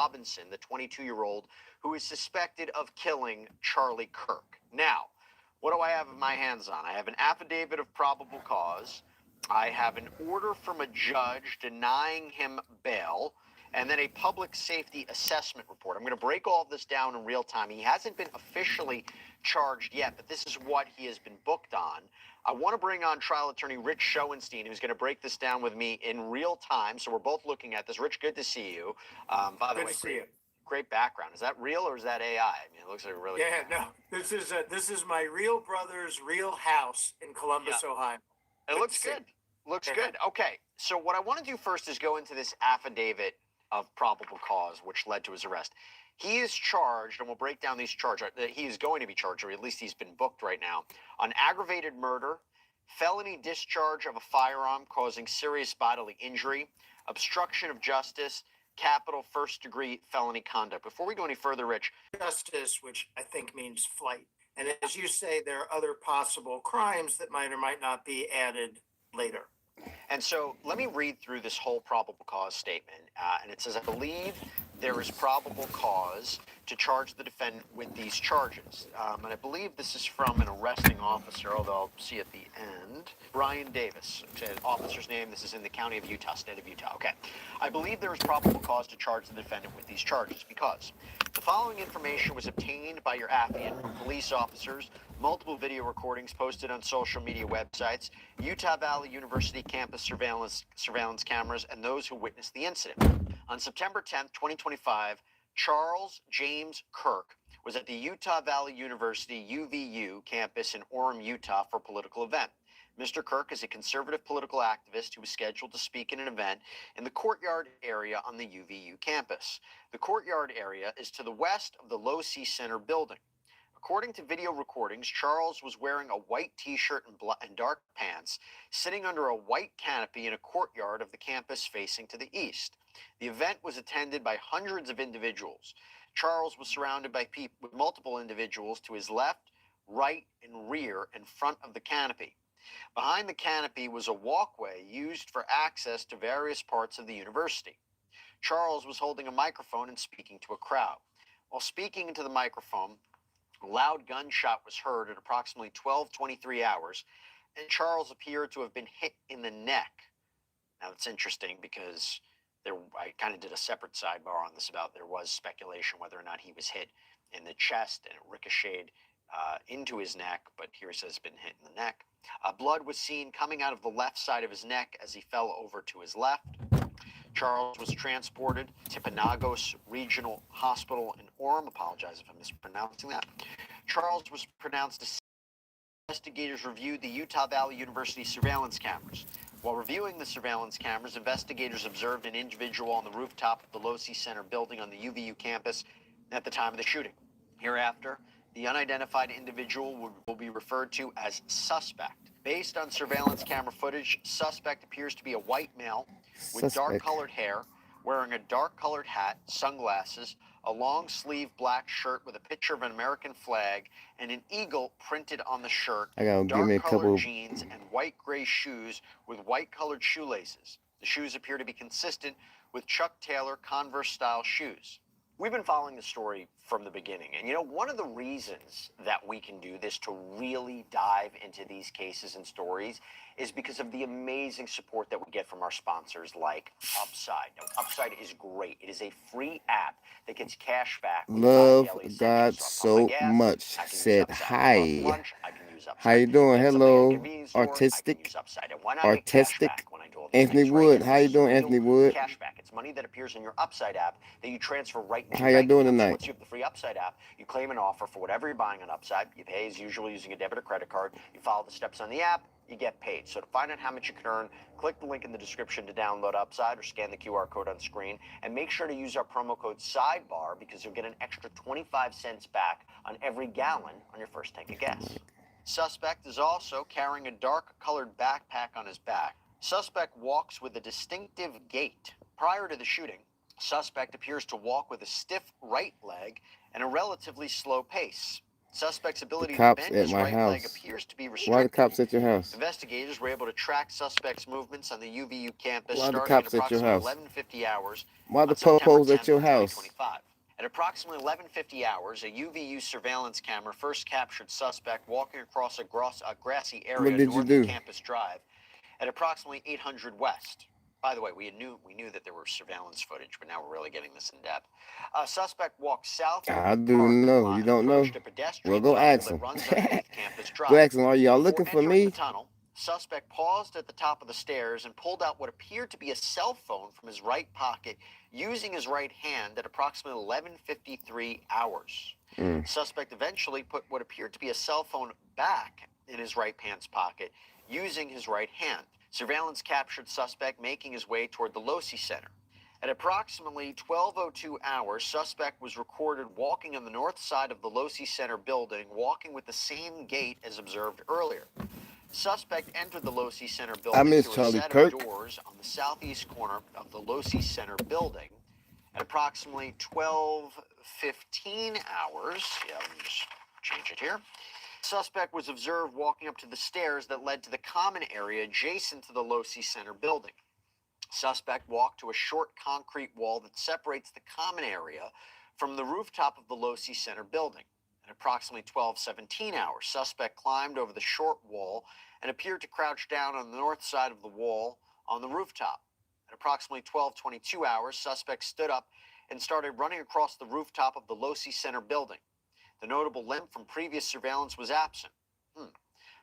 Robinson, the 22-year-old who is suspected of killing Charlie Kirk. Now, what do I have in my hands on? I have an affidavit of probable cause. I have an order from a judge denying him bail, and then a public safety assessment report. I'm going to break all of this down in real time. He hasn't been officially charged yet, but this is what he has been booked on. I want to bring on trial attorney Rich Schoenstein, who's going to break this down with me in real time. So we're both looking at this. Rich, good to see you. By the way, great background. Is that real or is that AI? I mean, it looks like a really This is my real brother's real house in Columbus, Ohio. It looks good. Looks good. Okay, so what I want to do first is go into this affidavit of probable cause, which led to his arrest. He is charged, and we'll break down these charges. He is going to be charged, or at least he's been booked right now, on aggravated murder, felony discharge of a firearm causing serious bodily injury, obstruction of justice, capital first-degree felony conduct. Before we go any further, Rich. Justice, which I think means flight. And as you say, there are other possible crimes that might or might not be added later. And so let me read through this whole probable cause statement. And it says, I believe there is probable cause to charge the defendant with these charges. And I believe this is from an arresting officer, although I'll see at the end. Brian Davis, officer's name. This is in the county of Utah, state of Utah. Okay. I believe there is probable cause to charge the defendant with these charges because the following information was obtained by your affiant from police officers, multiple video recordings posted on social media websites, Utah Valley University campus surveillance cameras, and those who witnessed the incident. On September 10th, 2025, Charles James Kirk was at the Utah Valley University UVU campus in Orem, Utah for a political event. Mr. Kirk is a conservative political activist who was scheduled to speak in an event in the courtyard area on the UVU campus. The courtyard area is to the west of the Low C Center building. According to video recordings, Charles was wearing a white t-shirt and dark pants, sitting under a white canopy in a courtyard of the campus facing to the east. The event was attended by hundreds of individuals. Charles was surrounded by with multiple individuals to his left, right, and rear and front of the canopy. Behind the canopy was a walkway used for access to various parts of the university. Charles was holding a microphone and speaking to a crowd. While speaking into the microphone, a loud gunshot was heard at approximately 12:23 hours, and Charles appeared to have been hit in the neck. Now, it's interesting because I kind of did a separate sidebar on this about there was speculation whether or not he was hit in the chest and it ricocheted into his neck, but here he says it's been hit in the neck. Blood was seen coming out of the left side of his neck as he fell over to his left. Charles was transported to Panagos Regional Hospital in Orem. Apologize if I'm mispronouncing that. Charles was pronounced deceased. Investigators reviewed the Utah Valley University surveillance cameras. While reviewing the surveillance cameras, investigators observed an individual on the rooftop of the Low C Center building on the UVU campus at the time of the shooting. Hereafter, the unidentified individual will be referred to as suspect. Based on surveillance camera footage, suspect appears to be a white male with dark-colored hair, wearing a dark-colored hat, sunglasses, a long-sleeve black shirt with a picture of an American flag, and an eagle printed on the shirt, dark-colored jeans, and white-gray shoes with white-colored shoelaces. The shoes appear to be consistent with Chuck Taylor Converse-style shoes. We've been following the story from the beginning, and one of the reasons that we can do this to really dive into these cases and stories is because of the amazing support that we get from our sponsors like Upside. Now, Upside is great. It is a free app that gets cash back. Love God so much. Said hi. How you doing? Hello, artistic. Anthony Wood. How you doing, Anthony Wood? Cashback. It's money that appears in your Upside app that you transfer right into your bank account. Tonight? Once you have the free Upside app, you claim an offer for whatever you're buying on Upside. You pay as usual using a debit or credit card. You follow the steps on the app, you get paid. So to find out how much you can earn, click the link in the description to download Upside or scan the QR code on screen. And make sure to use our promo code SIDEBAR because you'll get an extra 25 cents back on every gallon on your first tank of gas. Suspect is also carrying a dark-colored backpack on his back. Suspect walks with a distinctive gait. Prior to the shooting, suspect appears to walk with a stiff right leg and a relatively slow pace. Suspect's The ability to cops bend at his my right leg house. appears to be Why are the restricted. cops at your house? Investigators were able to track suspect's movements on the UVU campus Why are the starting at cops at your approximately house? 11:50 hours Why are the on September popos at 10th your of house? 2025. At approximately 11:50 hours, a UVU surveillance camera first captured suspect walking across a grassy What area did you north of do? Campus Drive at approximately 800 West. By the way, we knew that there was surveillance footage, but now we're really getting this in depth. A suspect walked south of I the do parking know. lot You and don't know? approached a Well, pedestrian go tunnel ask that them. runs underneath Campus Go Drive. ask them, are y'all Before looking for entering the me? tunnel, suspect paused at the top of the stairs and pulled out what appeared to be a cell phone from his right pocket using his right hand at approximately 11:53 hours. Suspect eventually put what appeared to be a cell phone back in his right pants pocket using his right hand. Surveillance captured suspect making his way toward the Losi Center. At approximately 12:02 hours, suspect was recorded walking on the north side of the Losi Center building, walking with the same gait as observed earlier. Suspect entered the Losi Center I building miss through a Charlie set of Kirk. doors on the southeast corner of the Losi Center building. At approximately 12:15 hours, let me just change it here. Suspect was observed walking up to the stairs that led to the common area adjacent to the Losi Center building. Suspect walked to a short concrete wall that separates the common area from the rooftop of the Losi Center building. At approximately 12:17 hours, suspect climbed over the short wall and appeared to crouch down on the north side of the wall on the rooftop. At approximately 12:22 hours, suspect stood up and started running across the rooftop of the Losi Center building. The notable limp from previous surveillance was absent.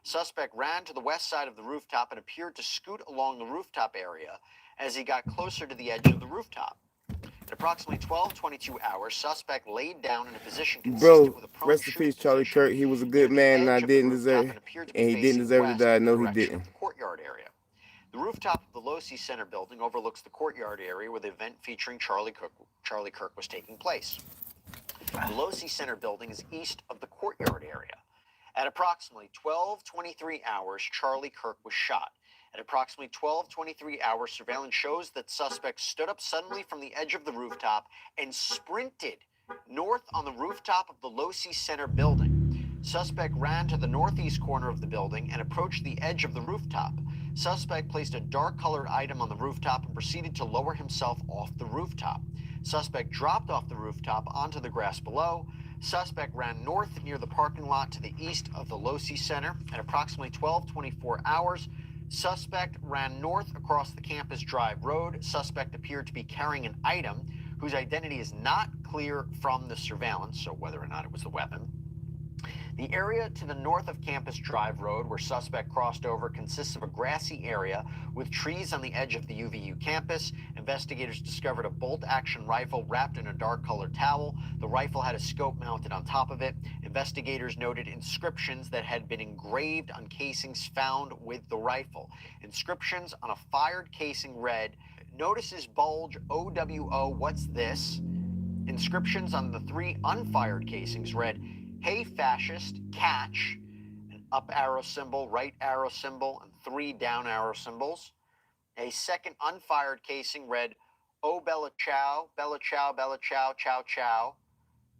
Suspect ran to the west side of the rooftop and appeared to scoot along the rooftop area as he got closer to the edge of the rooftop. At approximately 12:22 hours, suspect laid down in a position consistent Bro, with a prone rest in shooting peace, Charlie position Kirk. He was a near good the man, and I edge of the didn't rooftop deserve, and appeared to be and he didn't facing deserve to west die. in the No, he direction of didn't. the courtyard area. The rooftop of the Losi Center building overlooks the courtyard area where the event featuring Charlie Kirk was taking place. The Losi Center building is east of the courtyard area. At approximately 12:23 hours, Charlie Kirk was shot. At approximately 12:23 hours, surveillance shows that suspect stood up suddenly from the edge of the rooftop and sprinted north on the rooftop of the Losi Center building. Suspect ran to the northeast corner of the building and approached the edge of the rooftop. Suspect placed a dark-colored item on the rooftop and proceeded to lower himself off the rooftop. Suspect dropped off the rooftop onto the grass below. Suspect ran north near the parking lot to the east of the Losi Center. At approximately 12:24 hours, suspect ran north across the Campus Drive road. Suspect appeared to be carrying an item whose identity is not clear from the surveillance, so whether or not it was the weapon. The area to the north of Campus Drive Road, where suspect crossed over, consists of a grassy area with trees on the edge of the UVU campus. Investigators discovered a bolt-action rifle wrapped in a dark-colored towel. The rifle had a scope mounted on top of it. Investigators noted inscriptions that had been engraved on casings found with the rifle. Inscriptions on a fired casing read, "Notices bulge OWO, what's this?" Inscriptions on the 3 unfired casings read, "Hey fascist, catch," an up arrow symbol, right arrow symbol, and 3 down arrow symbols. A second unfired casing read, "Oh Bella Chow, Bella Chow, Bella Chow, Chow Chow."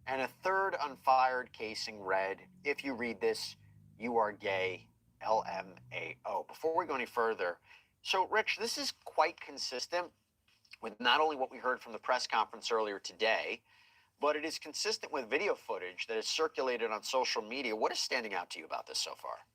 And a third unfired casing read, "If you read this, you are gay, LMAO." Before we go any further, so Rich, this is quite consistent with not only what we heard from the press conference earlier today, but it is consistent with video footage that is circulated on social media. What is standing out to you about this so far?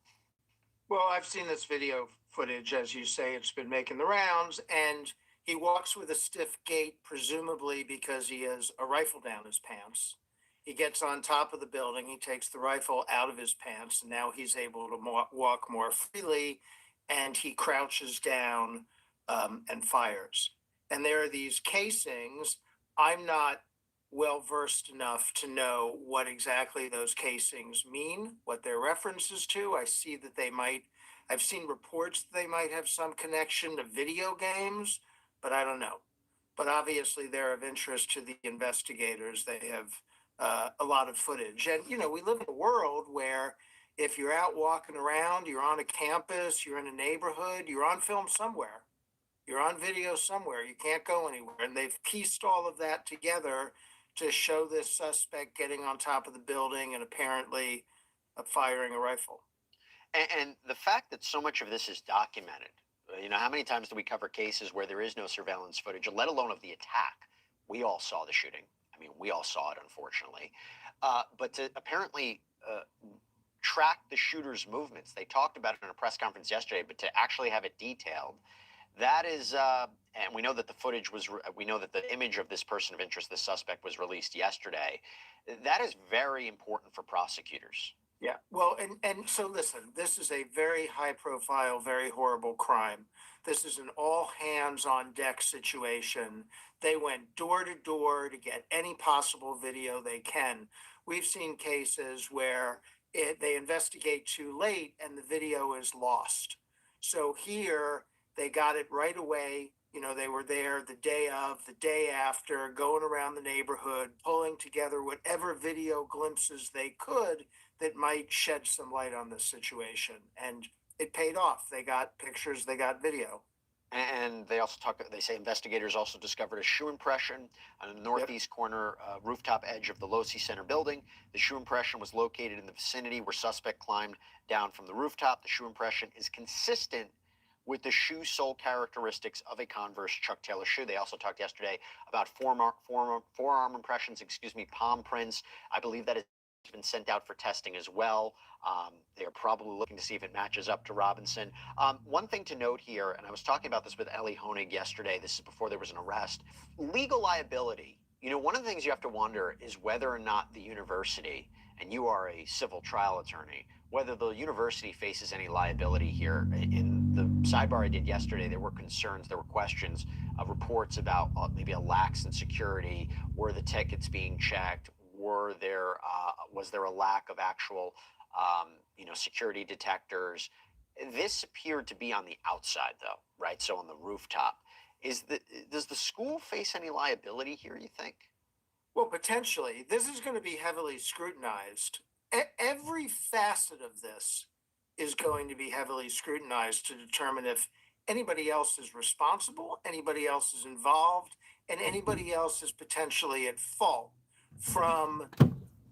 Well, I've seen this video footage, as you say, it's been making the rounds, and he walks with a stiff gait, presumably because he has a rifle down his pants. He gets on top of the building, he takes the rifle out of his pants, and now he's able to walk more freely, and he crouches down and fires. And there are these casings. I'm not well versed enough to know what exactly those casings mean, what they're references to. I see that I've seen reports that they might have some connection to video games, but I don't know. But obviously, they're of interest to the investigators. They have a lot of footage. And, we live in a world where if you're out walking around, you're on a campus, you're in a neighborhood, you're on film somewhere, you're on video somewhere, you can't go anywhere. And they've pieced all of that together to show this suspect getting on top of the building and apparently firing a rifle. And the fact that so much of this is documented, how many times do we cover cases where there is no surveillance footage, let alone of the attack? We all saw the shooting. I mean, we all saw it, unfortunately. But to apparently track the shooter's movements, they talked about it in a press conference yesterday, but to actually have it detailed, that is, and we know that the footage was, we know that the image of this person of interest, this suspect, was released yesterday. That is very important for prosecutors. Yeah. Well, and so listen, this is a very high profile, very horrible crime. This is an all hands on deck situation. They went door to door to get any possible video they can. We've seen cases where they investigate too late and the video is lost. So here they got it right away. They were there the day of, the day after, going around the neighborhood, pulling together whatever video glimpses they could that might shed some light on this situation. And it paid off. They got pictures, they got video. And they also they say investigators also discovered a shoe impression on the northeast corner rooftop edge of the Losi Center building. The shoe impression was located in the vicinity where suspect climbed down from the rooftop. The shoe impression is consistent with the shoe sole characteristics of a Converse Chuck Taylor shoe. They also talked yesterday about forearm impressions, palm prints. I believe that has been sent out for testing as well. They're probably looking to see if it matches up to Robinson. One thing to note here, and I was talking about this with Ellie Honig yesterday, this is before there was an arrest, legal liability. One of the things you have to wonder is whether or not the university, and you are a civil trial attorney, whether the university faces any liability here. In the sidebar I did yesterday, there were concerns, there were questions, reports about maybe a lax in security. Were the tickets being checked? Was there a lack of actual, security detectors? This appeared to be on the outside, though, right? So on the rooftop. Does the school face any liability here, you think? Well, potentially. This is going to be heavily scrutinized. Every facet of this is going to be heavily scrutinized to determine if anybody else is responsible, anybody else is involved, and anybody else is potentially at fault. From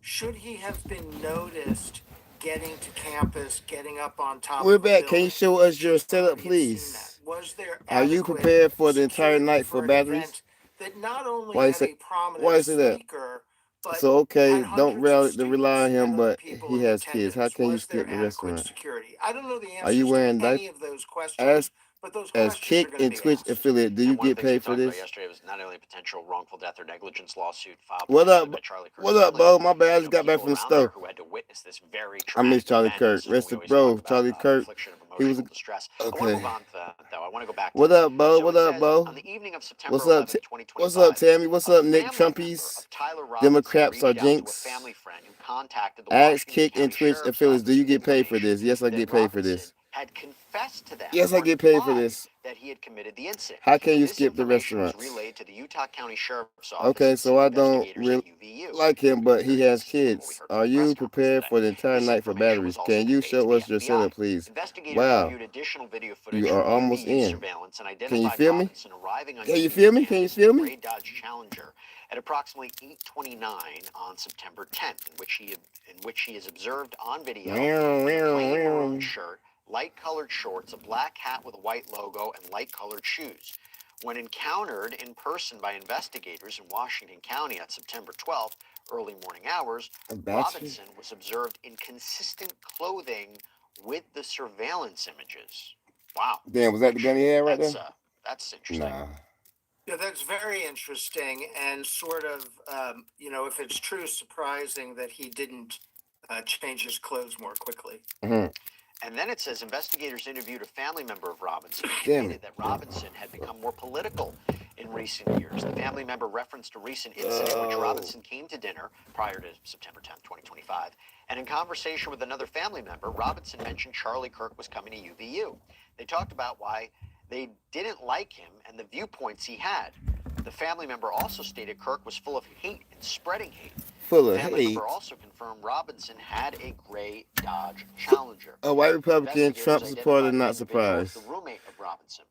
should he have been noticed getting to campus, getting up on top We're of the back. Can building? you show us your setup, please? Was there Are you prepared for the entire night for batteries? That not only Why you had say, a prominent why you say that? speaker, but So, okay, had don't hundreds of rely on students him, and other but people he in has kids. How attendance? can you Was there skip the adequate restaurant? security? I don't know the Are you answers to wearing any diapers? of those questions, but those As questions are Kick going to and be Twitch asked. affiliate, do you And one of get the things we paid for talked about this? yesterday was not only a potential wrongful death or negligence lawsuit filed What up? by Charlie Kirk's What up, family, bro? My bad. I just but, got back people from the around there store. who had to witness this very I miss traumatic Charlie event. Kirk. This is when Rest we of always bro. talk about Charlie Kirk. infliction of He was emotional distress. I want to okay. move on to that, though. I want to go back to What this. up, bro? So What it up, says, bro? on the evening of September What's up? 11th, What's up, 2025, Tammy? What's a up, Nick family member Trumpies? of Tyler Robinson Democrats are reached out to a jinx. family friend who contacted the Ask Washington Kick and County Twitch Sheriff's affiliates. Do Office you with get paid for information this? Yes, I that get paid for Robinson this. had confessed to them, Yes, or I get paid for implied this. that he had committed the incident. How can you This skip the information was restaurants? relayed to the Utah County Sheriff's Office Okay, and so city I don't investigators at UVU. like him, but he has This is what we kids. heard from Are the press you conference prepared today. for the entire This night for information was batteries? also Can you conveyed to show the us your FBI. setup, please? Investigators Wow. reviewed additional video footage You are from almost UVU in. surveillance and Can you identified feel me? Robinson arriving on Can you UVU feel me? Can you campus feel in a me? gray Dodge Challenger at approximately 8:29 on September 10th, in which he is observed on video in a plain maroon shirt, light-colored shorts, a black hat with a white logo, and light-colored shoes. When encountered in person by investigators in Washington County on September 12th, early morning hours, Robinson was observed in consistent clothing with the surveillance images. Wow. Damn, was that the gun he had right there? That's interesting. Nah. Yeah, that's very interesting and sort of, if it's true, surprising that he didn't change his clothes more quickly. Mm-hmm. And then it says investigators interviewed a family member of Robinson who Damn stated that Robinson had become more political in recent years. The family member referenced a recent incident in which Robinson came to dinner prior to September 10th, 2025. And in conversation with another family member, Robinson mentioned Charlie Kirk was coming to UVU. They talked about why they didn't like him and the viewpoints he had. The family member also stated Kirk was full of hate and spreading hate. Full of The family hate. member also confirmed Robinson had a gray Dodge Challenger. A white Republican, Investigators Trump supporter, identified the not individual as surprised. the roommate of Robinson.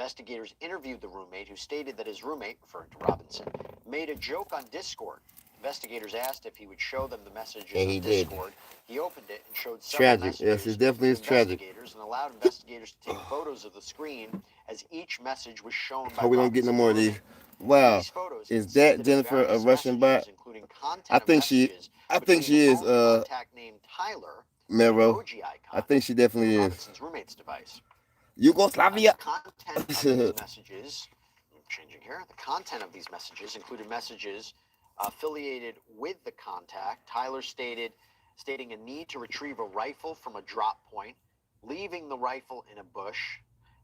Investigators interviewed the roommate, who stated that his roommate, referring to Robinson, made a joke on Discord. Investigators asked if he would show them the messages And on he did. Discord. He opened it and showed several Tragic. Yes, messages it definitely to is tragic. investigators and allowed investigators to take photos of the screen as each message was shown by Hope we don't get no Robinson's more of these. roommate. Wow. These photos Is consisted that of Jennifer a various Russian bot? messages, including I content of think she messages I think between she a is phone contact named Tyler with an Mero. emoji I icon think she definitely and is. Robinson's roommate's device. The Yugoslavia. content of these messages, I'm changing here, the content of these messages included messages affiliated with the contact. Tyler stating a need to retrieve a rifle from a drop point, leaving the rifle in a bush,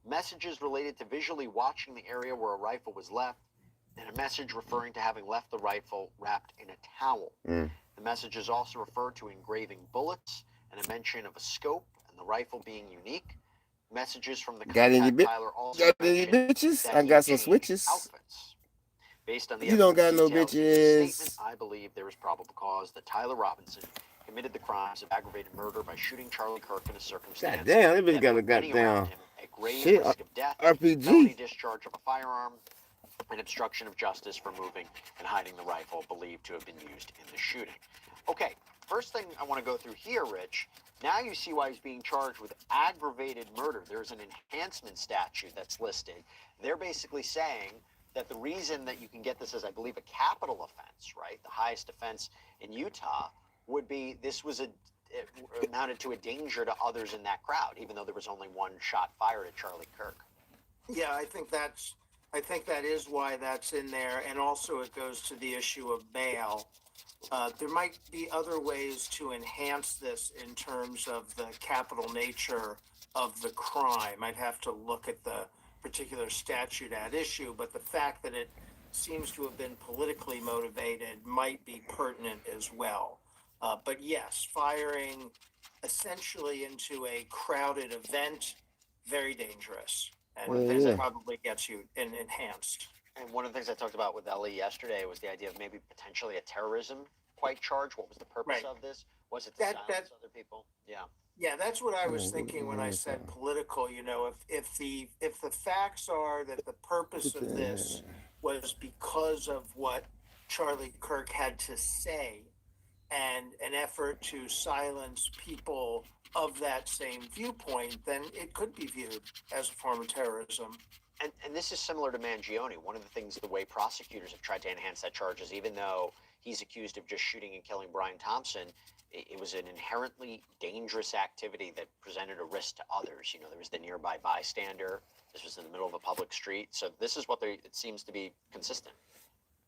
messages related to visually watching the area where a rifle was left, and a message referring to having left the rifle wrapped in a towel. The messages also referred to engraving bullets and a mention of a scope and the rifle being unique. Messages from the contact Tyler also Got any mentioned bitches? that I he got some changed switches. outfits. Based on the You don't got evidence no detailed in his statement, bitches. I believe there is probable cause that Tyler Robinson committed the crimes of aggravated murder by shooting Charlie Kirk in a circumstance God damn, that bitch that got a put many around goddamn him at grave shit risk of death, felony RPG. discharge of a firearm, and obstruction of justice for moving and hiding the rifle believed to have been used in the shooting. Okay, first thing I want to go through here, Rich, now you see why he's being charged with aggravated murder. There's an enhancement statute that's listed. They're basically saying that the reason that you can get this as, I believe, a capital offense, right, the highest offense in Utah, would be this was it amounted to a danger to others in that crowd, even though there was only one shot fired at Charlie Kirk. Yeah, I think that is why that's in there, and also it goes to the issue of bail. There might be other ways to enhance this in terms of the capital nature of the crime. I'd have to look at the particular statute at issue, but the fact that it seems to have been politically motivated might be pertinent as well. But yes, firing essentially into a crowded event, very dangerous, and this probably gets you enhanced. And one of the things I talked about with Ellie yesterday was the idea of maybe potentially a terrorism charge. What was the purpose of this? Was it to silence other people? Yeah. Yeah, that's what I was thinking when I said political. You know, if the facts are that the purpose of this was because of what Charlie Kirk had to say and an effort to silence people of that same viewpoint, then it could be viewed as a form of terrorism. And this is similar to Mangione. One of the things, the way prosecutors have tried to enhance that charge is, even though he's accused of just shooting and killing Brian Thompson, it was an inherently dangerous activity that presented a risk to others. You know, there was the nearby bystander. This was in the middle of a public street. So this is what it seems to be consistent.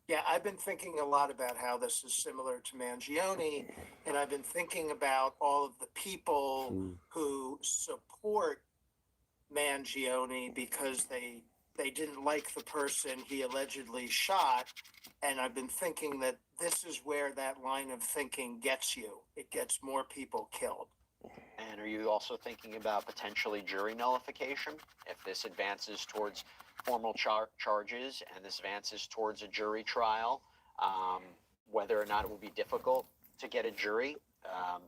Yeah, I've been thinking a lot about how this is similar to Mangione, and I've been thinking about all of the people who support Mangione because they didn't like the person he allegedly shot, and I've been thinking that this is where that line of thinking gets you. It gets more people killed. And are you also thinking about potentially jury nullification if this advances towards formal charges and this advances towards a jury trial, whether or not it will be difficult to get a jury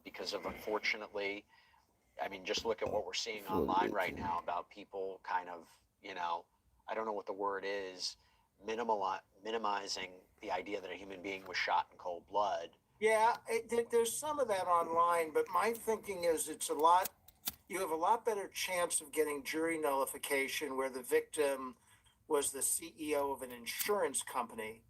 because of, unfortunately, I mean, just look at what we're seeing online right now about people kind of, you know, I don't know what the word is, minimizing the idea that a human being was shot in cold blood. Yeah, there's some of that online, but my thinking is you have a lot better chance of getting jury nullification where the victim was the CEO of an insurance company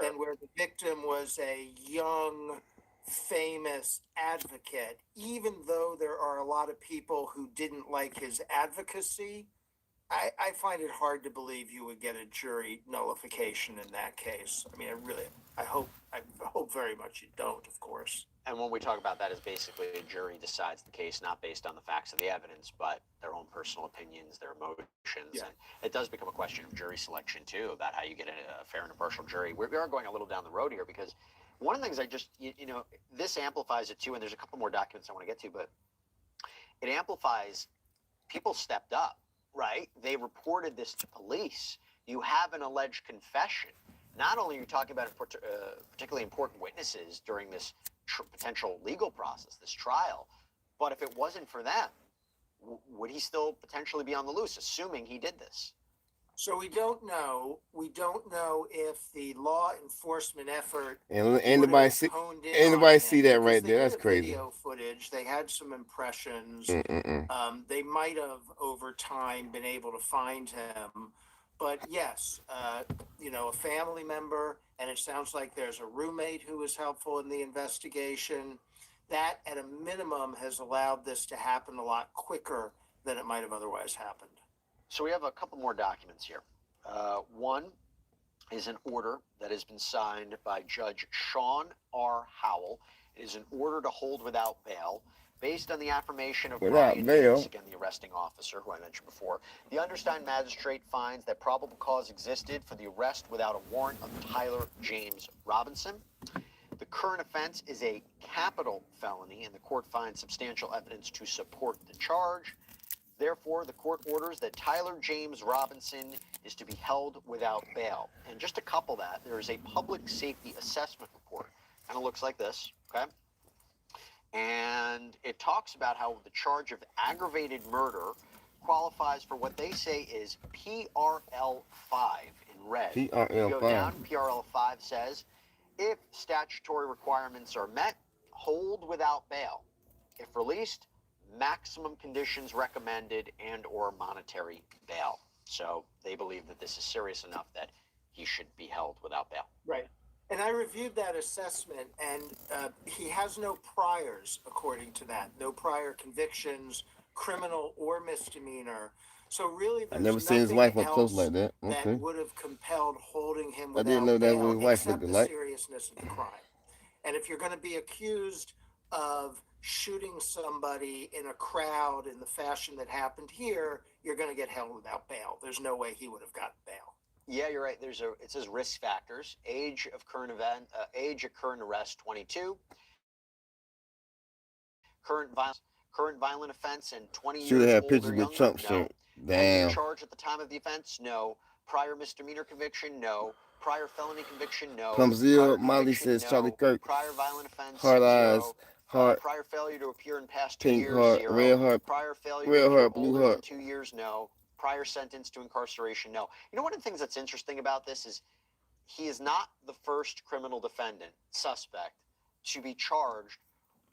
than where the victim was a young, famous advocate. Even though there are a lot of people who didn't like his advocacy, I find it hard to believe you would get a jury nullification in that case. I mean, I hope very much you don't, of course. And when we talk about that, is basically a jury decides the case not based on the facts of the evidence, but their own personal opinions, their emotions. Yeah. And it does become a question of jury selection, too, about how you get a fair and impartial jury. We are going a little down the road here because one of the things you know, this amplifies it, too, and there's a couple more documents I want to get to, but it amplifies people stepped up, right? They reported this to police. You have an alleged confession. Not only are you talking about particularly important witnesses during this potential legal process, this trial, but if it wasn't for them, would he still potentially be on the loose, assuming he did this? So we don't know. We don't know if the law enforcement effort And would anybody have see honed in on anybody see him that because right they there? did That's a crazy. video footage. They had some impressions. Mm-mm-mm. They might have over time been able to find him. But yes, a family member, and it sounds like there's a roommate who was helpful in the investigation. That, at a minimum, has allowed this to happen a lot quicker than it might have otherwise happened. So we have a couple more documents here. One is an order that has been signed by Judge Sean R. Howell. It is an order to hold without bail based on the affirmation of Without Brian bail. Davis, again, the arresting officer who I mentioned before. The undersigned magistrate finds that probable cause existed for the arrest without a warrant of Tyler James Robinson. The current offense is a capital felony, and the court finds substantial evidence to support the charge. Therefore, the court orders that Tyler James Robinson is to be held without bail. And just to couple that, there is a public safety assessment report. Kind of looks like this, okay? And it talks about how the charge of aggravated murder qualifies for what they say is PRL 5 in red. PRL You go 5. down, PRL 5 says, if statutory requirements are met, hold without bail. If released, maximum conditions recommended and or monetary bail. So they believe that this is serious enough that he should be held without bail. Right. And I reviewed that assessment, and he has no priors, according to that. No prior convictions, criminal or misdemeanor. So really, I there's never seen his nothing wife up close else like that. that Okay. would have compelled holding him I didn't know without that's what bail, his wife except looked the like. seriousness of the crime. And if you're going to be accused of shooting somebody in a crowd in the fashion that happened here, you're going to get held without bail. There's no way he would have gotten bail. Yeah, you're right. It says risk factors: age of current arrest 22, current violent offense, and 20 Should have years had old pictures or with younger. Trump No. shirt. Pending Damn. charge at the time of the offense. No. Prior misdemeanor conviction. No. Prior felony conviction. No. Pump zero. Prior Molly conviction. says Charlie No. Kirk. Prior violent offense. Heart eyes. 0. Heart. Prior failure to appear in past 2 Pink years. heart. 0. Red heart. Prior failure Red to appear heart. Blue older heart. than 2 years. No. Prior sentence to incarceration. No. You know, one of the things that's interesting about this is he is not the first criminal suspect to be charged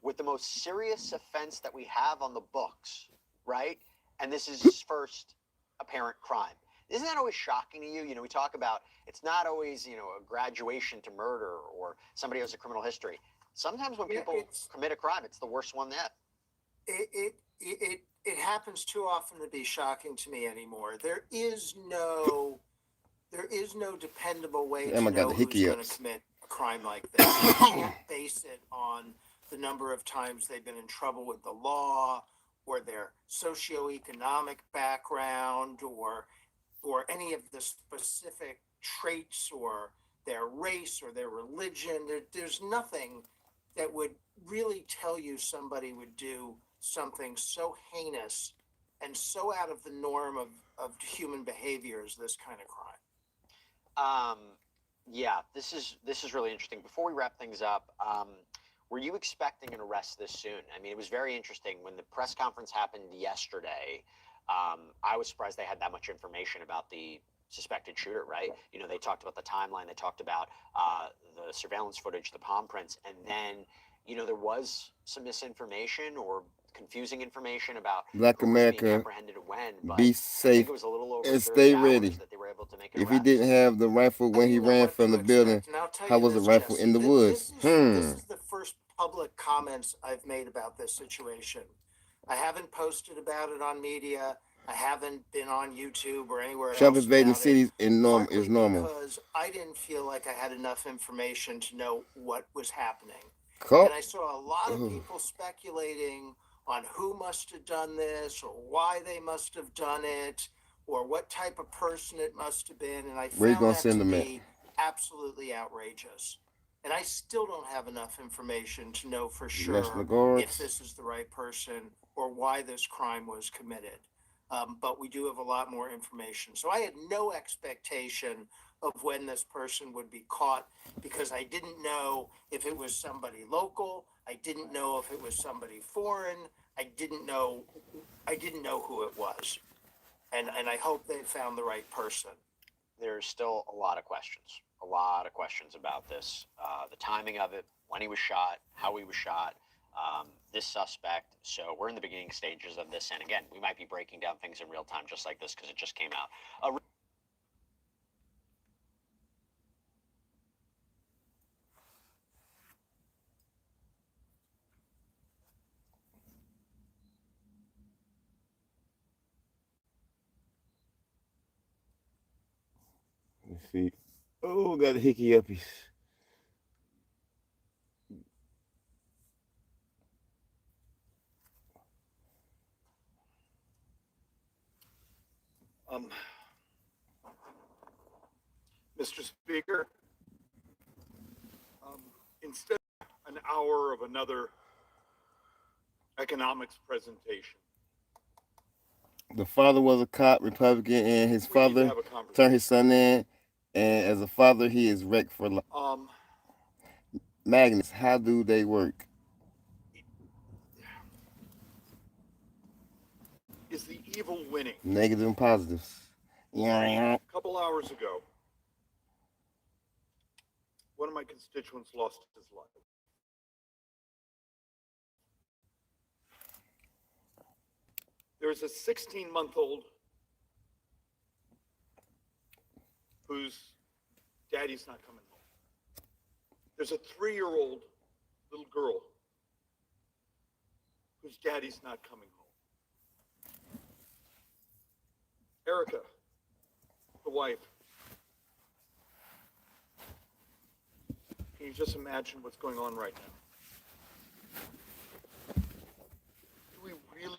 with the most serious offense that we have on the books, right? And this is his first apparent crime. Isn't that always shocking to you? You know, we talk about it's not always, a graduation to murder or somebody has a criminal history. Sometimes when people commit a crime, it's the worst one yet. It happens too often to be shocking to me anymore. There is no dependable way to know who's going to commit a crime like this. You can't base it on the number of times they've been in trouble with the law or their socioeconomic background or any of the specific traits or their race or their religion. There's nothing that would really tell you somebody would do something so heinous and so out of the norm of human behavior as this kind of crime. Yeah, this is really interesting. Before we wrap things up, were you expecting an arrest this soon? I mean, it was very interesting when the press conference happened yesterday. I was surprised they had that much information about the suspected shooter, right? You know, they talked about the timeline, they talked about the surveillance footage, the palm prints, and then, there was some misinformation or confusing information about Black who was being America, apprehended when, but be I safe think it was a little over and 30 stay hours ready. that they were able to make an If arrest. he didn't have the rifle when he ran from the building, how was the rifle in the woods? This is the first public comments I've made about this situation. I haven't posted about it on media. I haven't been on YouTube or anywhere Trump else invading about cities it. is Partly normal. because I didn't feel like I had enough information to know what was happening. And I saw a lot of people speculating on who must have done this or why they must have done it or what type of person it must have been. And I found that to be absolutely outrageous. And I still don't have enough information to know for sure if this is the right person or why this crime was committed. But we do have a lot more information. So I had no expectation of when this person would be caught because I didn't know if it was somebody local. I didn't know if it was somebody foreign. I didn't know who it was. And I hope they found the right person. There's still a lot of questions about this, the timing of it, when he was shot, how he was shot, this suspect. So we're in the beginning stages of this. And again, we might be breaking down things in real time just like this because it just came out. Let's see. Oh, got the hickey uppies. Mr. Speaker, instead of an hour of another economics presentation, The father was a cop, Republican, and his father turned his son in. And as a father, he is wrecked for life. Magnets, how do they work? is the evil winning? Negatives and positives. A couple hours ago, one of my constituents lost his life. There is a 16-month-old whose daddy's not coming home. There's a 3-year-old little girl whose daddy's not coming home. Erica, the wife. Can you just imagine what's going on right now? Do we really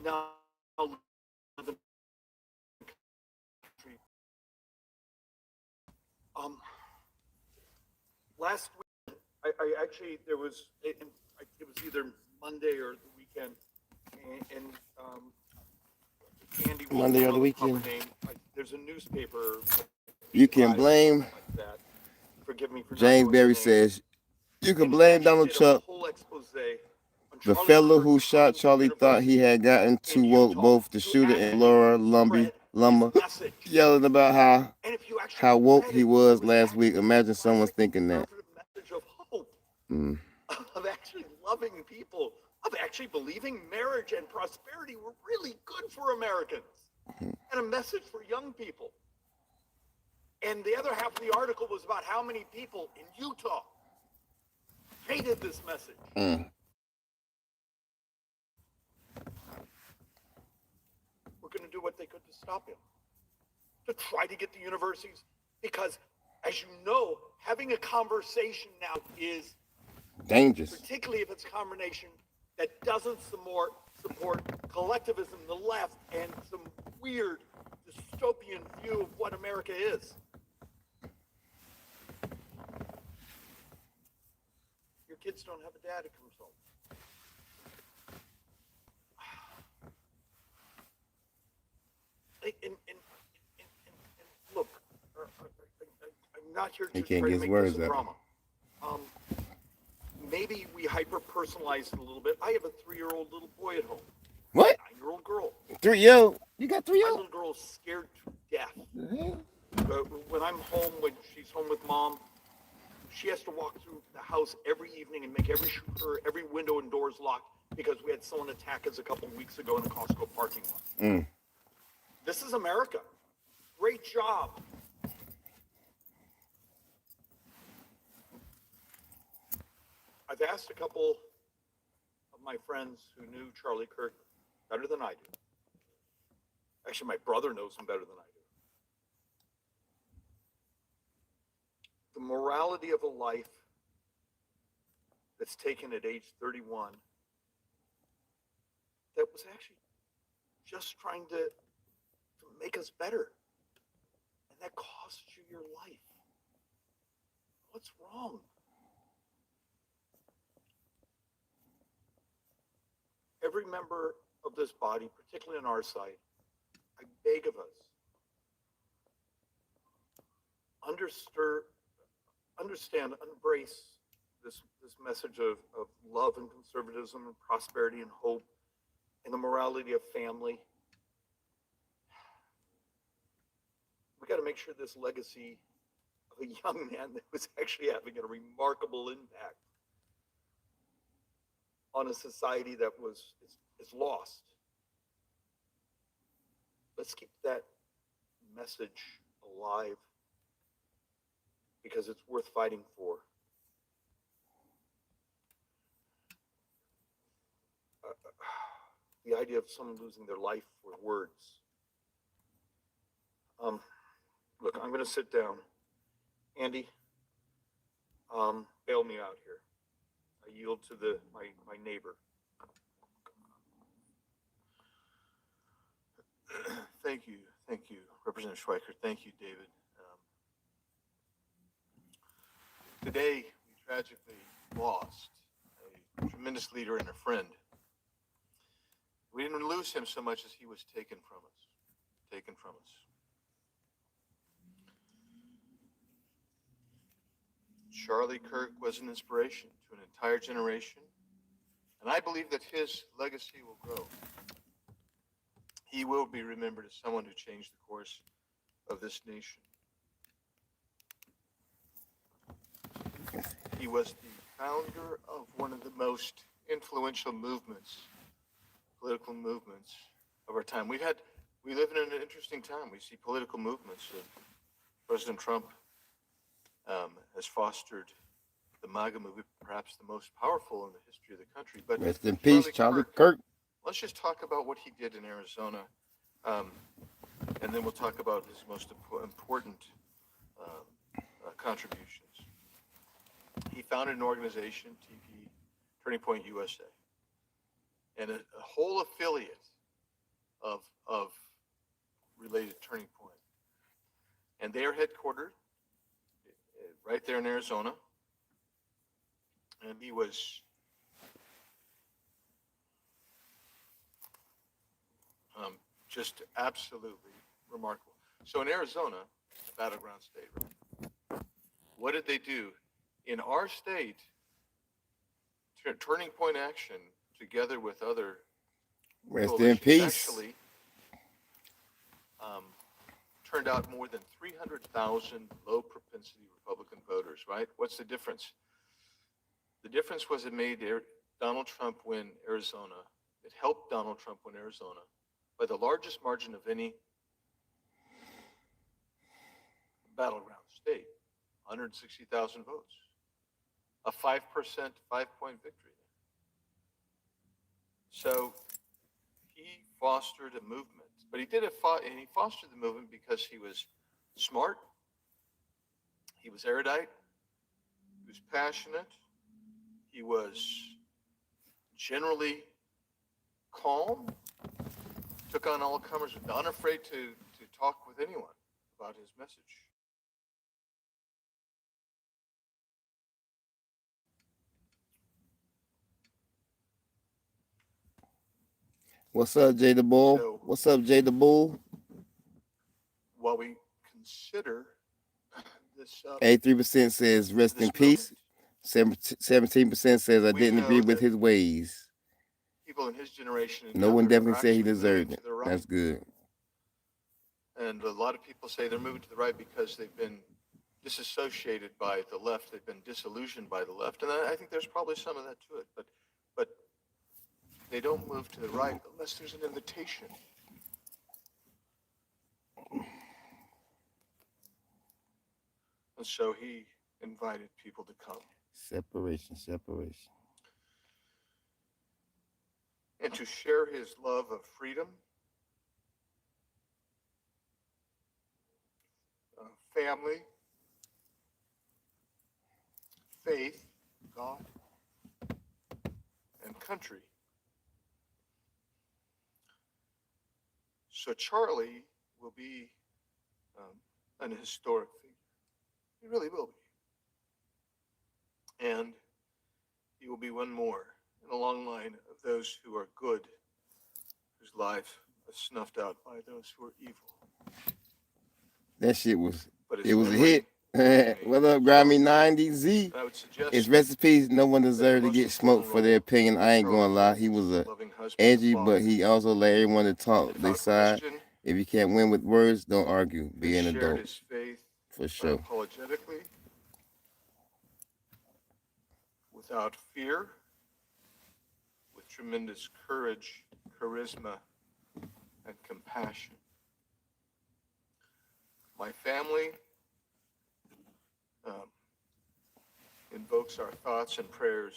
now live in a country? Last week, I actually, there was, it was either Monday or the weekend, and Andy will Monday or the know weekend. proper name. There's a newspaper. You can blame, like that. Forgive me for not James knowing Berry the name. says, you can And he blame actually Donald did a Trump. whole expose on The Charlie fellow Kirk who shot Communist Charlie thought he University had gotten in too woke, Utah both the to shooter and actually Laura spread Lumber, his message. yelling about And if you actually how woke read he it, was it last week. actually Imagine someone classic thinking that. conservative message of hope, Mm. of actually loving people, of actually believing marriage and prosperity were really good for Americans, and a message for young people. And the other half of the article was about how many people in Utah hated this message. We're going to do what they could to stop him, to try to get the universities, because as you know, having a conversation now is Dangerous. particularly if it's a combination that doesn't support collectivism, the left, and some weird dystopian view of what America is. Your kids don't have a dad who comes home. And look, I'm not here to try to make this a drama. Maybe we hyper-personalize it a little bit. I have a 3-year-old little boy at home. What? 9-year-old girl. 3-year-old? You got My 3-year-old? little girl's scared to death. When I'm home, when she's home with mom, she has to walk through the house every evening and make every window and doors locked because we had someone attack us a couple of weeks ago in the Costco parking lot. This is America. Great job. I've asked a couple of my friends who knew Charlie Kirk better than I do. Actually, my brother knows him better than I do. The morality of a life that's taken at age 31 that was actually just trying to make us better. And that cost you your life. What's wrong? Every member of this body, particularly on our side, I beg of us, understand, embrace this message of love and conservatism and prosperity and hope and the morality of family. got to make sure this legacy of a young man that was actually having a remarkable impact on a society that is lost. Let's keep that message alive because it's worth fighting for. The idea of someone losing their life for words. Look, I'm going to sit down. Andy, bail me out here. I yield to my neighbor. Thank you, Representative Schweikert. Thank you, David. Today, we tragically lost a tremendous leader and a friend. We didn't lose him so much as he was taken from us. Charlie Kirk was an inspiration to an entire generation, and I believe that his legacy will grow. He will be remembered as someone who changed the course of this nation. He was the founder of one of the most influential political movements of our time. We live in an interesting time. We see political movements. President Trump has fostered the MAGA movement, perhaps the most powerful in the history of the country. But rest in peace, Charlie Kirk. Let's just talk about what he did in Arizona, and then we'll talk about his most important contributions. He founded an organization, TP, Turning Point USA, and a whole affiliate of related Turning Point. And they are headquartered right there in Arizona. And he was just absolutely remarkable. So in Arizona, a battleground state, right? What did they do? In our state, Turning Point Action, together with other rest in peace, actually turned out more than 300,000 low propensity Republican voters, right? What's the difference? The difference was it made Donald Trump win Arizona. It helped Donald Trump win Arizona by the largest margin of any battleground state, 160,000 votes. A 5%, 5-point victory. So he fostered a movement, but he fostered the movement because he was smart, he was erudite, he was passionate, he was generally calm, took on all comers, unafraid to talk with anyone about his message. What's up, Jay the Bull? So, what's up, Jay the Bull? While we consider this, 83% says rest in peace. 17% says I didn't agree with his ways. People in his generation, no one definitely said he actually deserved moving it. to the right. That's good. And a lot of people say they're moving to the right because they've been disassociated by the left. They've been disillusioned by the left. And I think there's probably some of that to it. But they don't move to the right unless there's an invitation. And so he invited people to come. Separation. And to share his love of freedom, family, faith, God, and country. So Charlie will be an historic figure. He really will be. And he will be one more in a long line of those who are good, whose life is snuffed out by those who are evil. That shit was a hit. What up, Grammy 90Z? It's recipes. No one deserved to get smoked for their opinion. I ain't gonna lie. He was a edgy, but he also let everyone to talk their side. If you can't win with words, don't argue. Be an Shared adult. his faith For sure. unapologetically, without fear, with tremendous courage, charisma, and compassion. My family invokes our thoughts and prayers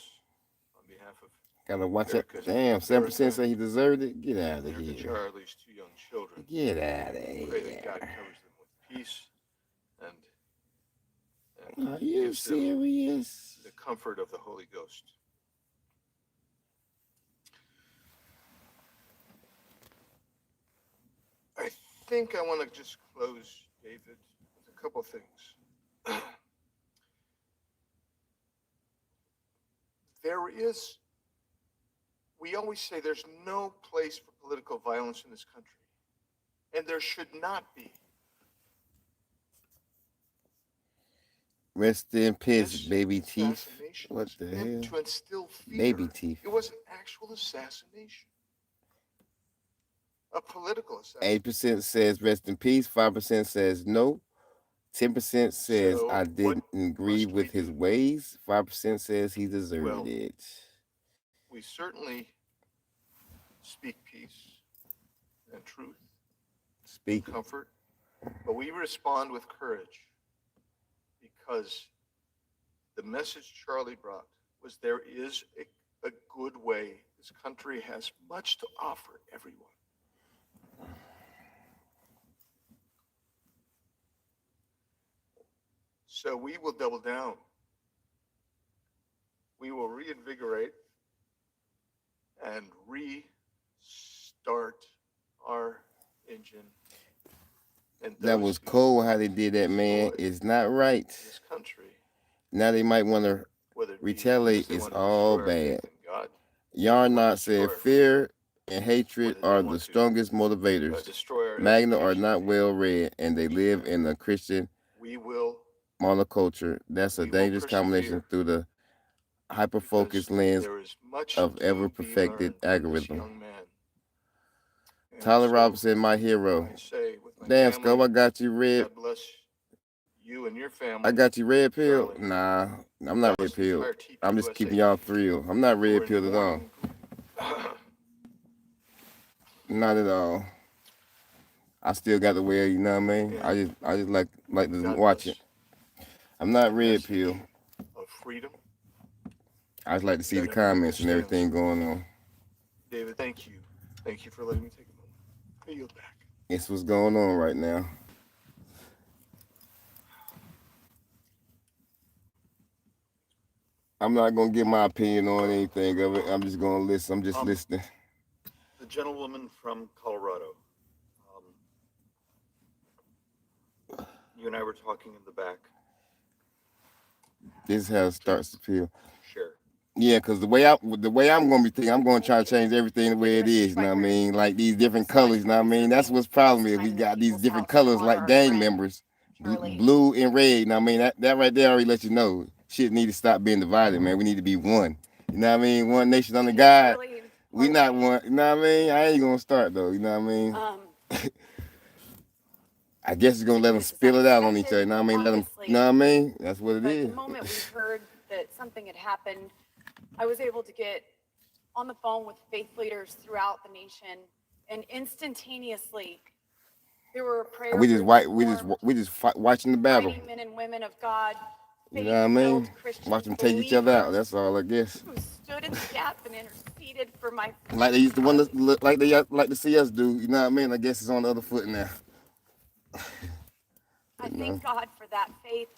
on behalf of Gotta watch it. Kirk, Damn, 7% say he deserved it. Get out of Eric and here. Charlie's two young children. Get out of Pray that God here. covers them with peace and Are you gives them serious? the comfort of the Holy Ghost. I think I want to just close, David, with a couple things. We always say there's no place for political violence in this country, and there should not be. Rest in peace, This baby teeth. assassination What was the meant hell? to instill fear. Baby teeth. It was an actual assassination. A political assassination. 8% says rest in peace. 5% says no. 10% says So I didn't what agree must with we his do? ways. 5% says he deserved Well, it. We certainly speak peace and truth, Speak. comfort, but we respond with courage because the message Charlie brought was there is a good way. This country has much to offer everyone. So we will double down. We will reinvigorate and restart our engine. And That was cold how they did that, man. It's not right. This country, Now they might want to whether it be retaliate. because they It's want to all destroy our bad. faith in God, Yarnot said destroy our fear and hatred whether they are want the to, strongest motivators. destroy our Magna are education. not well read, and they live in a Christian We will monoculture. That's a we will dangerous combination persevere through the hyper-focused because lens there is much of to be ever-perfected learned from this algorithm. young man. And Tyler so Robinson, my hero. I say with my Damn, family, Scub, I got you red. God bless you and your family. I got you red pill. Charlie. Nah, I'm not red Bless the pill. entire I'm just TPUSA keeping y'all thrilled. I'm not who are red in pilled at all. mourning. Not at all. I still got to wear, you know what I mean? I just like to God watch bless it. I'm not the red message pill. of freedom. I just like to see that the America comments and stands everything for. going on. David, thank you. Thank you for letting me take a moment. I yield back. It's what's going on right now. I'm not gonna give my opinion on anything of it. I'm just gonna listen. I'm just listening. The gentlewoman from Colorado. You and I were talking in the back. This is how it starts to feel. Share. Yeah, because the way I'm gonna be thinking, I'm gonna try to change everything the way it is. You know what I mean? Like these different colors. You know what I mean? That's what's problem is. We got these different colors like gang members, blue and red. You know what I mean? That right there already lets you know shit need to stop being divided, man. We need to be one. You know what I mean? One nation under God. We not one. You know what I mean? I ain't gonna start though. You know what I mean? I guess you're gonna let them spill it out on each other. You know what I mean? Let them. You know what I mean? That's what it is. The moment we heard that something had happened, I was able to get on the phone with faith leaders throughout the nation, and instantaneously there were prayers. We just watching the battle. Men and women of God. You know what I mean? Watch them take each other out. That's all I guess. Who stood in the gap and interceded for my. Like they used to want to look like they like to see us do. You know what I mean? I guess it's on the other foot now. I thank God for that faith.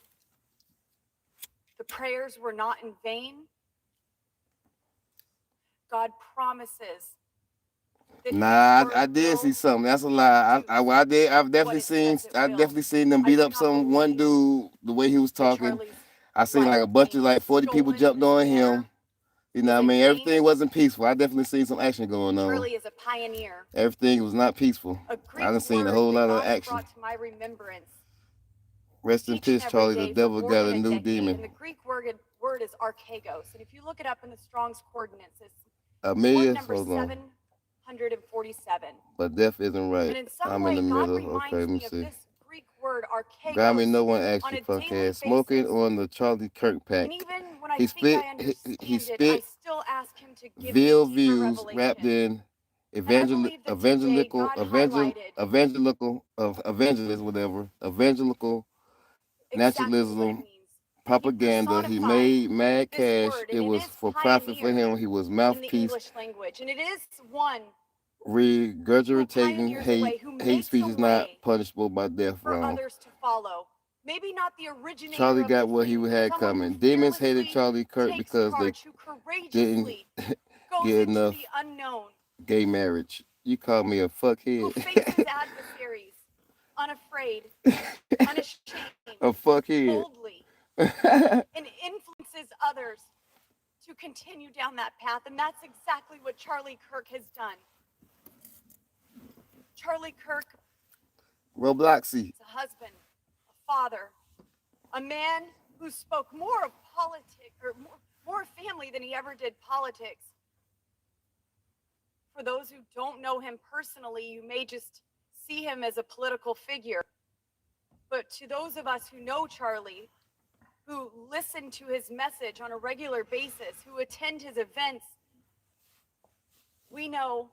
The prayers were not in vain. God promises. Nah, I did see something. That's a lie. I did. I've definitely seen them beat up one dude the way he was talking. I seen like a bunch of like 40 people jumped on him. You know what I mean? Everything wasn't peaceful. I definitely seen some action going on. Charlie is a pioneer. Everything was not peaceful. I done seen a whole lot of action. To my remembrance. Rest in peace, Charlie. The devil got a new demon. And the Greek word is archegos. And if you look it up in the Strong's coordinates, it's Amelia, number hold on. 147. But death isn't And right. in some I'm way, in the God middle. Okay, let reminds me me of see. this Greek word, Grammy, no archegos, one asked on you, a daily fuckhead. Smoking basis. on the Charlie Kirk pack. And even when I He think spit. I He understand it, I spit still ask him to give me veal deeper views wrapped revelation. in And I believe that today God highlighted evangelist, whatever, evangelical exactly what it naturalism means. He propaganda. He personified made mad this cash. word, It and it was is for profit for pioneered him. He was in the mouthpiece, English language. And it is one who regurgitating pioneers a way, hate. who Hate makes speech a is not way punishable by death. for Wrong. others to follow. Maybe not the originator Charlie of the got what he thing, but had someone who coming. Demons hated fearlessly Charlie Kirk takes because they charge, who didn't courageously goes get into enough the unknown, gay marriage. You call me a who fuckhead. faces adversaries, unafraid, unashamed, A fuckhead. boldly, and influences others to continue down that path. And that's exactly what Charlie Kirk has done. Charlie Kirk Robloxy. is a husband, a father, a man who spoke more of politics or more family than he ever did politics. For those who don't know him personally, you may just see him as a political figure. But to those of us who know Charlie, who listen to his message on a regular basis, who attend his events, we know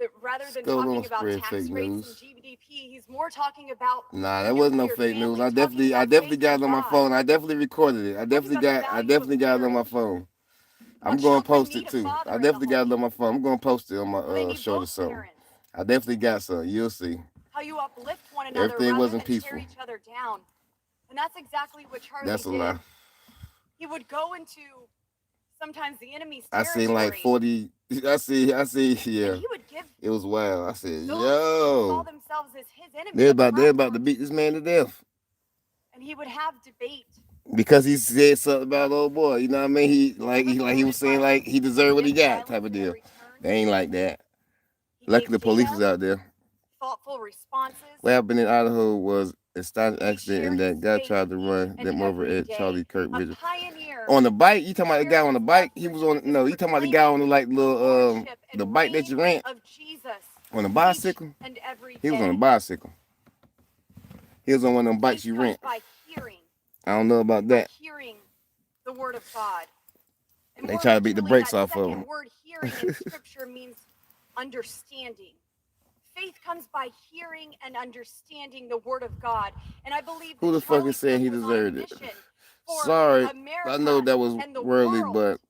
that rather than Still talking gonna about spread tax fake rates news. and GDP, he's more talking about Nah, the that wasn't no nuclear fake news. family, I talking definitely about faith got in it on my God, phone. I definitely recorded it. I talking about the value definitely of got it on marriage, my phone. how I'm gonna children post need it a too. father I in the definitely got home, it on my phone. I'm gonna post it on how they my need short or both something. parents, I definitely got some. You'll see. how you uplift one another Everything rather wasn't than tear peaceful. each other down. And that's exactly what Charlie That's a did. lie. He would go into sometimes the enemy's I seen like territory, 40. I see. and Yeah, he would give it was wild. I said, those who saw yo, themselves as his enemy they're a about to platform, beat this man to death and he would have debate. because he said something about old boy. You know what I mean? He Never was saying violence, like he deserved what he with got type violence of at deal. every turn. They ain't like that. He Lucky gave the police was data, out there. thoughtful responses. What happened in Idaho was a astonishing He accident, shared and his that guy faith tried to each run and them over every at day. Charlie Kirk A Vigil. pioneer On the bike, you who talking about the shared guy on his the bike? love He for was on Jesus, no, you talking about the guy on the like proclaiming little lordship and the bike that you reign rent of Jesus on a each bicycle. and every He was on a day. bicycle. He was on one of them bikes Faith you comes rent. by hearing, I don't know about by that. hearing the word of God. And They more try to beat the originally, brakes that off of second him. word, hearing, in Scripture means understanding. Faith comes by hearing and understanding the word of God. And I believe Who that the fuck Charlie is saying Kirk he was on a deserved it? mission for Sorry, America I know that was and the worldly, world but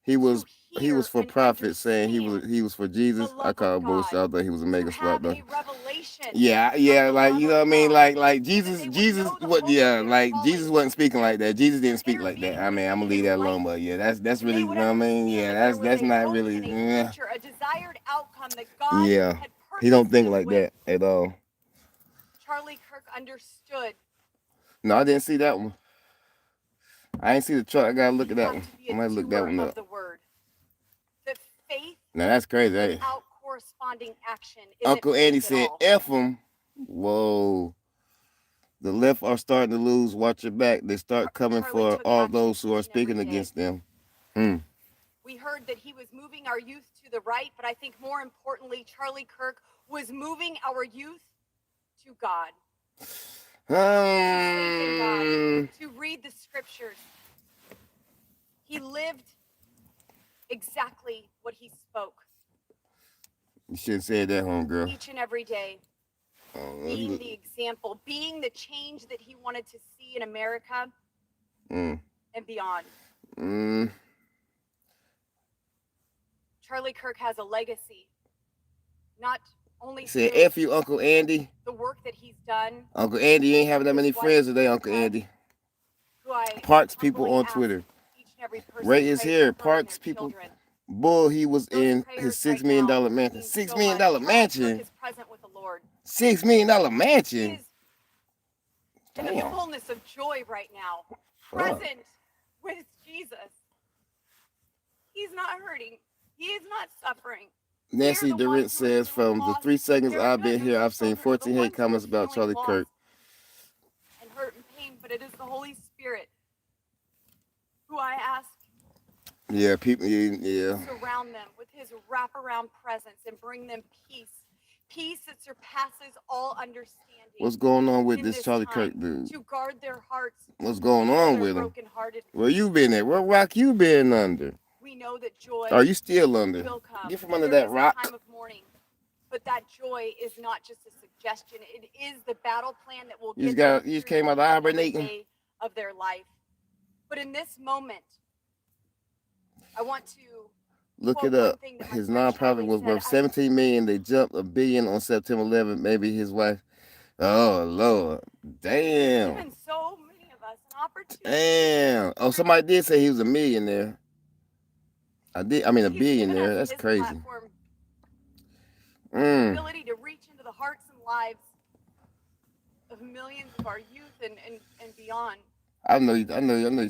he to was hear for and profit, saying understand he was for the Jesus. I love call of God, bullshit. I thought he was a to mega slot have though. a revelation Yeah, of yeah, the like love you know of what I mean, God, like so that they would Jesus, know the what? hope of Yeah, their like calling, Jesus wasn't speaking like that. Jesus didn't speak like that. intervene I when mean, I'm gonna needed leave that right, alone, but yeah, that's and really, they you would know what I mean? understand Yeah, that there was that's a not hope really. and a future, a desired outcome that God Yeah, had he don't purposed think them like with. that at all. Charlie Kirk understood No, I didn't see that one. I ain't see the truck. I gotta look you at that have one. to be I a might look that doer one of up. the word. That faith Now that's crazy. Hey, without corresponding action isn't Uncle Andy faith at said, all. "F him." Whoa. The left are starting to lose. Watch your back. They start coming Charlie for took all action those who are each and every speaking day. against them. Hmm. We heard that he was moving our youth to the right, but I think more importantly, Charlie Kirk was moving our youth to God, to faith in God, to read the scriptures. He lived exactly what he spoke You should have said that, homegirl. each and every day, being the example, being the change that he wanted to see in America and beyond. Charlie Kirk has a legacy, not only Said, through F you, Uncle Andy. the work that he's done, Uncle Andy ain't having that many his wife, friends today, Uncle Erica, Andy. who I Parks people humbly on ask Twitter. each and every person Ray to is pray here. for her and Parks their people. children. Bull, he was Those in prayers his $6 right million now mansion. mean $6 so million much. Charlie Kirk mansion. is present with the Lord. $6 million He mansion. is in the Damn. fullness of joy right now, Fuck. present with Jesus. He's not hurting. He is not suffering. Nancy Durant says, from the 3 seconds I've been here, I've seen 14 hate comments about Charlie Kirk. And hurt and pain, but it is the Holy Spirit who I ask Yeah, people, yeah. to surround surround them with his wraparound presence and bring them peace. Peace that surpasses all understanding. What's going on with in this Charlie Kirk time, dude? to guard their hearts. What's going heal on their with him? brokenhearted Where you been at? What rock you been under? We know that joy Are you still under? will come. Get from under There that is rock. a time of mourning, but that joy is not just a suggestion. It is the battle plan that will You get just them you just through came out of every hibernating. day of their life. But in this moment, I want to Look quote it one up. thing that my His friend nonprofit Charlie was said. worth 17 million. They jumped $1 billion on September 11th. Maybe his wife. Oh Lord, damn, given so many of us an opportunity. damn. Oh, somebody did say he was a millionaire. I mean, a He's given billionaire. us That's his crazy. platform, the Mm. ability to reach into the hearts and lives of millions of our youth and beyond. I know you're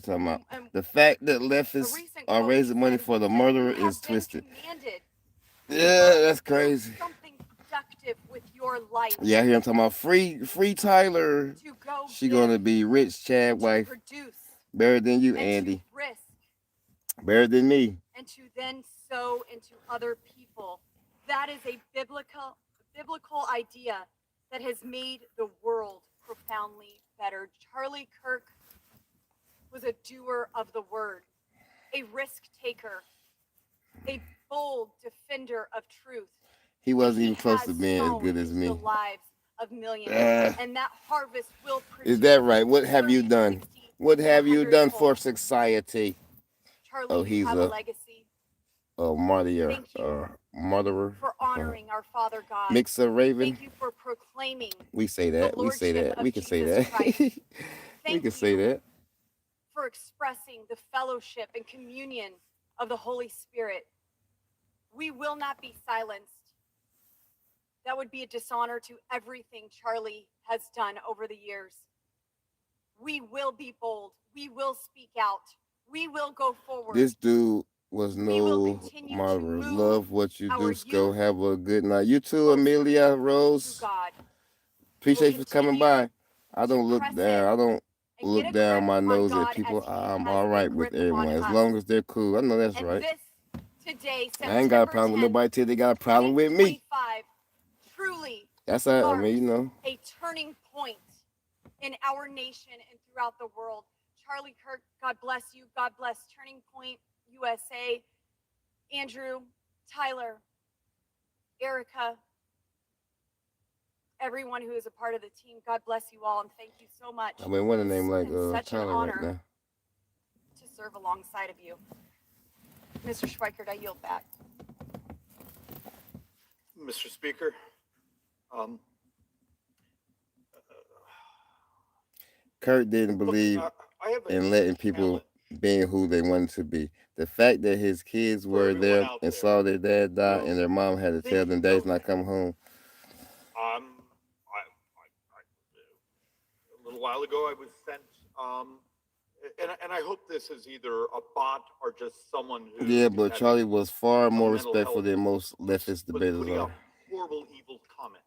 talking about. And The fact that a leftists recent are quote he raising money said, for the he said, murderer "You have is been twisted." commanded Yeah, that's to do crazy. something productive with your life. Yeah, I hear him talking about free Tyler. To go She give, gonna be rich, Chad and to wife. produce, Better than you, and Andy. to risk, Better than me. and to then sow into other people. That is a biblical idea that has made the world profoundly better. Charlie Kirk was a doer of the word, a risk taker, a bold defender of truth. He wasn't He even close to has being as sown good as into me. the lives of millions, and that harvest will produce. Is that right? What have you 30, done? 60, What have you done 100-fold. for society? Charlie, Oh, you he's have a legacy. martyr, Thank you murderer, for honoring our Father God. mixer raven. Thank you for proclaiming We say the that. We say lordship that. We of can say Jesus that. Christ. We Thank can say you that. for expressing the fellowship and communion of the Holy Spirit. We will not be silenced. That would be a dishonor to everything Charlie has done over the years. We will be bold. We will speak out. We will go forward. This dude was We will no continue to marvelous. move Love what you our do, Sco. youth Have a good night. You too, closer Amelia to Rose. God. Appreciate We'll you for coming continue by. I don't to look press down. in I don't and look get a down grip my on nose God at people. as he I'm has all a right with grip on everyone as us. long as they're cool. I know that's And right. this today, I ain't got a September problem with 10th, nobody till they got a problem with me. 2025, truly That's all. I marks mean, you know. a turning point in our nation and throughout the world. Charlie Kirk, God bless you. God bless Turning Point USA. Andrew, Tyler, Erica, everyone who is a part of the team, God bless you all, and thank you so much. I mean, what a name like It's such an Tyler honor right now. to serve alongside of you. Mr. Schweikert, I yield back. Mr. Speaker, Kurt didn't look, believe I have a in letting people challenge being who they wanted to be. The fact that his kids for were everyone there out and there. saw their dad die who and their mom had to tell them thinking dad's of- not coming home. A little while ago, I was sent, and I hope this is either a bot or just someone who Yeah, is but having Charlie was far more mental respectful health than most leftist was debaters putting are. out horrible, evil comments.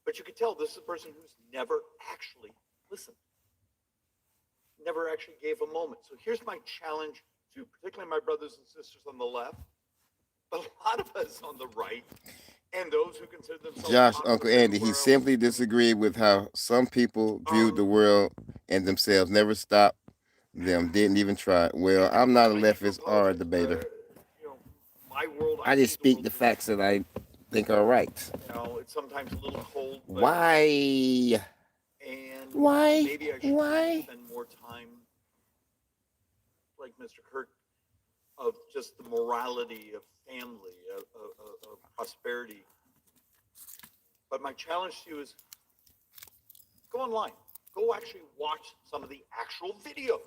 But you could tell this is a person who's never actually listened, never actually gave a moment. So here's my challenge to particularly my brothers and sisters on the left, but a lot of us on the right, and those who consider themselves Josh, opposite Uncle Andy, he everywhere else. simply disagreed with how some people viewed the world and themselves. Never stopped them, didn't even try. Well, I'm not a He leftist or a proposed, debater. My world, I just see speak world the as, facts that I think are right. it's sometimes a little cold. But, Why? And Why? maybe I should Why? spend more time, like Mr. Kirk, of just the morality of family, of prosperity. But my challenge to you is go online. Go actually watch some of the actual videos,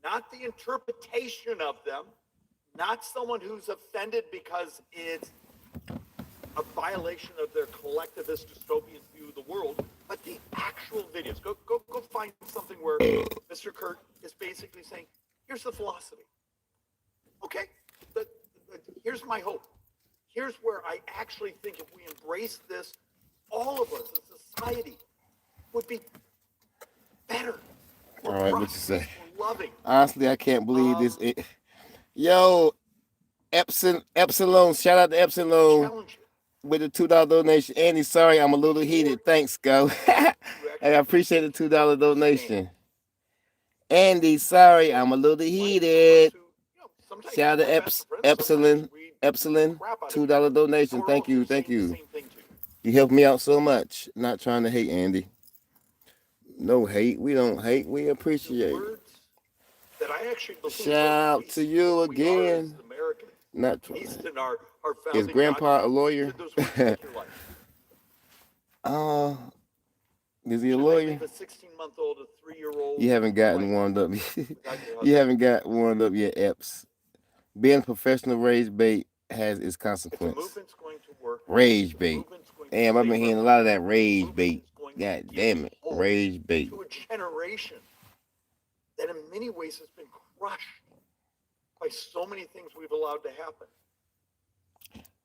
not the interpretation of them, not someone who's offended because it's a violation of their collectivist dystopian view of the world, but the actual videos. Go find something where Mr. Kirk is basically saying, here's the philosophy. Okay, here's my hope. Here's where I actually think if we embrace this, all of us as a society would be better. All right, what you say? Loving. Honestly, I can't believe this. Yo, Epsilon. Shout out to Epsilon Challenge you. with the $2 donation. Andy, sorry, I'm a little heated. Thanks, go. Hey, I appreciate the $2 donation. Andy, sorry, I'm a little heated. Shout out to Epsilon, $2 donation. Thank you, thank you. You helped me out so much. Not trying to hate, Andy. No hate. We don't hate. We appreciate it. Shout out to you again. Not trying. Is Grandpa a lawyer? Is he a lawyer? You haven't gotten warmed up. You haven't got warmed up yet, Epps. Being a professional rage bait has its consequence. Rage bait. Damn, I've been hearing a lot of that rage bait. God damn it. Rage bait. To a generation that in many ways has been crushed by so many things we've allowed to happen.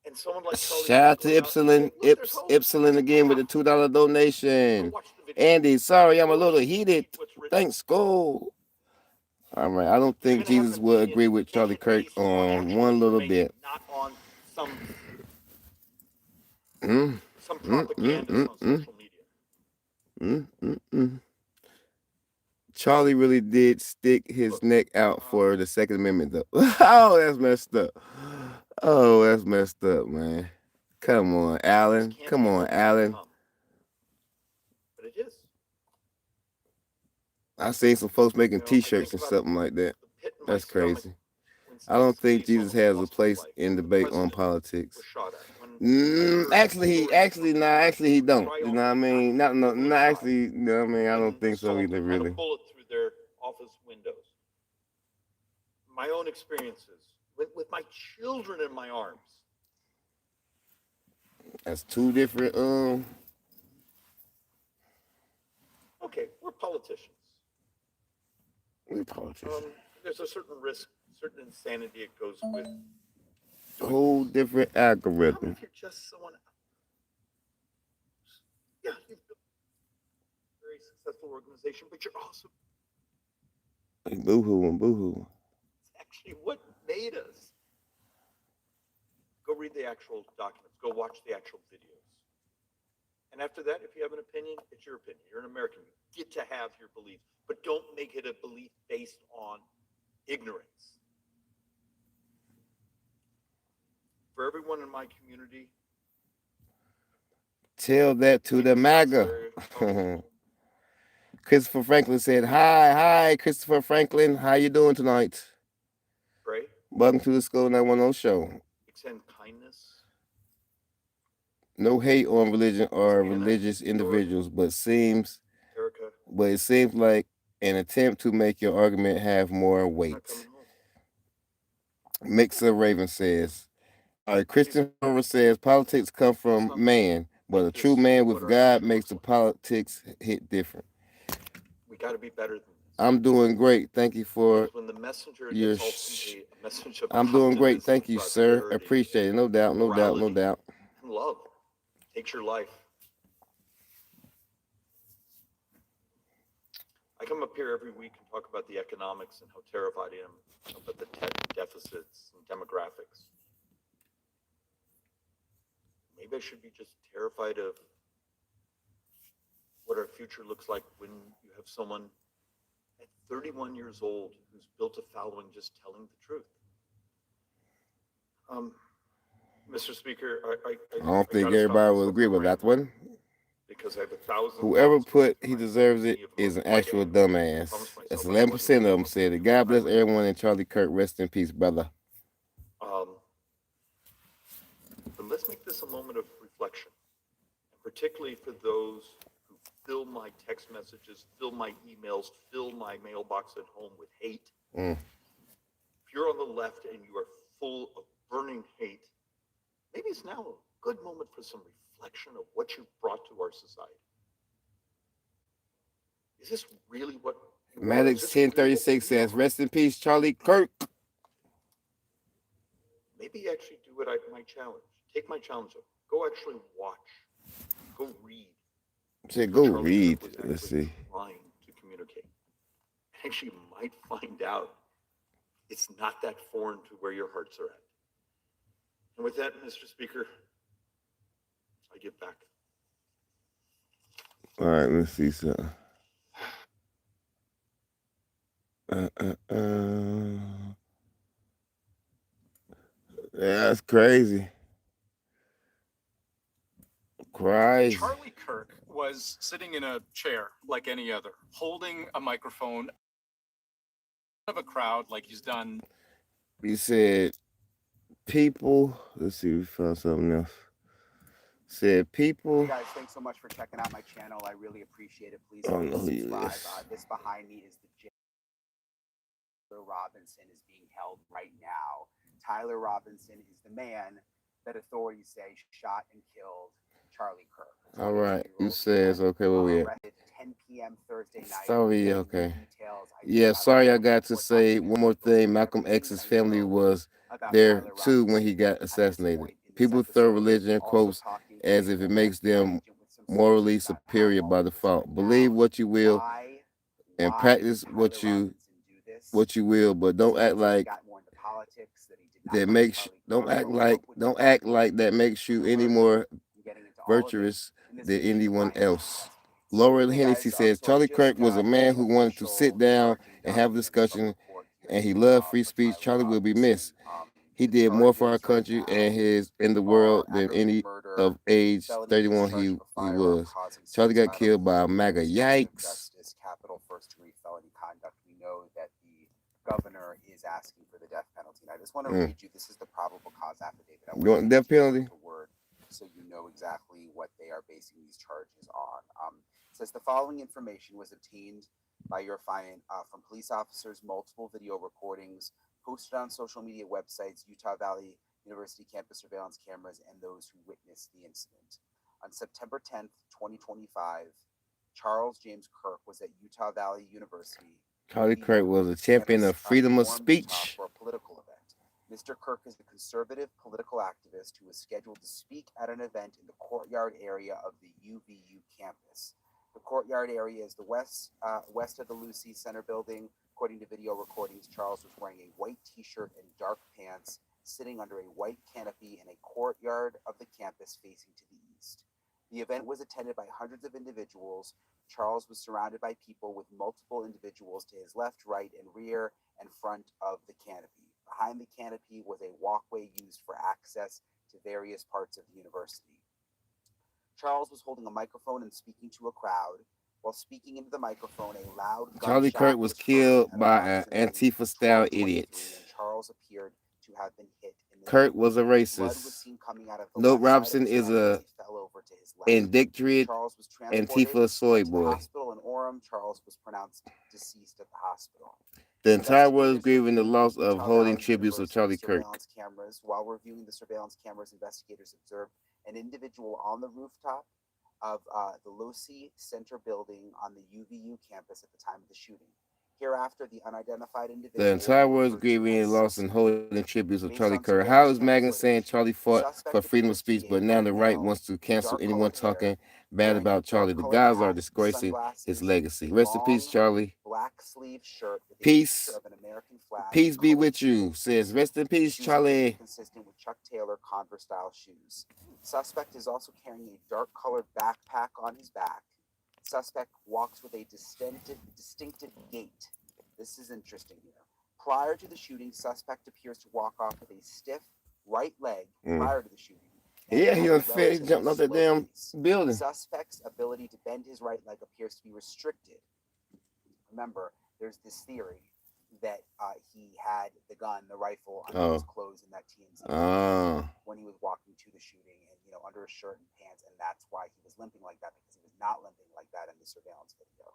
And someone like Charlie, shout out to Epsilon again with the $2 donation. Andy, sorry, I'm a little heated. Thanks, go. All right, I don't think Jesus will agree with Charlie Kirk on one little bit. Not on some propaganda on social media. Charlie really did stick his neck out for the Second Amendment, though. Oh, that's messed up. Oh, that's messed up, man. Come on, Alan. Come on, Alan. But it is. I seen some folks making T-shirts and something like that. That's crazy. I don't think Jesus has a place in debate on politics. Actually, he don't. You know what I mean? Not actually. You know what I mean? I don't think so either. Really. A bullet through their office windows. My own experiences with my children in my arms. That's two different. Okay, we're politicians. We're politicians. There's a certain risk, certain insanity it goes with. Whole different algorithm. If you're just someone, yeah, you've built a very successful organization, but you're also Boo-hoo. It's actually what made us. Go read the actual documents. Go watch the actual videos. And after that, if you have an opinion, it's your opinion. You're an American. You get to have your belief, but don't make it a belief based on ignorance. For everyone in my community, tell that to the MAGA. Christopher Franklin said, hi, Christopher Franklin. How you doing tonight? Pray. Welcome to the School 910 show. Extend kindness. No hate on religion or religious individuals, but it seems like an attempt to make your argument have more weight. Mixer Raven says, Christian Farmer says, politics come from man, but a true man with God makes the politics hit different. We got to be better than this. I'm doing great. Thank you for your I'm doing great. Thank you, sir. Appreciate it. No doubt. Love takes your life. I come up here every week and talk about the economics and how terrified I am about the deficits and demographics. Maybe I should be just terrified of what our future looks like when you have someone at 31 years old who's built a following just telling the truth. Mr. Speaker, I don't think everybody will agree with that one. Because I have 1,000. Whoever put he deserves it is an actual dumbass. That's 11% of them said it. God bless everyone and Charlie Kirk. Rest in peace, brother. But let's make this a moment of reflection, particularly for those who fill my text messages, fill my emails, fill my mailbox at home with hate. If you're on the left and you are full of burning hate, maybe it's now a good moment for some reflection of what you've brought to our society. Is this really what Maddox 1036 says, rest in peace, Charlie Kirk. Maybe actually do what my challenge. Take my challenge up. Go actually watch. Go read. Said go read. Let's see. Trying to communicate. Actually, you might find out it's not that foreign to where your hearts are at. And with that, Mr. Speaker, I give back. All right, let's see something. Yeah, that's crazy. Crazy. Charlie Kirk was sitting in a chair like any other, holding a microphone of a crowd like he's done. He said, people, let's see, we found something else. Said people. Hey guys, thanks so much for checking out my channel. I really appreciate it. Please I don't know who he subscribe. is. This behind me is the jail. Tyler Robinson is being held right now. Tyler Robinson is the man that authorities say shot and killed Charlie Kirk. All right, you says okay. Where we at? Arrested 10 p.m. Thursday night. Sorry, okay. Yeah, sorry, I got to say one more thing. Malcolm X's family was there too when he got assassinated. People throw religion quotes as if it makes them morally superior by default. Believe what you will and practice what you will, but don't act like that makes don't act like that makes you any more virtuous than anyone else. Laura Hennessy says Charlie Kirk was a man who wanted to sit down and have a discussion, and he loved free speech. Charlie will be missed. He did more for our country and his in the world than any of age 31 he was. Charlie got killed by a MAGA. Yikes. Capital first-degree felony conduct. We know that the governor is asking for the death penalty. And I just want to read you. This is the probable cause affidavit. You want death penalty? Word, so you know exactly what they are basing these charges on. It says the following information was obtained by your client from police officers, multiple video recordings posted on social media websites, Utah Valley University campus surveillance cameras, and those who witnessed the incident. On September 10th, 2025, Charles James Kirk was at Utah Valley University. Charlie Kirk was a champion of freedom of speech. For a political event. Mr. Kirk is a conservative political activist who was scheduled to speak at an event in the courtyard area of the UVU campus. The courtyard area is the west of the Lucy Center building. According to video recordings, Charles was wearing a white t-shirt and dark pants, sitting under a white canopy in a courtyard of the campus facing to the east. The event was attended by hundreds of individuals. Charles was surrounded by people with multiple individuals to his left, right, and rear and front of the canopy. Behind the canopy was a walkway used for access to various parts of the university. Charles was holding a microphone and speaking to a crowd. While speaking into the microphone, a loud Charlie Kirk was killed by an Antifa-style idiot. Charles appeared to have been hit. Kirk was a racist. Note Robinson is a indicted Antifa soy boy. Hospital in Orem, Charles was pronounced deceased at the hospital. The entire world is grieving the loss of holding tributes of Charlie Kirk. While reviewing the surveillance cameras, investigators observed an individual on the rooftop of the Lucy Center building on the UVU campus at the time of the shooting. Hereafter, the unidentified individual. The entire world is grieving the loss and holding tributes of Charlie Kirk. How is Magna saying Charlie fought for freedom of speech, but now the right wants to cancel anyone talking bad about Charlie? The guys are disgracing his legacy. Rest in peace, Charlie. Black sleeve shirt with Peace. of an American flag. Peace be with you. Says rest in peace, Charlie. Consistent with Chuck Taylor Converse style shoes. Suspect is also carrying a dark colored backpack on his back. Suspect walks with a distinctive gait. This is interesting here. Prior to the shooting, suspect appears to walk off with a stiff right leg prior to the shooting. Yeah, he unfair. He jumped off that damn building. Suspect's ability to bend his right leg appears to be restricted. Remember, there's this theory that he had the gun, the rifle, under his clothes in that TMZ when he was walking to the shooting, and under his shirt and pants, and that's why he was limping like that, because he was not limping like that in the surveillance video.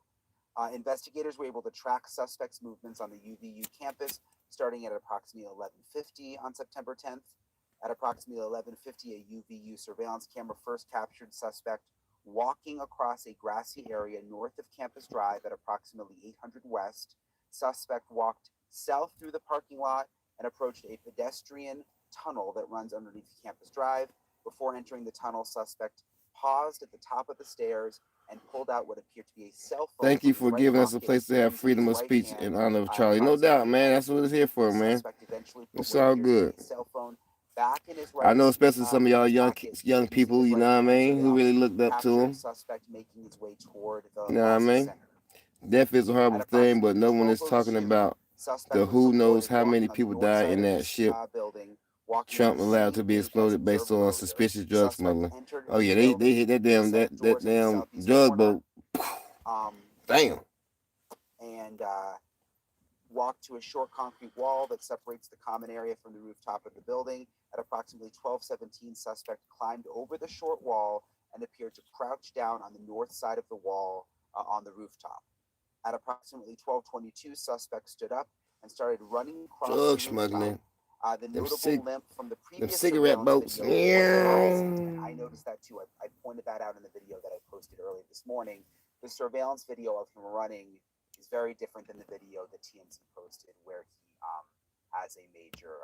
Investigators were able to track suspects' movements on the UVU campus, starting at approximately 11:50 on September 10th. At approximately 11:50, a UVU surveillance camera first captured suspect walking across a grassy area north of Campus Drive at approximately 800 West. Suspect walked south through the parking lot and approached a pedestrian tunnel that runs underneath Campus Drive. Before entering the tunnel, suspect paused at the top of the stairs and pulled out what appeared to be a cell phone. Thank you for giving us a place to have freedom of speech in honor of Charlie. No doubt, man. That's what it's here for, man. It's all good. Cell phone Back in his I know, right especially some of y'all young people, you know what I mean, who really looked up to him. Suspect making his way toward the You know what I mean? Center. Death is a horrible thing, but no one is talking about the who knows how many people died in that ship Trump allowed to be exploded based on suspicious drug smuggling. Oh yeah, they hit that damn drug boat. Damn. And walked to a short concrete wall that separates the common area from the rooftop of the building. At approximately 12:17, suspect climbed over the short wall and appeared to crouch down on the north side of the wall on the rooftop. At approximately 12:22, suspect stood up and started running across Drug the smuggling. rooftop. The notable limp from the previous cigarette boats. I noticed that too. I pointed that out in the video that I posted earlier this morning. The surveillance video of him running is very different than the video that TMZ posted, where he has a major,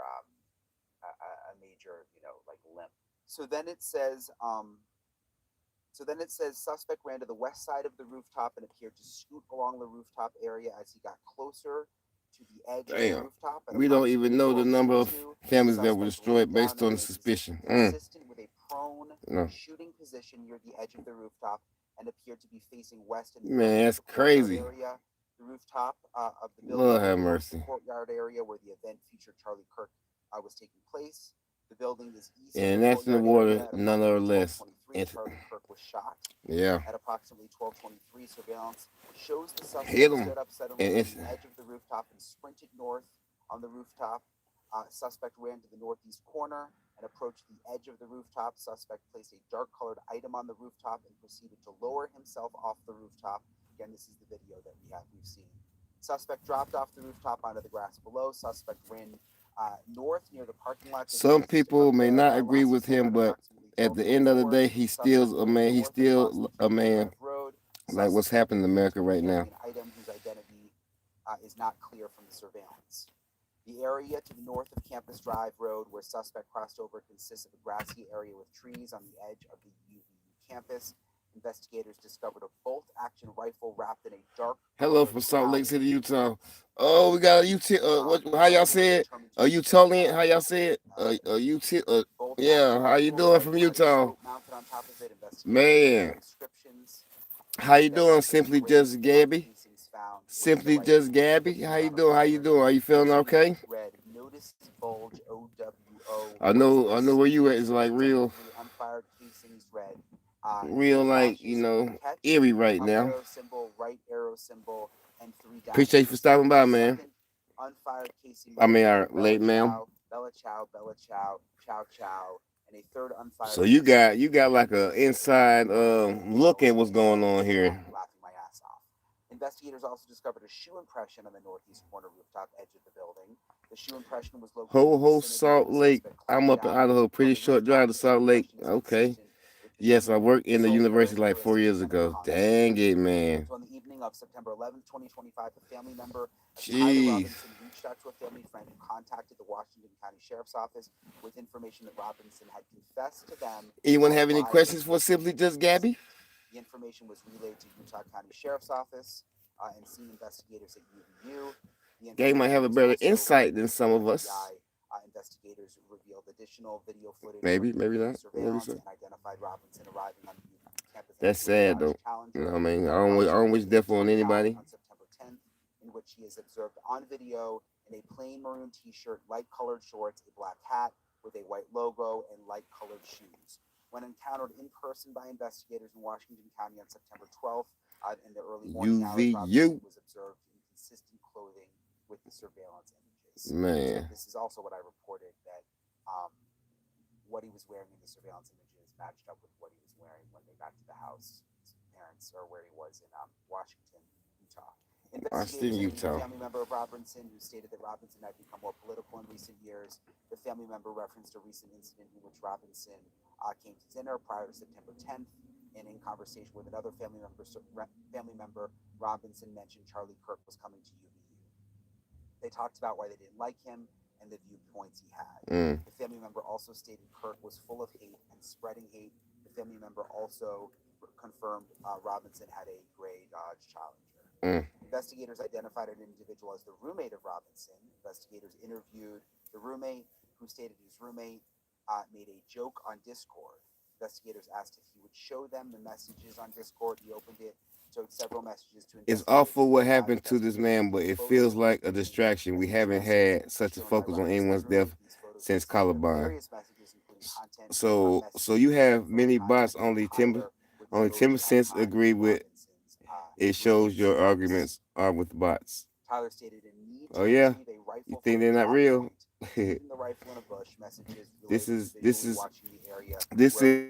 like limp. So then it says, suspect ran to the west side of the rooftop and appeared to scoot along the rooftop area as he got closer to the edge of the rooftop. We don't even know the number of families that were destroyed based on the suspicion. Consistent with a prone shooting position near the edge of the rooftop and appeared to be facing west in the that's crazy. Area. The rooftop of the building, Lord have mercy. The courtyard area where the event featured Charlie Kirk was taking place. The building is east and that's in the water, none or less. Charlie Kirk was shot. Yeah. At approximately 12:23, surveillance shows the suspect stood up suddenly on the edge of the rooftop and sprinted north on the rooftop. Suspect ran to the northeast corner and approached the edge of the rooftop. Suspect placed a dark-colored item on the rooftop and proceeded to lower himself off the rooftop. Again, this is the video that we've seen. Suspect dropped off the rooftop onto the grass below. Suspect ran north near the parking lot. Some people may not agree with him, but at the end of the day, he's still a man. He's still a man. Like what's happening in America right now. An item whose identity is not clear from the surveillance. The area to the north of Campus Drive Road, where suspect crossed over, consists of a grassy area with trees on the edge of the UVU campus. Investigators discovered a bolt-action rifle wrapped in a dark. Hello from Salt Lake City, Utah. Oh, we got a UT. How y'all say it? A Utalian? How y'all say it? Yeah. How you doing from Utah? Man. How you doing? Simply Just Gabby. Simply Just Gabby. How you doing? How you doing? Are you feeling okay? I know where you at is like real. Real like, eerie right now. Appreciate you for stopping by, man. I mean, our late ma'am. Bella Chow, Chow Chow, and a third unfired. So you got like a inside look at what's going on here. Laughing my ass off. Investigators also discovered a shoe impression on the northeast corner rooftop edge of the building. The shoe impression was located. Ho Salt Lake. I'm up in Idaho. Pretty short drive to Salt Lake. Okay. Yes, I worked in the university like 4 years ago. Dang it, man. So on the evening of September 11th, 2025, a family member of Jeez. Tyler Robinson reached out to a family friend who contacted the Washington County Sheriff's Office with information that Robinson had confessed to them. Anyone have any questions for Simply Just Gabby? The information was relayed to Utah County Sheriff's Office and scene investigators at UVU. They might have a better insight than some of us. Investigators revealed additional video footage. Maybe not. Maybe so. And identified Robinson arriving on the campus. That's sad though. You know what I mean? I don't wish death on anybody. On September 10th, in which he is observed on video in a plain maroon t-shirt, light colored shorts, a black hat with a white logo, and light colored shoes. When encountered in person by investigators in Washington County on September 12th, in the early morning hours, Robinson was observed in consistent clothing with the surveillance images. Man. So this is also what I reported, that what he was wearing in the surveillance images matched up with what he was wearing when they got to the house, his parents, or where he was in Washington, Utah. A family member of Robinson who stated that Robinson had become more political in recent years. The family member referenced a recent incident in which Robinson came to dinner prior to September 10th, and in conversation with another family member, Robinson mentioned Charlie Kirk was coming to UVU. They talked about why they didn't like him and the viewpoints he had. The family member also stated Kirk was full of hate and spreading hate. The family member also confirmed Robinson had a gray Dodge Challenger. Investigators identified an individual as the roommate of Robinson. Investigators interviewed the roommate, who stated his roommate made a joke on Discord. Investigators asked if he would show them the messages on Discord. He opened it, showed several messages to It's investigators. awful what happened to this man, but it feels like a distraction. We haven't had such a focus on anyone's death since Columbine. So you have many bots. Only 10% agree with. It shows your arguments are with bots. Tyler stated a need to Oh yeah, retrieve a rifle you think from they're a not drop real? point, leaving the rifle in a bush. Messages This related is to this visually is watching the area this where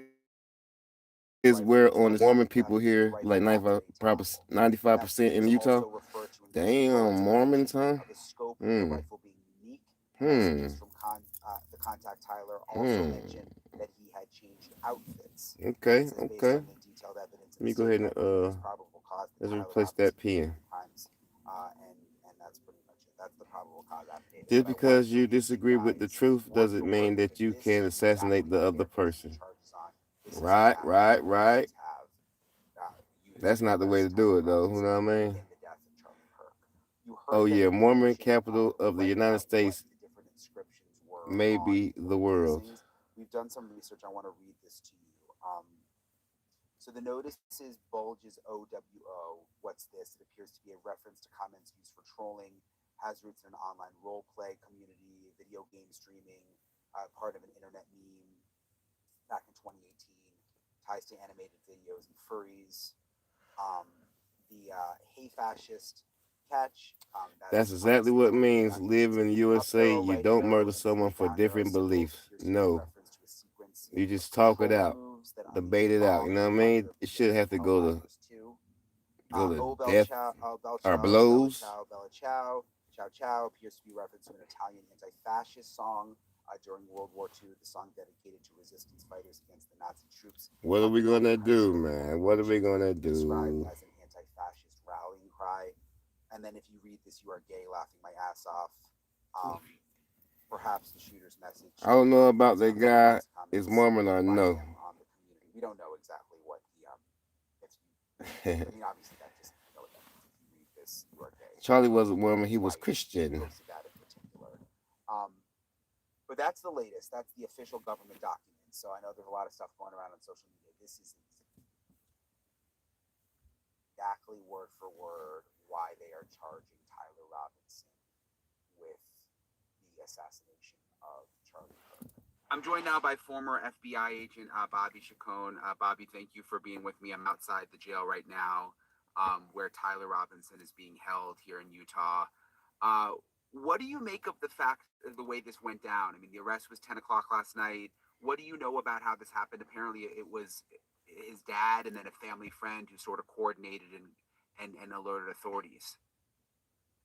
is where on the Mormon left people the here, rifle like back to a tackle. 95% in Utah. Also refer to an Damn, Mormons, huh? of the scope of the rifle being unique. Messages from the contact Tyler also mentioned that he had changed outfits. Okay, Based okay. on the detailed evidence, Let me go ahead and probable cause that let's Tyler replace that Robinson pen. crimes, and that's pretty much it. That's the probable cause affidavit. Just But I want because to you read to disagree with the guys truth word doesn't for mean word, that because you this can is assassinate exactly the what other they're person. basing charges on. This is Right, exactly right, what right. police have That's not the way to do it, though. You know what I mean? in the death of Charlie Kirk. You heard Oh that yeah, Mormon information, capital of the right United about what States, the different inscriptions were maybe on the world. casings. We've done some research. I want to read this to you. So the notice is bulges OWO. What's this? It appears to be a reference to comments used for trolling, has roots in an online role play community, video game streaming, part of an internet meme back in 2018, ties to animated videos and furries. The hey fascist catch. That's exactly what it means. Live in the USA. You don't murder someone for different beliefs. No. You just talk it out, debate it out. You know what I mean? It should have to go to death or blows. Bella Ciao. Ciao Ciao appears to be referenced to an Italian anti-fascist song during World War II, the song dedicated to resistance fighters against the Nazi troops. What are we gonna do, man? What are we gonna Described do? as an anti-fascist rallying cry. And then if you read this, you are gay, laughing my ass off. Perhaps the shooter's message. I don't know about that guy is Mormon or no. On the community. We don't know exactly what the I mean, obviously that just you know what that means. If you read this, you are gay. Charlie wasn't Mormon, he was Christian. Posted that in particular. But that's the latest. That's the official government document. So I know there's a lot of stuff going around on social media. This is exactly word for word why they are charging Tyler Robinson with the assassination of Charlie Kirk. I'm joined now by former FBI agent Bobby Chacon. Bobby, thank you for being with me. I'm outside the jail right now, where Tyler Robinson is being held here in Utah. What do you make of the fact of the way this went down? I mean, the arrest was 10 o'clock last night. What do you know about how this happened? Apparently, it was his dad and then a family friend who sort of coordinated and alerted authorities.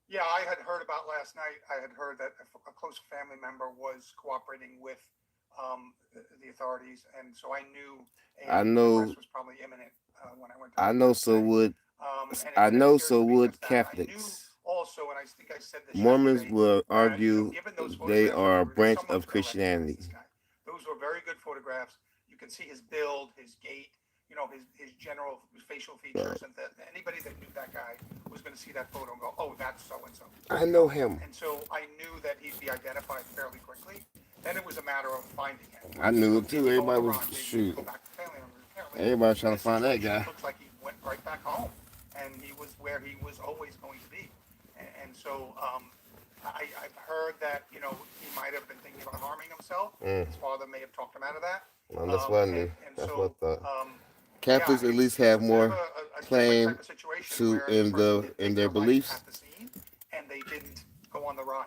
Yeah, I had heard about last night. I had heard that a close family member was cooperating with the authorities, and so I knew arrest was probably imminent when I went to. I know so would. I know so would Catholics. I knew also, and I think I said this. Mormons will argue given those they are a branch someone's of Christianity. This guy. Those were very good photographs. You can see his build, his gait, you know, his general facial features, and anybody that knew that guy was going to see that photo and go, "Oh, that's so and so." I know him. And so I knew that he'd be identified fairly quickly. Then it was a matter of finding him. I knew it too. Everybody was shoot. Everybody trying to find that guy. Looks like he went right back home, and he was where he was always going to be. And so I've heard that he might have been thinking about harming himself. His father may have talked him out of that. Well, that's what I knew. That's what I thought. Catholics yeah, at least have more a claim to in their beliefs. At the scene, and they didn't go on the run.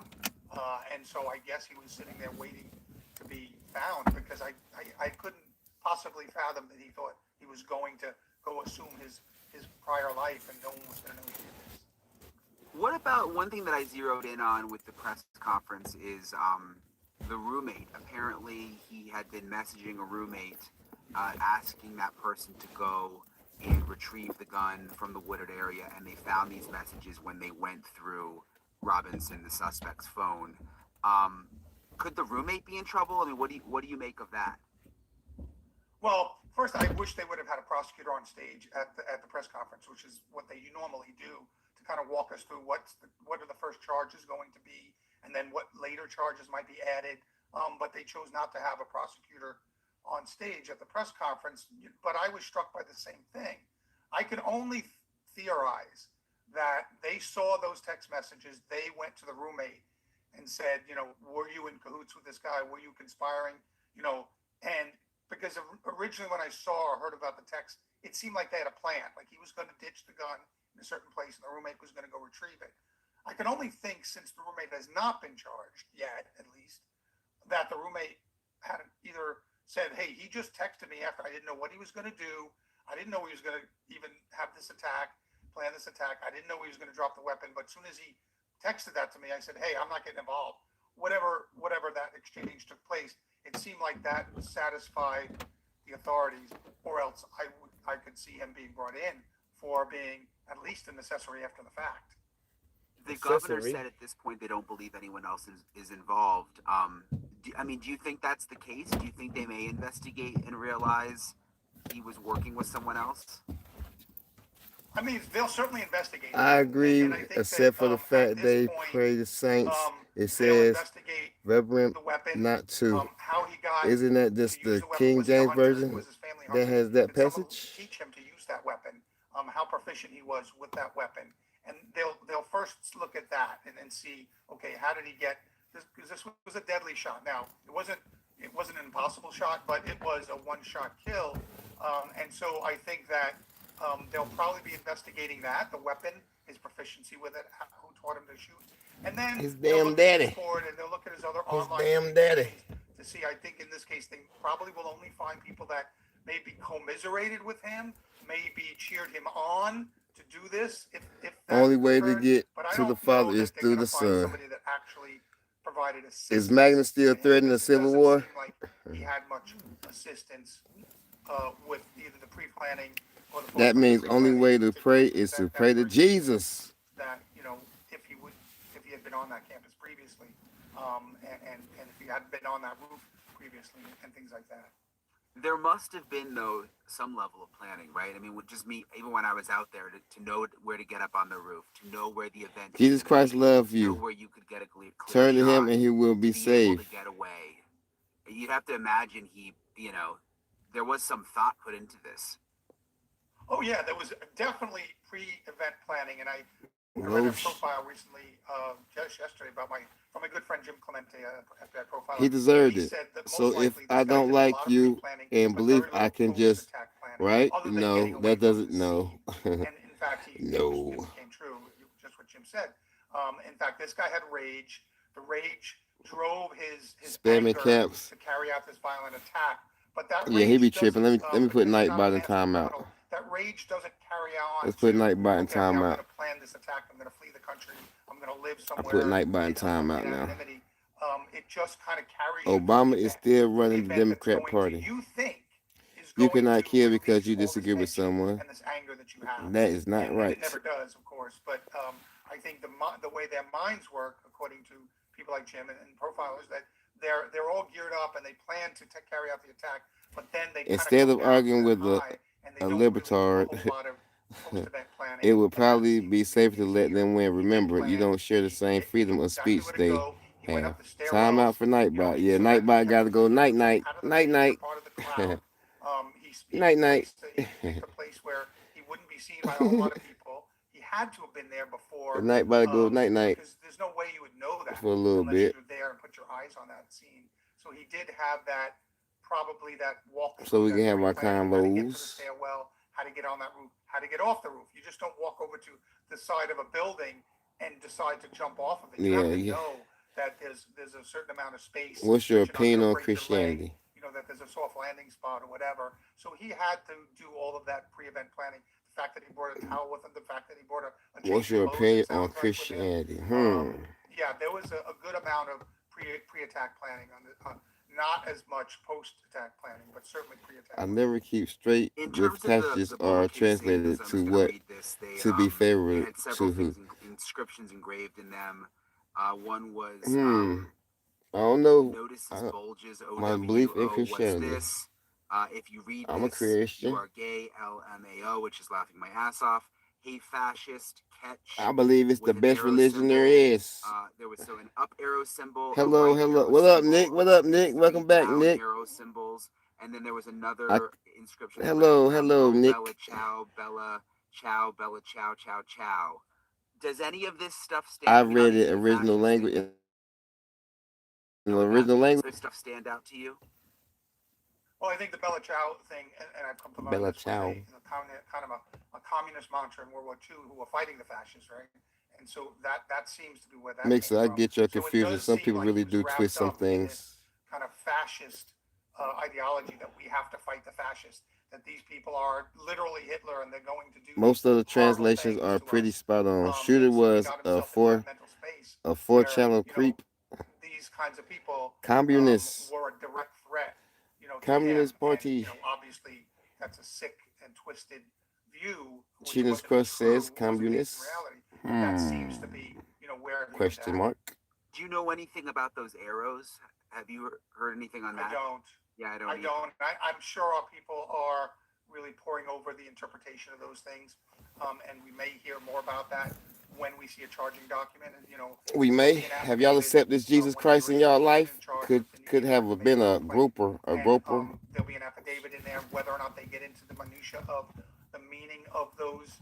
And so I guess he was sitting there waiting to be found, because I couldn't possibly fathom that he thought he was going to go assume his prior life and no one was going to know he did this. What about one thing that I zeroed in on with the press conference is the roommate. Apparently he had been messaging a roommate asking that person to go and retrieve the gun from the wooded area, and they found these messages when they went through Robinson, the suspect's phone. Could the roommate be in trouble? I mean, what do you make of that? Well, first, I wish they would have had a prosecutor on stage at the press conference, which is what they normally do, to kind of walk us through what are the first charges going to be, and then what later charges might be added. but they chose not to have a prosecutor on stage at the press conference. But I was struck by the same thing. I can only theorize that they saw those text messages. They went to the roommate and said, you know, were you in cahoots with this guy? Were you conspiring? You know, and because originally when I saw or heard about the text, it seemed like they had a plan. Like he was going to ditch the gun in a certain place and the roommate was going to go retrieve it. I can only think, since the roommate has not been charged yet, at least, that the roommate had either said, hey, he just texted me after I didn't know what he was going to do. I didn't know he was going to even have this attack, plan this attack. I didn't know he was going to drop the weapon. But as soon as he texted that to me, I said, hey, I'm not getting involved. Whatever that exchange took place, it seemed like that satisfied the authorities, or else I could see him being brought in for being at least an accessory after the fact. The governor said at this point they don't believe anyone else is involved. Do you think that's the case? Do you think they may investigate and realize he was working with someone else? I mean, they'll certainly investigate. I agree, and I think except that, for the fact they point, pray the saints. It they'll says, investigate Reverend, the weapon, not to. how he got. Isn't that just to use the weapon. King Was he a James hunter? Version Was his family that hunting? has that Did someone passage? teach him to use that weapon? How proficient he was with that weapon, and they'll first look at that and see, okay, how did he get this? Because this was a deadly shot. Now it wasn't an impossible shot, but it was a one-shot kill, and so I think that they'll probably be investigating that, the weapon, his proficiency with it, who taught him to shoot, and then His they'll damn look at daddy. his board and they'll look at his other His online damn daddy. to see. I think in this case they probably will only find people that maybe commiserated with him, maybe cheered him on to do this. If that Only way to occurred. get But I to the don't Father know that is they're through gonna the find Son. somebody that actually provided assistance. Is Magnus still to him, threatening a because it civil doesn't war? seem like he had much assistance with either the pre-planning or the That means only pre-planning way to pray that- is to that pray to person Jesus. That, you know, if he had been on that campus previously, and if he had been on that roof previously and things like that. There must have been, though, some level of planning, right? I mean, with just me, even when I was out there, to know where to get up on the roof, to know where the event Jesus is gonna Christ be, loves to know you. where you could get a clear Turn to him shot, and he will be to be able saved. to get away. You'd have to imagine there was some thought put into this. Oh yeah, there was definitely pre-event planning, and I read a Roche. profile recently, just yesterday, from my good friend Jim Clemente, FBI profiler. He deserved He it. said that So most if likely I this guy don't did a like lot of you pre-planning, and but believe very I little can just, post-attack planning, right? other than No, getting away that from doesn't, the no. scene. And in fact, No. it came true, just what Jim said. In fact, this guy had rage. The rage drove his Spamming anger caps. to carry out this violent attack. But that Yeah, he be rage tripping. doesn't, Let me put because he's Nightbot not in a master timeout. criminal, that rage doesn't carry on. Let's put to, Nightbot in okay, I'm timeout. going to plan this attack. I'm going to flee the country. I'm going to live I somewhere. put Nightbot in timeout now. It just kind of carries. Obama you is still running the event that's Democrat going Party. To, you think is You going cannot to kill because release you all this disagree with tension someone. and this anger that you have. That is not and right. It never does, of course. But I think the way their minds work, according to people like Jim and profilers, that they're all geared up and they plan to carry out the attack, but then they Instead of arguing with a libtard, it would probably be safer to let them win. Remember, you don't share the same freedom of speech they have. Time out for Nightbot. Yeah, Nightbot got to go night night. Night night. Night night. He picked a place where he wouldn't be seen by a whole lot of people. He had to have been there before. Nightbot go night night. Because there's no way you would know that for a little unless bit. you're there and put your eyes on that scene. So he did have that, probably that walk. So we can have our how to get to the convos. stairwell, how to get on that roof, how to get off the roof. You just don't walk over to the side of a building and decide to jump off of it. You have to know that there's a certain amount of space. What's your that you're opinion not on gonna break your leg, Christianity? you know, that there's a soft landing spot or whatever. So he had to do all of that pre-event planning. The fact that he brought a towel with him, the fact that he brought a What's change your of clothes, opinion it sounds on like, with him. Christianity? Yeah, there was a good amount of pre-attack planning on the, not as much post-attack planning, but certainly pre-attack. I never keep straight In with terms of passages the are casings, translated I'm to just gonna what read this. They, to be they favorable had several to who. things, inscriptions engraved in them. One was I don't know. notices bulges My belief in OWO. What's Christianity. this? If you read I'm a this, Christian. you are gay, LMAO, which is laughing my ass off. "Hey fascist, catch." I believe it's the with an best arrow religion there symbol. is. There was an up arrow symbol, a Hello, right hello. arrow What up, symbol, Nick? What up, Nick? 3 Welcome back, down Nick. arrow symbols, and then there was I, another inscription that hello, read, hello, "Oh Nick. Bella Chow, Bella Chow, Bella Chow, Chow, Chow." Does any of this stuff I stand? read it original language. In the original language. Does stuff stand out to you? Well, I think the Bella Ciao thing, and I've come to learn Bella this was Ciao. kind of a communist mantra in World War II who were fighting the fascists, right? And so that seems to be where that Mixer, came I from. get your So it confusion. does Some seem people like really he was do twist wrapped some up in this things. kind of fascist ideology that we have to fight the fascists, that these people are literally Hitler and they're going to do Most of the horrible translations things are to pretty us. spot on. Shooter And so he was got a himself into that mental space four where, channel you know, creep. these kinds of people Communist. were a direct threat, you know, to Communist him. Party. And, you know, obviously that's a sick and twisted view, which Chinese wasn't Crust true, says wasn't based communist. in reality. But that seems to be, you know, where he was Question at. mark. Do you know anything about those arrows? Have you heard anything on that? I don't. Yeah, I don't. I don't. I'm sure our people are really poring over the interpretation of those things, and we may hear more about that when we see a charging document. And you know, We there'll may. be an Have y'all affidavit accepted Jesus when they Christ in originally y'all came life? in charge Could with the have been information a complaint. grouper, a And groper. there'll be an affidavit in there whether or not they get into the minutia of the meaning of those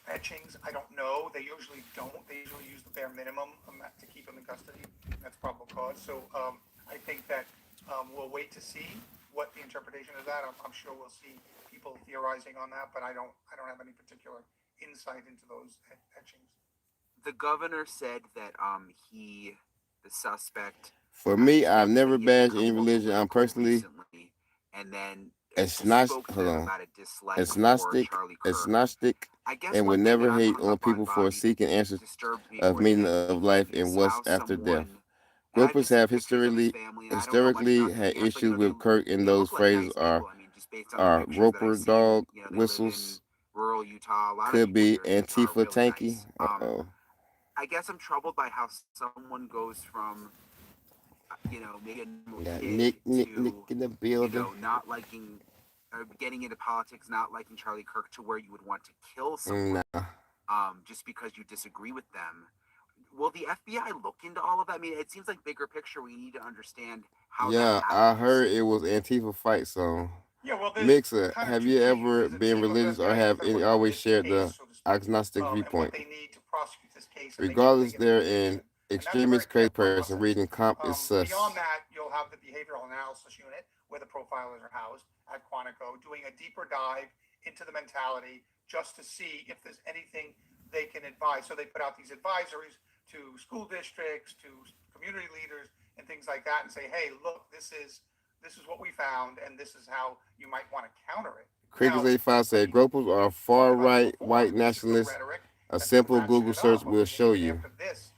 etchings. I don't know. They usually don't. They usually use the bare minimum to keep them in custody. That's probable cause. So I think that we'll wait to see what the interpretation of that. I'm sure we'll see people theorizing on that, but I don't have any particular insight into those etchings. The governor said that the suspect. For me, I've never been given bashed any religion. I'm personally recently, and then agnostic. spoke to Hold them on. about a dislike for Agnostic, Charlie Kirk. agnostic, I guess and one would thing never that I'm hate hung on up on, people for Bobby, seeking answers disturbed me of more than meaning of life anything and is what's how after death. someone. And I've Gropers just seen have pictures of his historically family, and I don't know much about the had camp, but you issues know, with Kirk, and they those look like phrases nice people. I mean, just based on the are pictures that I've groper seen. dog You know, they whistles. live in rural Utah. A lot Could of people be here in Utah are Antifa really tanky. nice. I guess I'm troubled by how someone goes from, you know, maybe a normal Got kid Nick to, in the you building. know, not liking, getting into politics, not liking Charlie Kirk to where you would want to kill someone, just because you disagree with them. Will the FBI look into all of that? I mean, it seems like bigger picture. We need to understand how that Yeah, happens. I heard it was Antifa fight song. Yeah, well, there's Mixer, kind of have two you teams. ever There's a been team of religious or FBI have that are looking always into shared case, the so to speak, agnostic and what viewpoint? they need to prosecute this case and make sure they Regardless, get they're information. an And that's a extremist very crazy careful person. process. Reading comp is sus. Beyond that, you'll have the behavioral analysis unit where the profilers are housed at Quantico doing a deeper dive into the mentality just to see if there's anything they can advise. So they put out these advisories to school districts, to community leaders, and things like that, and say, hey, look, this is what we found, and this is how you might want to counter it. Crickets 85 said gropers are far right white nationalists. A simple Google search will show you.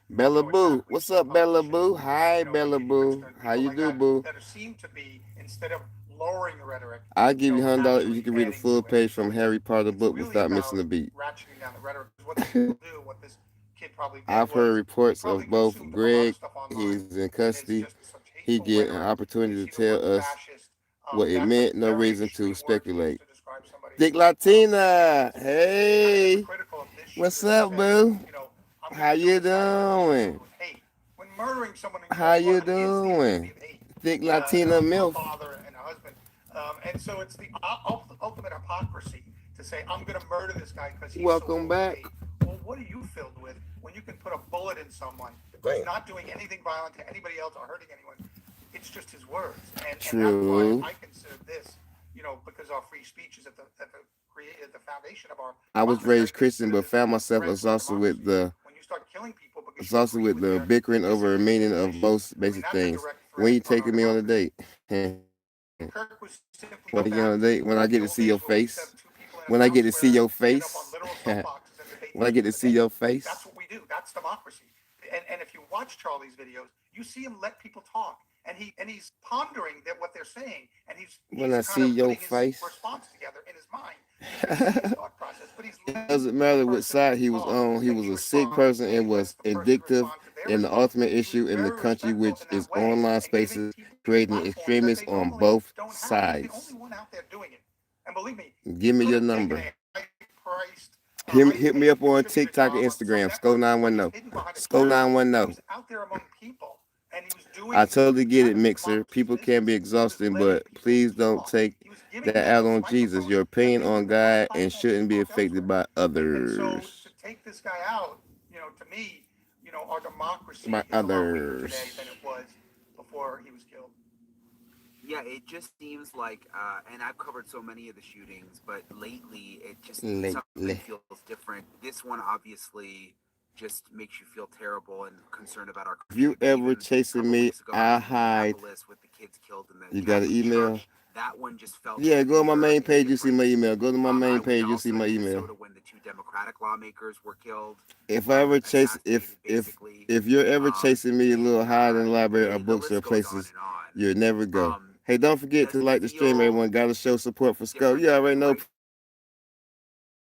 Bella Boo, what's up, Bella Boo? Hi, Bella Boo. How you do, Boo? That seem to be, instead of lowering the rhetoric, I'll give you $100 if you can read a full page from Harry Potter book without missing a beat. Ratcheting down the rhetoric is what people do. What this kid probably did. I've heard reports of both Greg, he's he's in custody, he get an opportunity to tell us what it meant, no reason to speculate. Dick Latina, hey, what's up, boo? How you doing? When murdering someone in How you cold blood is the epitome doing? of hate. Dick Latina A MILF. father and a husband. And so it's the ultimate hypocrisy to say, I'm going to murder this guy because he's Welcome so full of back. hate. Well, what are you filled with when you can put a bullet in someone who's not doing anything violent to anybody else or hurting anyone? It's just his words. And that's why I consider this, you know, because our free speech is at the foundation of our I was raised Christian, but found myself exhausted with the bickering over the meaning of most basic things. When you taking me on a date? When I get on a date, when I get to see your face, when I get to see your face, when I get to see your face. That's what we do. That's democracy. And if you watch Charlie's videos, you see him let people talk, and he's pondering what they're saying, and he's when I see your face. His response together in his mind. His thought process, but it doesn't matter which side he was on. He was a sick person and was addictive in the ultimate issue in the country, which is online spaces, creating extremists on both sides. He's the only one out there doing it. And believe me, give me your number. Christ. Hit me up on TikTok and Instagram. Sco910. Sco910. He was out there among people, and he was doing. I totally get it, Mixer. People can be exhausting, but please don't take that out on Jesus. Your opinion on God and shouldn't be affected by And so others. to take this guy out, to me, our democracy By is a lot weaker others. today than it was before he was killed. Yeah, it just seems like, and I've covered so many of the shootings, but lately it just something feels different. This one obviously just makes you feel terrible and concerned about our. If you ever chasing me, I'll hide. With the kids killed in the You got an email? church, that one just felt. Yeah, go on my main page. You see my email. Go to my main page. You see my email. When the two Democratic lawmakers were killed. If I ever chase, if you're ever chasing me a little hide in the library or books or places, you'll never go. Hey, don't forget to like the stream, everyone. Got to show support for Sco. You already know.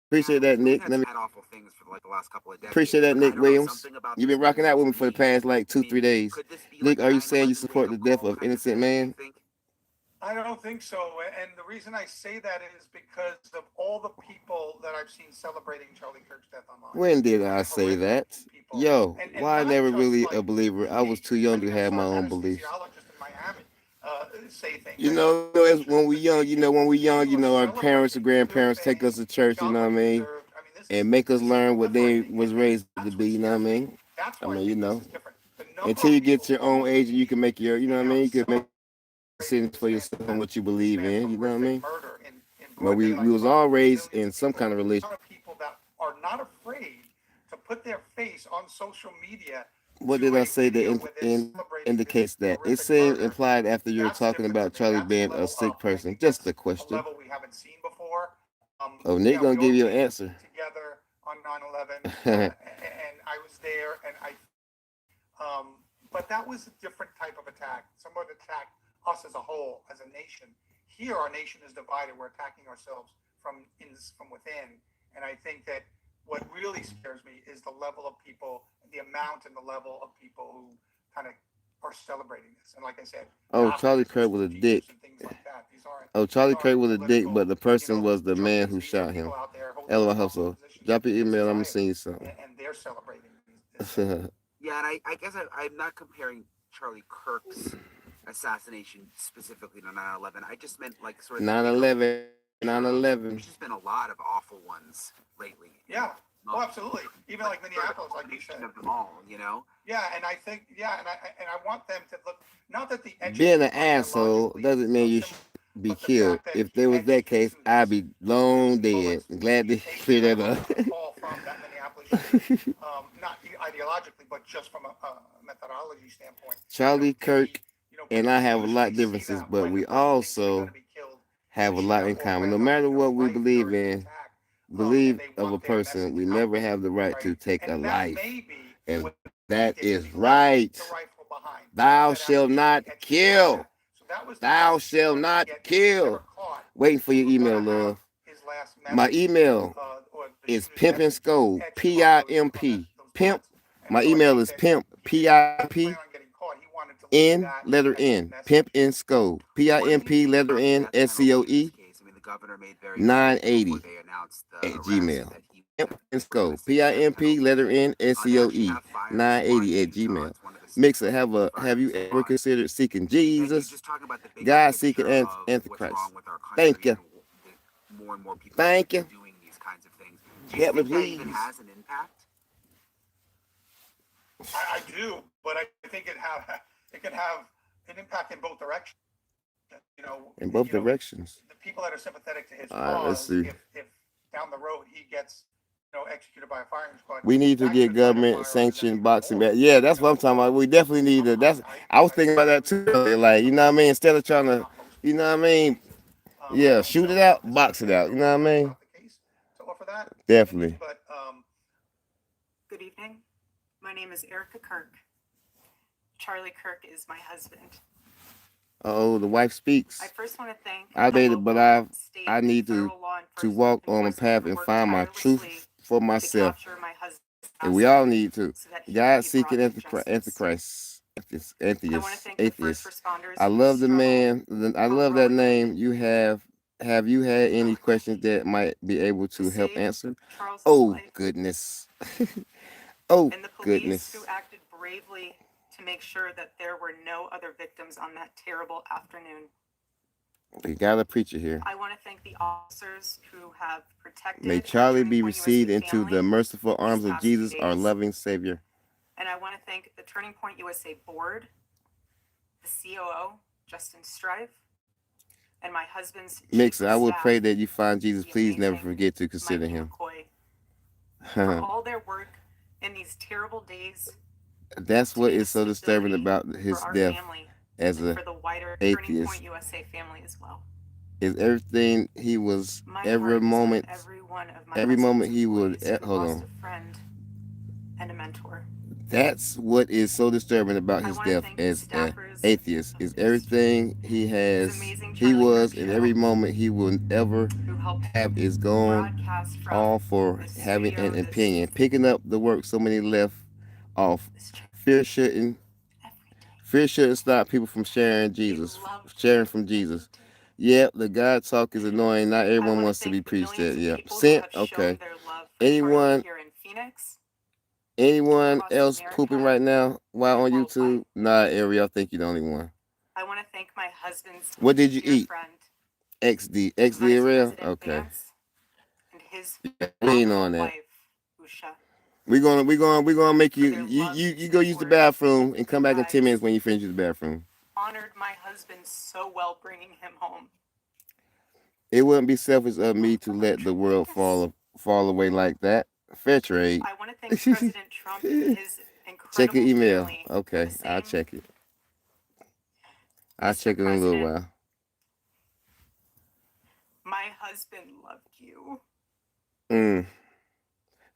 Appreciate that, Nick. Let me appreciate that, Nick Williams. You've been rocking out with me for the past like 2-3 days. Nick, are you saying you support the death of innocent man? I don't think so. And the reason I say that is because of all the people that I've seen celebrating Charlie Kirk's death online. When did I say that? Yo, why I never really a believer? I was too young to have my own beliefs. You know, as when we young, our parents or grandparents take us to church, you know what I mean? And make us learn what they was raised to be, you know what I mean? Until you get your own age and you can make your, you know what I mean? You can make decisions for yourself on what you believe in, you know what I mean? But we was all raised in some kind of religion. People that are not afraid to put their face on social media. What did I say that indicates that? It seemed implied after you were talking about Charlie being a sick person. Just a question. Level we haven't seen before. Oh, Nick gonna give you an answer. Together on 9/11, and I was there, and but that was a different type of attack. Someone attacked us as a whole, as a nation. Here, our nation is divided. We're attacking ourselves from within, and I think that what really scares me is the level of people, the amount and the level of people who kind of are celebrating this. And like I said, Charlie Kirk was a dick. Like Charlie Kirk was a dick, but the person was the man who shot him. LOL Hustle. Drop your email. I'm gonna send you something. And they're celebrating. Yeah, and I guess I'm not comparing Charlie Kirk's assassination specifically to 9/11. I just meant like sort of 9/11. 9/11. There's just been a lot of awful ones lately. Yeah. Oh, absolutely. Even like Minneapolis, like you said. Of them all, Yeah, and I think, and I want them to look. Not that the being an asshole doesn't mean you should be killed. If there was that case, I'd be long dead. Glad to clear that up. From that Minneapolis, not ideologically, but just from a methodology standpoint. Charlie Kirk and I have a lot of differences, but we also have a lot in common. No matter what we believe in, believe of a person, we never have the right to take a life. And that is right. Thou shalt not kill. Thou shalt not kill. Waiting for your email, love. My email is Pimp and Sco, PIMP. Pimp. My email is Pimp, PIMP. N, letter N, Pimp and Sco, PIMP, letter N, SCOE, 980 at Gmail. Pimp and Sco, PIMP, letter N, SCOE, 980 at Gmail. Mixer, have you ever considered seeking Jesus? God seeking Antichrist. Thank you. Thank you. Help me, please. I do, but I think it can have an impact in both directions. In both directions. The people that are sympathetic to his cause, let's see. If down the road he gets executed by a firing squad, we need to get government sanctioned boxing back. Yeah, that's what I'm talking about. We definitely need to. I was thinking about that too. Like, you know what I mean? Instead of trying to, you know what I mean? Yeah, shoot it out, box it out. You know what I mean? Definitely. Good evening. My name is Erica Kirk. Charlie Kirk is my husband. Oh, the wife speaks. I first want to thank. I dated, but I need to walk on a path and find my truth for myself. And we all need to. God seeking Antichrist. Atheist. I love the man. I love that name. You have have you had any questions that might be able to help save answer? Charles's Oh life, goodness. Oh and the police who goodness. acted bravely to make sure that there were no other victims on that terrible afternoon. We got a preacher here. I want to thank the officers who have protected May our Charlie Turning be Point USA received into family the merciful these arms of past 2 Jesus, our days. loving Savior. And I want to thank the Turning Point USA board, the COO, Justin Strive, and my husband's chief Mixer, of I will staff, pray that you find Jesus. the Please never amazing forget to consider Mikey him. McCoy, for all their work in these terrible days That's to what be the is so disturbing stability about for his our death family as and a for the wider Turning atheist. Point USA family as well. Is everything he was My every heart is moment, with every one of my every moment husband's he would employees who hold lost on. a friend and a mentor. That's what is so disturbing about I his want to death thank the as an staffers atheist. of Is this everything he has, amazing he Charlie was, Kirk and show every moment he will ever who helped have is gone, broadcast from all for this having studio, an this opinion, picking up the work so many left off. Fear shouldn't every day. Fear shouldn't stop people from sharing They Jesus, loved sharing from what he Jesus. did. Yep, the God talk is annoying. Not I everyone want to wants to be thank the preached millions at. of Yep. people who Sent. have shown Okay. their love for Charlie Anyone here in Phoenix, anyone across else pooping America, right now while on and YouTube? worldwide. Nah, Ariel, I think you're the only one. I want to thank my husband's What did you dear eat? friend, XD. Vice XD Ariel? President Okay. Vance, and his Yeah, we ain't phenomenal on that. wife, Usha, We're gonna make for you their you love you, and you go use the support. bathroom and come back in 10 Guys, minutes when you finish the bathroom. honored my husband so well bringing him home. It wouldn't be selfish of me to let the world Tremendous. fall away like that. Fair trade. I want to thank President Trump and his Check your incredible email. family for Okay, the I'll same. check it. I'll Mr. check it in a little President, while. my husband loved you,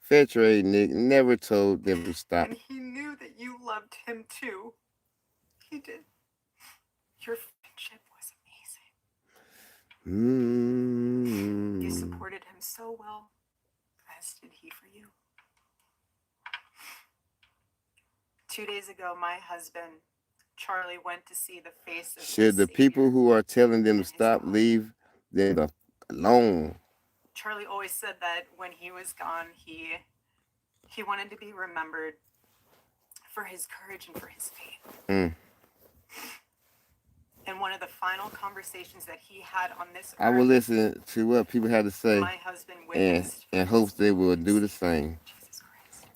Fair trade, Nick. Never told them to stop. and he knew that you loved him too. He did. Your friendship was amazing. You supported him so well, as did he for you. 2 days ago, my husband, Charlie, went to see the face of Should his the people Savior who are telling them to and his stop God. leave them alone? Charlie always said that when he was gone, he wanted to be remembered for his courage and for his faith. And one of the final conversations that he had on this I will earth, listen to what people have to say my husband and witnessed in for hopes his they will Lord and do the Savior, same. Jesus Christ.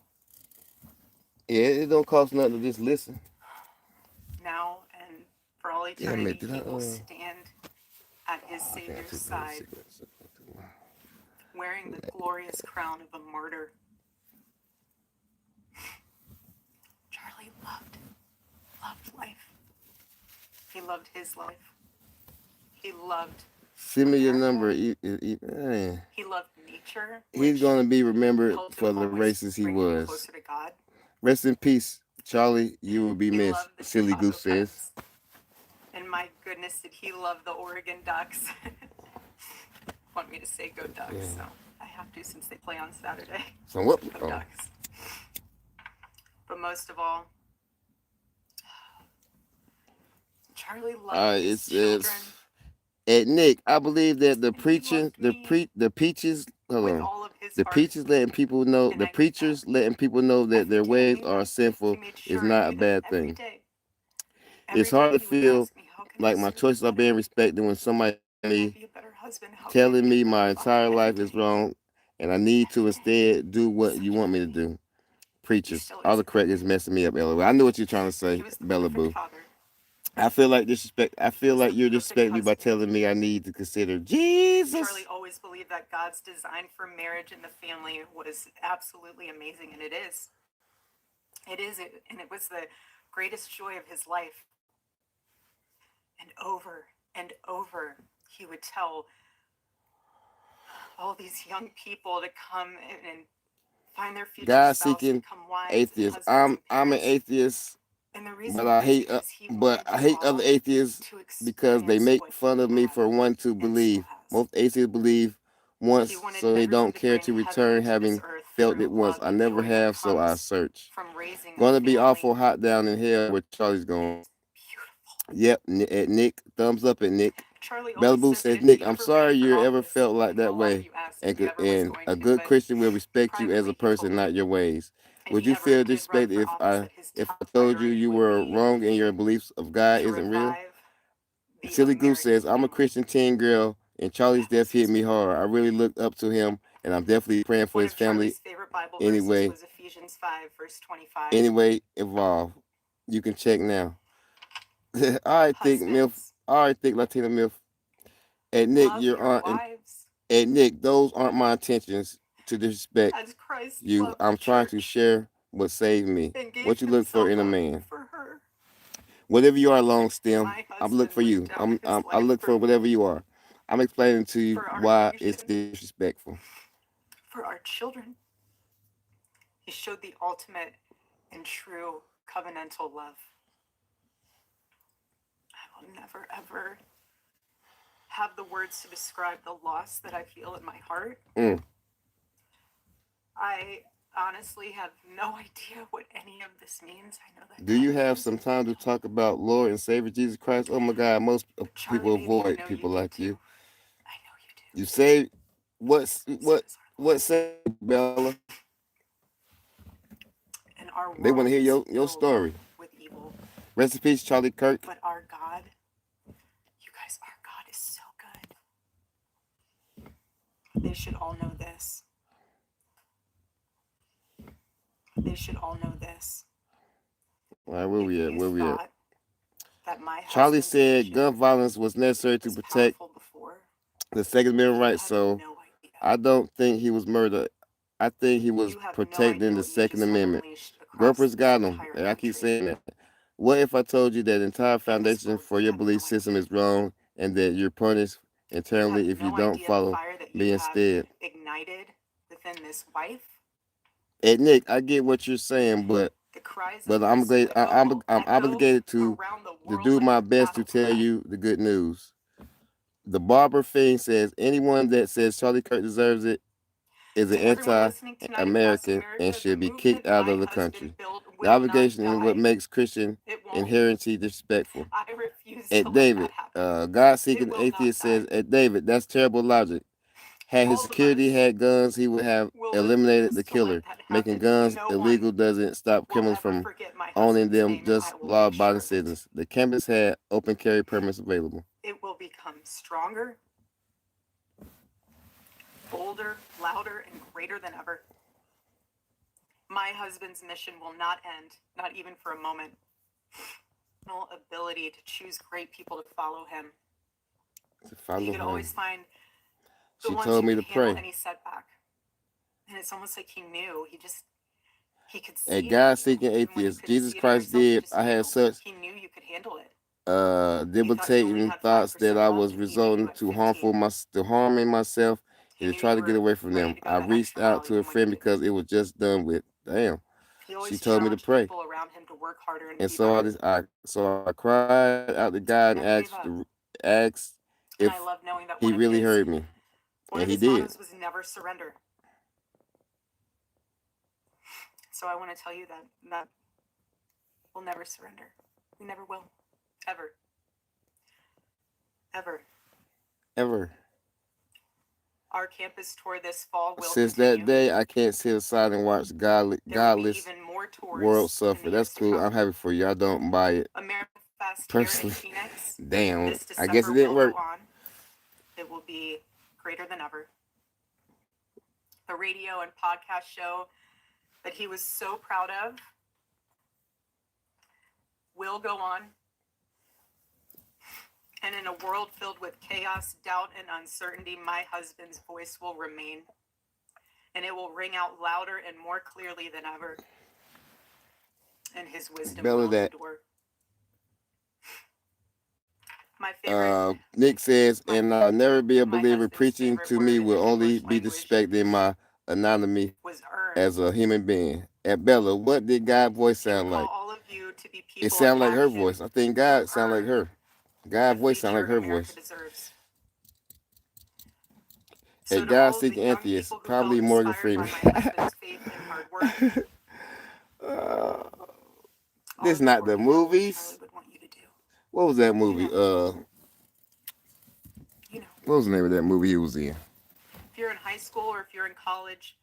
Yeah, it don't cost nothing to just listen. Now and for all Damn eternity, it, did he I, will stand at his I think I Savior's took side, cigarettes. wearing the glorious crown of a martyr. Charlie loved life. He loved his life. He loved Send me your America. number. He loved nature. He's which going to be remembered helped for him the always racist he bring him was. closer to God. Rest in peace, Charlie. You will be He missed. loved the Silly Chicago Goose says. Cubs. And my goodness, did he love the Oregon Ducks? Want me to say go Ducks, so I have to since they play on Saturday. So what? Go Oh. Ducks. But most of all, Charlie loved his children At Nick, I believe that the And he preaching, loved the me peaches, hold with on, all of his the heart. preachers letting people know, And the I knew preachers that. letting people know that their Every ways day, are he sinful made is sure I not a knew that bad every thing. day. It's Every hard day to he would feel ask me, how can I like my serve you choices are better? being respected when somebody How can I be a better husband? How can I telling be a me better my father? entire Every life is day. wrong and I need to Every day. instead do what Such you a want me to baby. do. He Preachers, still all is the a correct baby. is messing me up, LOL. I know what you're trying to He say, was the Bella perfect Boo. father. I feel like disrespect. I He feel was like the you're perfect disrespecting me by husband. telling me I need to consider Jesus. Charlie always believed that God's design for marriage and the family was absolutely amazing, and it is. It is, and it was the greatest joy of his life. And over, he would tell all these young people to come and find their future God spouse, seeking become wives atheist. and husbands I'm and an parents. atheist, And the reason but I was hate because he but wanted I you hate all other atheists to because they experience make what fun he of me had for wanting to and still believe. has. Most atheists believe He once, wanted so they everyone don't to care bring to heaven return to this having earth felt through it once. love I and never joy that have, so I comes search. from raising a Gonna be family. awful hot down in hell where Charlie's going. It's beautiful. Yep, at Nick. Thumbs up at Nick. Charlie Bella always Boo said that says, if Nick, he I'm ever ran sorry for you ever office, felt like that a lot of way. you asked And, if he ever was and going a to, good but Christian will respect you as privately a he told person, me not your ways. if Would he you ever feel did run disrespected for office, that his if top I told you priority you would were be wrong in your beliefs of God to isn't real? revive the Silly Goose American says, I'm a family. Christian teen girl, and Charlie's death hit Excuse me me. hard. I really looked up to him, and I'm definitely praying for One his of family Charlie's favorite Bible verses anyway. was Ephesians 5, verse 25. Anyway, evolve. You can check now. All right, Thick Milf. Husbands, All right, Thick Latina Milf. And Nick, love your your aunt, wives and Nick, those aren't my intentions to disrespect as Christ you. loved I'm the trying to church share what saved me. and gave What you look for himself in a up man. for her. Whatever you are, long stem. My I'm look husband for laid you. down his I life look for for whatever me, you are. I'm explaining to you for our why it's nation, disrespectful. for our children. He showed the ultimate and true covenantal love. I will never, ever have the words to describe the loss that I feel in my heart. I honestly have no idea what any of this means. I know that Do you have some time to talk about Lord and Savior Jesus Christ? Oh my God, most people avoid people like you. I know you do. You say what So does our Lord. say, Bella? And our They want world to hear is your filled story. with evil. Rest in peace, Charlie Kirk. But our God, you guys, our God is so good. They should all know this. They should all know this. All right, where we at? Where we at? That my Charlie husband's said mission gun violence was necessary to was protect powerful before. the Second Amendment You right. have So no idea. I don't think he was murdered. I think he was You have no protecting idea the what you Second just had Amendment. unleashed across Gropers this got him. entire And I keep country. saying that. What if I told you that the entire And this foundation world, for you your have belief no system idea. is wrong and that you're punished You have eternally if you no don't idea the follow fire that me you have instead? ignited within this wife. Hey Nick, I get what you're saying, but The cries but of this widow will I'm echo obligated to around the world do like my a best to battle tell cry. you the good news. The Barber Fang says anyone that says Charlie Kirk deserves it is an To everyone listening tonight across anti-American and America, the should be movement kicked out my of the husband country. built The will not obligation is what die. makes Christian It won't. inherency disrespectful. I refuse to At let David, that happen. God-seeking It will not atheist die. says, at David, that's terrible logic. Had his All of security us had guns, he would have will eliminated the refuse to let killer. that Making happen. guns No illegal one doesn't stop will criminals ever from forget my owning husband's them, name, and I just will law make sure abiding of it. citizens. The campus had open carry permits available. It will become stronger, bolder, louder, and greater than ever. My husband's mission will not end, not even for a moment. Ability to choose great people to follow him. He could always find the She ones told who me could to handle pray. any setback. And it's almost like he knew. He could see A it in God-seeking you. And when you atheist, couldn't Jesus see it in Christ yourself, did. I had such he knew you could handle it. He thought you only debilitating had thoughts that 5% I left, was and he knew you resorting had to 15. harming myself He and knew to try you to get were away from ready them. to go I that reached extra mile out to a even when you friend didn't. because it was just done with. Damn. He always She told me to challenged pray. people around him to work harder and And be so better. I cried out to God He and never gave up. asked And if I love knowing that he really heard me. one And of he his did. mottos was never surrender. So I want to tell you that we'll never surrender. We never will. Ever. Ever. Ever. Our campus tour this fall will Since continue. that day, I can't sit aside and watch There will be godless even more tours world in suffer. the That's years to cool. come. I'm happy for you. I don't buy it. America Fest Personally, here in Phoenix. damn. This I guess it December didn't will work. go on. It will be greater than ever. The radio and podcast show that he was so proud of will go on. And in a world filled with chaos, doubt, and uncertainty, my husband's voice will remain. And it will ring out louder and more clearly than ever. And his wisdom Bella, will that endure. My favorite. Nick says, my- and I'll never be a my believer. husband's Preaching favorite to word me in will the only English be language disrespecting my anatomy was earned. as a human being. At Bella, what did God's voice She would sound call like? all of you to be It people sounded of like her action voice. I think who God sounded like earn her. God's the voice sounded like future her America voice. deserves. A So to all of the God-seeking young atheist, people who probably felt Morgan inspired by Freeman. my husband's faith and hard work, all This of you not the already know what Charlie movies. would want you to do. What was that You movie? know. What was the name of that movie he was in? If you're in high school or if you're in college,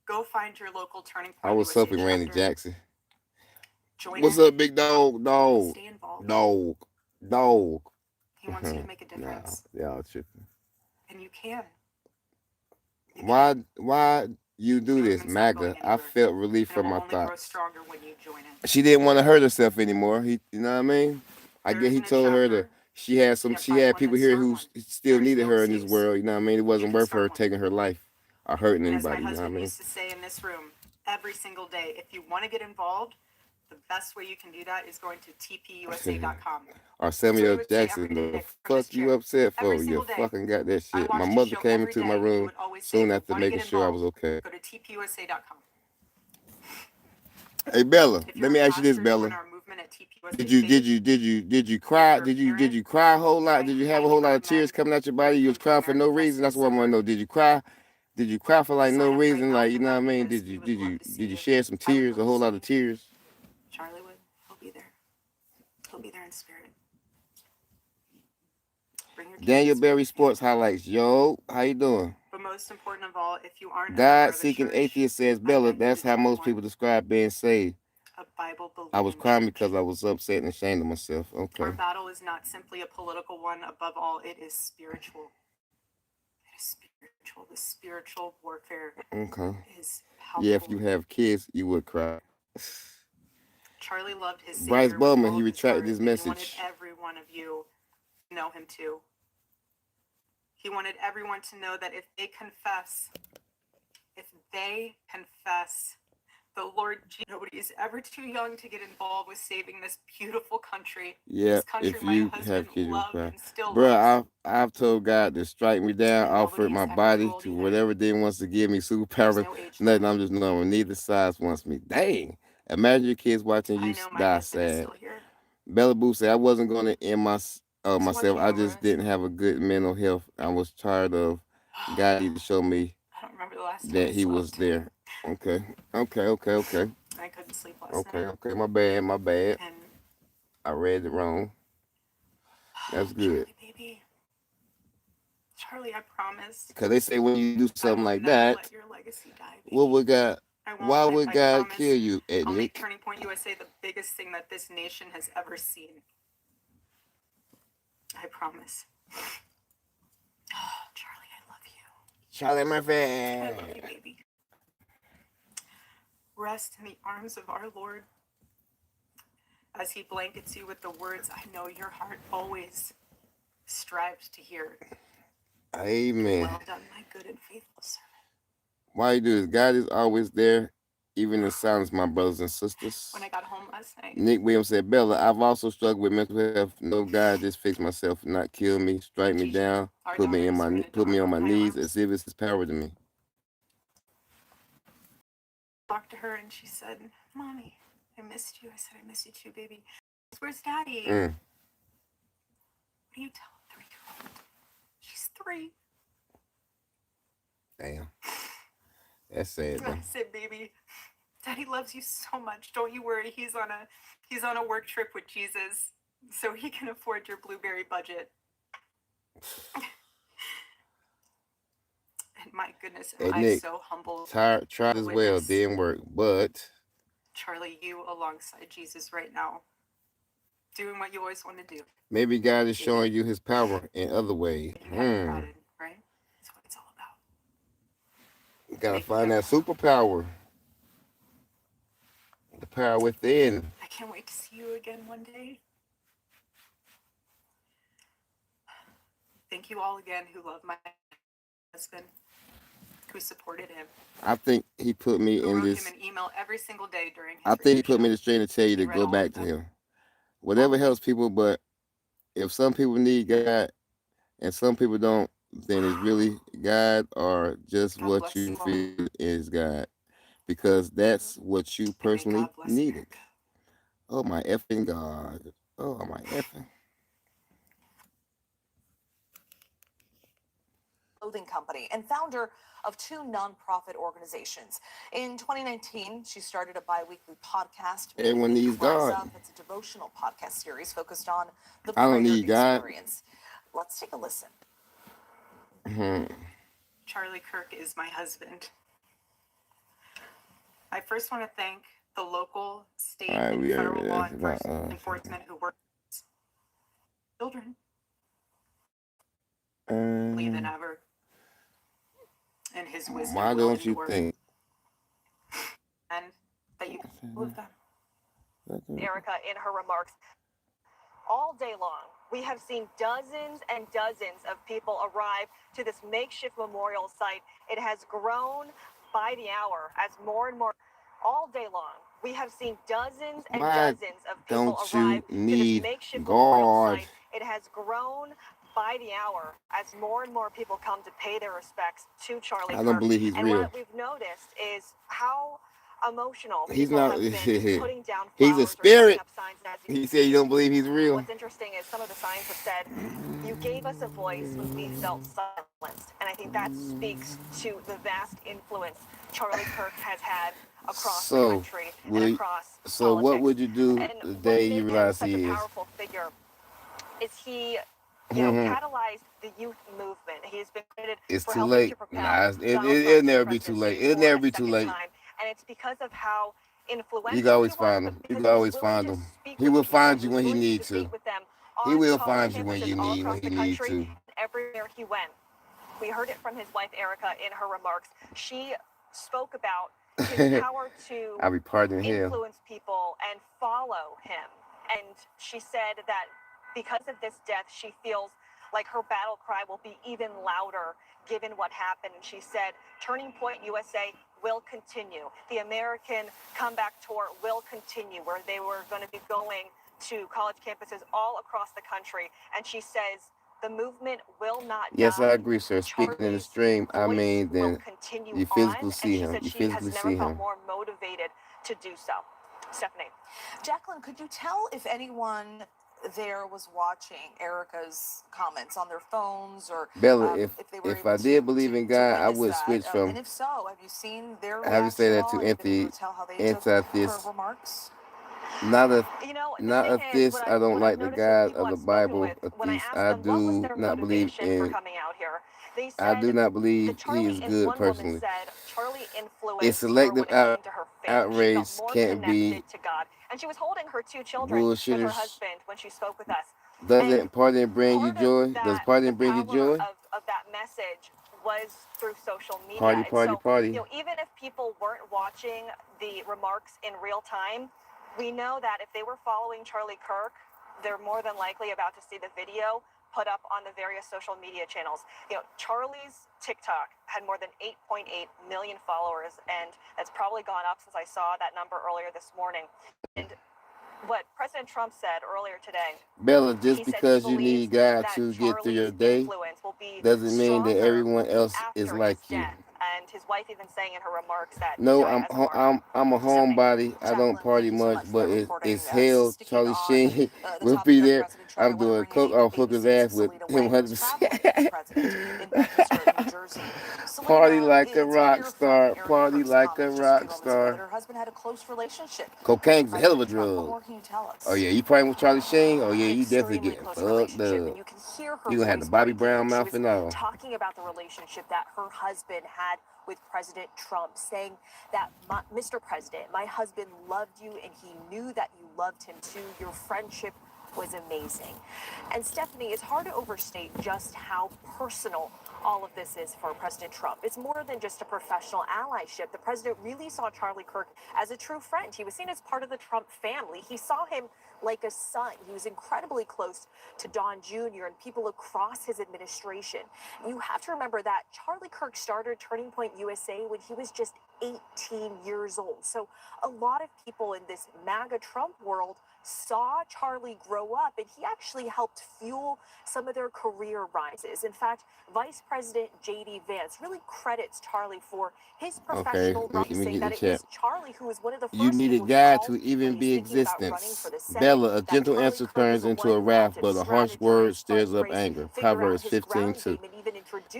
go find your local Turning I Point was USA helping Randy chapter. Jackson. Join What's in. up, big dog? Dog. Stay involved. Dog. He wants you to make a difference. Nah, y'all tripping. And you can. Why you do this, Movement's not going MAGA? I anywhere. felt relief And it from will my only grow thoughts. stronger when you join it. She didn't want to hurt herself anymore. You know what I mean? I There guess he isn't a told her to. chapter. She had Can't find one people that's here start who one. still There is needed no her in this excuse. world. You know what I mean? It wasn't can worth start her one. taking her life or hurting And as my anybody. You know what I husband mean? used to say in this room, every single day, if you want to get involved, the best way you can do that is going to tpusa.com. Or Samuel would say every Jackson, day the from this fuck you chair. upset Every for? You single day. fucking got that I shit. My watched his mother show came every into my day. He room would always say, soon if you after want to making get sure I was involved, okay. go to tpusa.com. Hey Bella, If let you're me a ask you this, pastor, Bella. join our movement at TPUSA Did page. you cry? If you're a Did parent, you cry a whole lot? I Did you have a highly whole lot of tears recommend coming out your body? You was come to crying for no American reason. That's what I Festival want to know. Summer. Did you cry? Did you cry for like no Sign up right reason? now Like, if you you'd know what I like, mean? because we would love to see Did you you. shed some I would tears? A love whole to lot see of you. tears? Charlie would. He'll be there. He'll be there in spirit. Bring your kids Daniel this week Berry if you Sports can. Highlights. Yo, how you doing? But most important of all, if you aren't a member God of a seeking church, atheist says, I Bella, invite you that's to how join most one. people describe being saved. A Bible believing I was crying church. because I was upset and ashamed of myself. Our Okay. battle is not simply a political one. Above all, it is spiritual. It is spiritual. The spiritual warfare Okay. is palpable. Yeah, if you have kids, you would cry. Charlie loved his Bryce Savior with Bowman, all he of his retracted heart, his and he wanted message. every one of you to know him too. He wanted everyone to know that if they confess the Lord Jesus, nobody is ever too young to get involved with saving this beautiful country. Yeah, This country if my you husband have kids, you would loved cry. and still Bruh, loves. I've told God to strike me down, And offered nobody's my ever body too old to either. whatever they wants to give me, There's superpowers, no age nothing. limit. I'm just knowing neither side wants me. Dang. Imagine your kids watching I you know my die husband is sad. still here. Bella Boo said I wasn't going to end myself. what'd you I know, just Russ? didn't have a good mental health. I was tired of God needed to show me I don't remember the last time that I he was slept. there. Okay. I couldn't sleep last night. Okay. My bad. And I read it wrong. That's good. Charlie, baby. Charlie, I promise. Because they say when you do I something will like never that, let your legacy die, baby. what would God? I won't. Why would I God promise. kill you, I'll make Ednick? Turning Point USA the biggest thing that this nation has ever seen. I promise. Charlie, I love you. Charlie I love you, Murphy. baby. Rest in the arms of our Lord as he blankets you with the words I know your heart always strives to hear. Amen. Well done, my good and faithful servant. Why you do this? God is always there, even in silence, my brothers and sisters. When I got home last night, Nick Williams said, Bella, I've also struggled with mental health. No, God, just fix myself, not kill me, strike me down, our put me daughters were in a on dorm my with my knees arms. as if it's his power to me. Talked to her and she said, Mommy, I missed you. I said, I miss you too, baby. Where's Daddy? What do you tell a 3-year-old? She's 3. Damn. That's sad, though. I said, baby, Daddy loves you so much. Don't you worry. He's on a work trip with Jesus, so he can afford your blueberry budget. And my goodness, am I Nick, so humble. tried as well, didn't work, but Charlie, you alongside Jesus right now, doing what you always want to do. maybe God is showing you his power in other ways. You have it crowded, right? That's what it's all about. You gotta find that superpower. The power within. I can't wait to see you again one day. Thank you all again who love my husband, who supported him. I think he put me in this. Him an email every single day during his I think he put show. me in the street to tell you to go back to him. Whatever helps people, but if some people need God and some people don't, then it's really God or just what you feel is God. Because that's what you personally needed. Oh my effing God. Oh my effing. Clothing company and founder of 2 nonprofit organizations. In 2019, she started a bi-weekly podcast. Everyone needs God. It's a devotional podcast series focused on the I don't prayer need God. experience. Let's take a listen. Charlie Kirk is my husband. I first want to thank the local, state, and federal law enforcement who work with children than ever. And his wisdom. Why don't you think? And that you can live them. Erica, in her remarks, all day long, we have seen dozens and dozens of people arrive to this makeshift memorial site. It has grown by the hour as more and more, all day long, we have seen dozens and dozens of people arrive to this makeshift memorial site. It has grown by the hour as more and more people come to pay their respects to Charlie Kirk. I don't believe he's real. And what we've noticed is how emotional He's people not. have been just putting down He's a flowers or spirit. up signs as He said you don't believe he's real. What's interesting is some of the signs have said, "You gave us a voice when we felt silenced," and I think that speaks to the vast influence Charlie Kirk has had across the country and across So politics. what would you do And the day you realize such he a is? powerful figure is he, catalyzed the youth movement. He's been credited It's for too helping late. to propel Nah, Donald it'll Trump's never be too late. It'll presidency never for be a too second late. time. And it's because of how influential You can always he was, find but him. You because can he always was willing find to him. speak He with will people. find He you was when he willing to needs to. debate with them He on will college find you when you campuses all need across when he the needs country, to. everywhere he went. We heard it from his wife Erica in her remarks. She spoke about his power to I'll be pardoned in hell. influence people and follow him. And she said that because of this death, she feels like her battle cry will be even louder given what happened. And she said, Turning Point USA will continue. The American Comeback Tour will continue, where they were going to be going to college campuses all across the country. And she says, the movement will not Yes, die. I agree, sir. Speaking in the stream, I mean, then you physically see him. You physically see him. More motivated to do so. Stephanie. Jacqueline, could you tell if anyone there was watching Erica's comments on their phones or Bella, if they were if able I did to believe in God, I witness would that? switch from. And if so, have you seen their I have to say reaction that at all? to Have you been able to tell how they took her anti-theist. remarks? Not a The thing is, I don't like the noticed with God people of the I've spoken Bible. with, A when I theist. asked I them what was do their not believe motivation for in. coming out here, they said I do not believe that he Charlie, is and good one woman personally. said Charlie influenced It's her selective when it came to her faith. outrage She felt more can't be connected to God, and she was holding her two children with her bullshitters. husband when she spoke with us. Doesn't partying bring you Part joy? of Does that, partying the bring you power joy? of that message was through social media. Party, And party, so, party. even if people weren't watching the remarks in real time, we know that if they were following Charlie Kirk, they're more than likely about to see the video put up on the various social media channels. Charlie's TikTok had more than 8.8 million followers, and that's probably gone up since I saw that number earlier this morning. And what President Trump said earlier today, Bella, just because you need God to get through your day doesn't mean that everyone else is like you. And his wife even saying in her remarks that No, I'm a homebody. I don't party much, but it's hell. Charlie Sheen will be there. I'm doing coke off Hooker's ass with him 100%. Party like a rock star. Party like a rock star. Her husband had a close relationship. Cocaine's a hell of a drug. What more can you tell us? Oh yeah, you partying with Charlie Sheen? Oh yeah, you definitely getting fucked up. You can hear her You gonna have the Bobby Brown mouth and all. Talking about the relationship that her husband had with President Trump, saying that, Mr. President, my husband loved you and he knew that you loved him too. Your friendship was amazing. And Stephanie, it's hard to overstate just how personal all of this is for President Trump. It's more than just a professional allyship. The president really saw Charlie Kirk as a true friend. He was seen as part of the Trump family. He saw him like a son. He was incredibly close to Don Jr. and people across his administration. You have to remember that Charlie Kirk started Turning Point USA when he was just 18 years old. So a lot of people in this MAGA Trump world saw Charlie grow up, and he actually helped fuel some of their career rises. In fact, Vice President J.D. Vance really credits Charlie for his professional rise, saying that it was Charlie who was one of the first You needed God to even be existence. Bella, a gentle answer turns into a wrath, but a harsh word stirs up anger. Proverbs 15:2.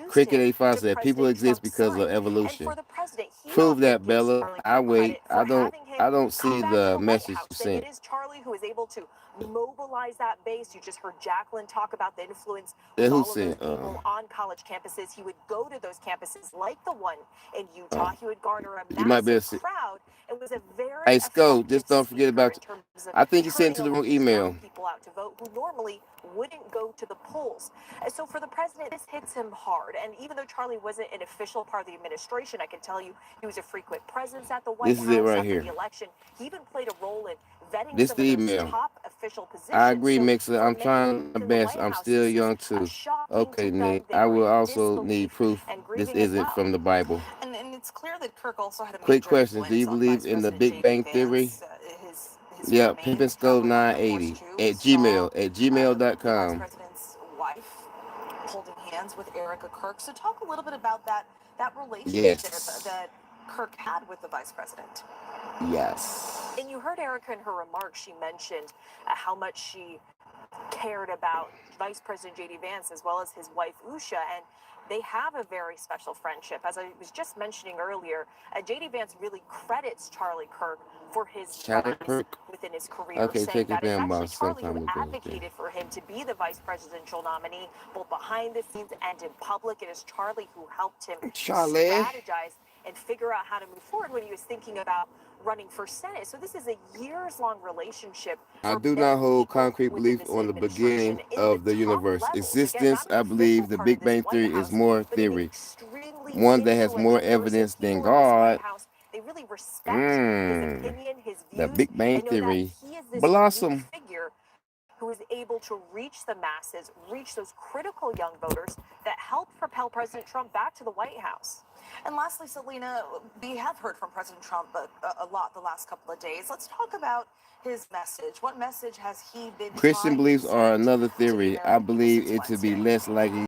Cricket A5 said people exist because of evolution. Prove that, Bella. I wait. I don't see the message you sent. It is Charlie who is able to mobilize that base. You just heard Jacqueline talk about the influence Yeah, with who all of those said? people on college campuses. He would go to those campuses like the one in Utah. He would garner a You might be able massive to see. crowd. It was a very Hey, Scope, just effective don't forget speaker about. in terms of I think you sent turning to the a lot wrong of these young email. people out to vote who normally wouldn't go to the polls. And so for the president, this hits him hard. And even though Charlie wasn't an official part of the administration, I can tell you he was a frequent presence at the White This House is it right after here. the election. He even played a role in vetting This some the of those email. top official positions. I agree, So Mixer. for I'm many trying my in the best. White I'm House, still this is young too. shocking Okay, to them. Nick. They I were will in also need disbelief proof and this grieving as isn't well. from the Bible. And it's clear that Kirk also had a Quick major question. Do you influence on believe Vice in the President Big J.D. Bang Theory? Vance. His Yeah, remains Pimpin' traveled around 980 Bush too. at We saw Gmail, at the vice gmail.com. president's wife holding hands with Erica Kirk. So talk a little bit about that relationship Yes. that Kirk had with the vice president. Yes. And you heard Erica in her remarks, she mentioned how much she cared about Vice President J.D. Vance as well as his wife Usha, and they have a very special friendship. As I was just mentioning earlier, J.D. Vance really credits Charlie Kirk for his Charlie rise Kirk? within his career, Okay, saying check your that it's actually inbox Charlie sometime who ago. advocated for him to be the vice presidential nominee, both behind the scenes and in public. It is Charlie who helped him Charlie. strategize and figure out how to move forward when he was thinking about running for Senate. So this is a years-long relationship. I For do many not hold people concrete within belief this on the administration beginning in of the top universe. levels. Again, Existence, not an I official believe the part of Big this Bang White Theory is House, more but an theory. extremely One that has more influential person, evidence than people in this White God. House, they really respect his Mmm. opinion, his The views. Big Bang They know that Theory. he is this unique Blossom. figure who is able to reach the masses, reach those critical young voters that helped propel President Trump back to the White House. And lastly, Selena, we have heard from President Trump a lot the last couple of days. Let's talk about his message. What message has he been Christian trying beliefs to are send another to the theory. I American people believe since it to be Wednesday? less likely,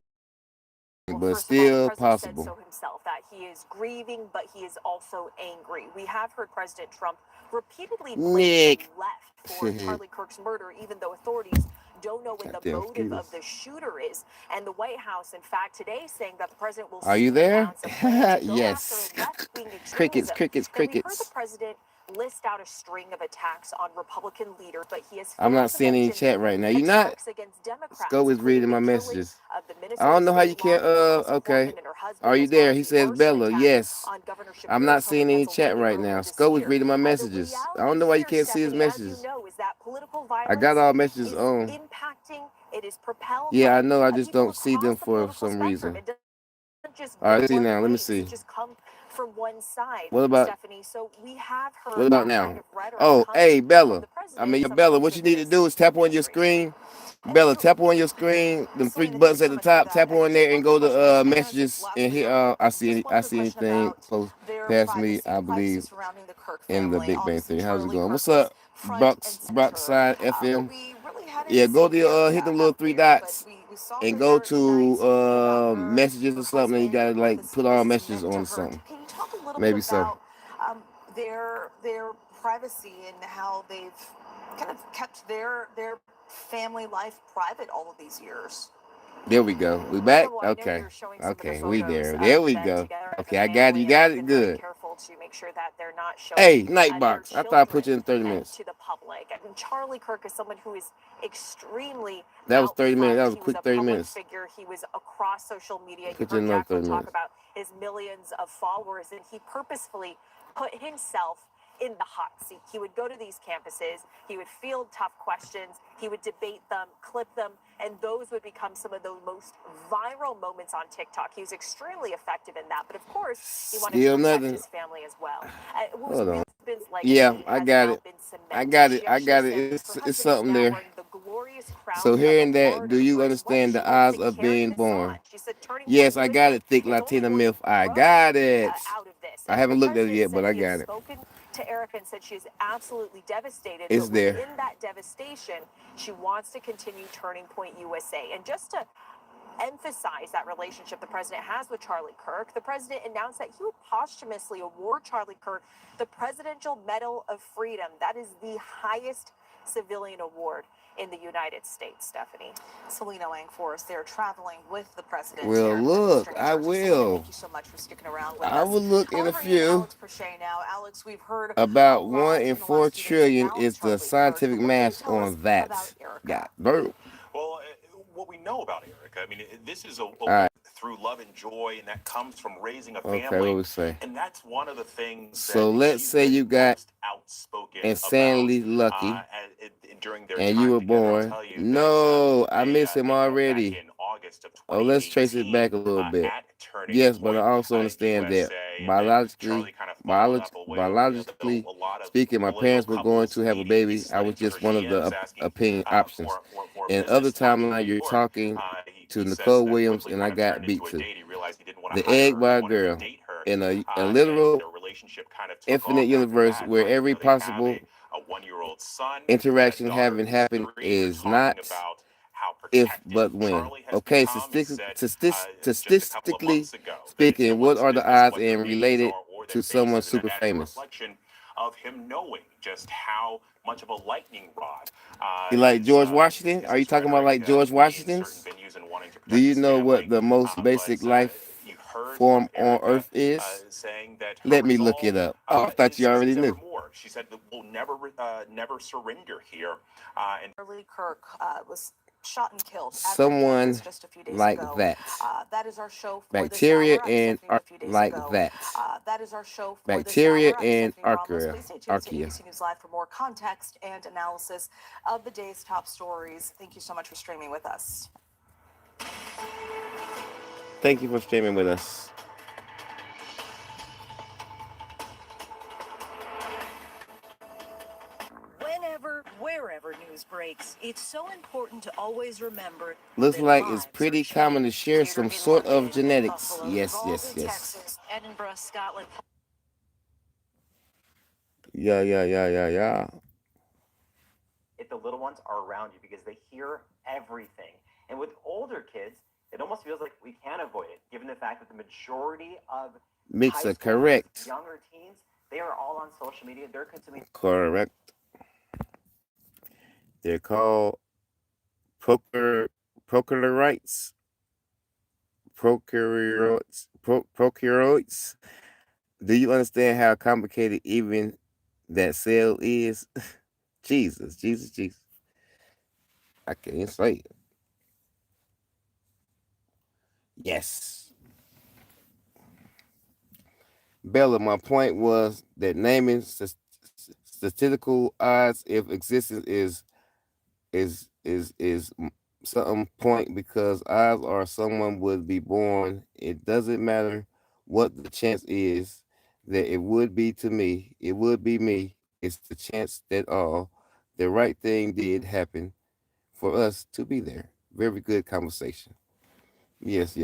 Well, but first of all, the still president said possible. so himself, that he is grieving, but he is also angry. We have heard President Trump repeatedly blame Nick. the left for Charlie Kirk's murder, even though authorities don't know what the Goddamn motive mosquitoes. of the shooter is. And the White House, in fact, today saying that the president will Are you soon there? announce a plan to go Yes. after left-wing Crickets, extremism. crickets, Now, we heard the crickets. president list out a string of attacks on Republican leaders, but he has I'm failed not to seeing any mention chat right now. You not? attacks against Democrats, Sco is including reading my the killing messages. of the I Minnesota don't know how you state can't. lawmaker Elsie Okay. Horton and her husband, Are you as well there? as He the says arson Bella. attack Yes. on Governor I'm not Shapiro's home seeing in any chat Pennsylvania right earlier now. this Sco is year. reading my The messages. I don't reality know why you here, can't see his Stephanie, as you messages. know, is that political I got violence all messages is on. impacting, it is propelled Yeah, by I know. I just people don't see them across the for political some spectrum. reason. It doesn't just All go right, let's see one now. Let way. me It see. doesn't just come from one side, What about? Stephanie. So we have What heard about that kind now? of rhetoric Oh, coming hey, from Bella. the I president mean, and some Bella, members what of you need to do is his tap on your administration. screen. Bella, tap on your screen. Them three Selena, thank you buttons at so the much for top. that. Tap on Just there one and quick go question, to as we manage this messages last and hit. minute real quick. I see Just any. one I quick see question anything about close their past me. privacy, I the privacy believe surrounding the Kirk in the family. Big Bang Obviously, Theory. How's it Charlie going? Kirk What's was up, front and center. Brockside But FM? we really hadn't Yeah, go seen to him hit the little out three there. But dots we saw and her go there tonight to speaking about messages or her something. And you husband gotta and what like this put all has messages meant to on her. something. Can you talk a little bit Maybe so. about their privacy and how they've kind of kept their family life private all of these years? There we go. We back? Well, I know Okay. you're showing some of the Okay, we photos there. There of we them go. together as Okay, a I got it. You family, and got they've it. been very Good. careful to make sure that they're not Hey, showing their Nightbox. I thought I put children you in 30 minutes. to the public. I mean, Charlie Kirk is someone who is extremely That was out 30 minutes. That front. was a He was quick a 30 public minutes. figure. He was across social media. You Put you in heard another Jacqueline 30 talk minutes. about his millions of followers, and he purposefully put himself in the hot seat. He would go to these campuses, he would field tough questions, he would debate them, clip them, and those would become some of the most viral moments on TikTok. He was extremely effective in that, but of course, he wanted Still to protect nothing. his family as well. What Hold was on. Ben's Yeah, legacy I has got now it. been cemented. I got it. She I actually got it. said her It's husband is something now there. wearing the glorious crown So of a hearing that, do martyr you for his wife. understand She the wants odds to of carry being this born? on. She said Turning Yes, Point I got USA it. Thick is only Latina going myth. to I grow got it. out of this. I And haven't the looked at it president yet, said but I he has got it. spoken to Erica and said she is absolutely devastated. It's But there. within that devastation, she wants to continue Turning Point USA. And just to emphasize that relationship the president has with Charlie Kirk, the president announced that he would posthumously award Charlie Kirk the Presidential Medal of Freedom. That is the highest civilian award in the United States, Stephanie. Selena Lang for us. They're traveling with the president. Well, look, I will. Thank you so much for sticking around with I us. will look I in want a to bring in few. Alex Prochet now. Alex, we've heard About a 1 lot in the 4 last few days trillion about is the Charlie scientific Kirk. What can you mass tell us on that. about Erica? Got boom. Well, what we know about Erica, I mean, this is a right. through love and joy, and that comes from raising a Okay, family. what we say? And that's one of the things So that let's she's say been you got most outspoken insanely about, lucky, during their and time you were together. I'll born. tell you No, that, I miss him back already. in August of Oh, let's trace it 2018, back a little bit. at Turning Yes, but I Point, also understand that USA, and then Charlie kind of followed up with biologically a lot of speaking, my political parents were going couples to have a meeting. baby. He's I was slid into just her one of the DMs asking opinion options. for And business other work in timeline, New you're York. talking to He says Nicole that Williams, quickly and I kind of got turned beat into a to date. He realized he didn't want to the hire egg her. bar He wanted girl to date her. in a And literal their relationship kind of took infinite off after universe that. where every They have possible a 1-year-old son. interaction Daughter having is happened 3. They're is talking not about how if protective but when. Charlie has Okay, become. He said just a couple of statistically months ago that no speaking, what one's are the business odds what their and meetings related are or their to someone faces, and super that is a famous? reflection of him knowing just how much of a lightning rod You like George his Washington? Are you talking about rhetoric like George in certain Washington's? venues and wanting to Do protect you his know what family. the most basic life You heard form from on Erica earth is? saying that her Let me look it resolve up. Oh, I thought you already is knew. ever more. She said that we'll never surrender here. And Charlie Kirk was shot and killed at their Someone campus just a few days like ago. that. That is our show for Bacteria this hour. I'm and Stephanie with a few days like ago. that. That is our show for Bacteria this hour. I'm and Stephanie Ramos. archaea. Please stay tuned to ABC News Live for more context and analysis of the day's top stories. Thank you so much for streaming with us. Thank you for streaming with us. Whenever, wherever news breaks, it's so important to always remember. Looks like it's pretty common to share some sort of genetics. Buffalo, Yes. Texas, Edinburgh, Scotland. Yeah. If the little ones are around you because they hear everything. And with older kids, it almost feels like we can avoid it, given the fact that the majority of Mixer, correct. younger teens, they are all on social media. They're consuming. Correct. They're called prochlorites. Prochlorites. Do you understand how complicated even that cell is? Jesus. I can't say it. Yes. Bella, my point was that naming statistical odds if existence is something point because odds are someone would be born. It doesn't matter what the chance is that it would be to me. It would be me. It's the chance that all the right thing did happen for us to be there. Very good conversation. Yes.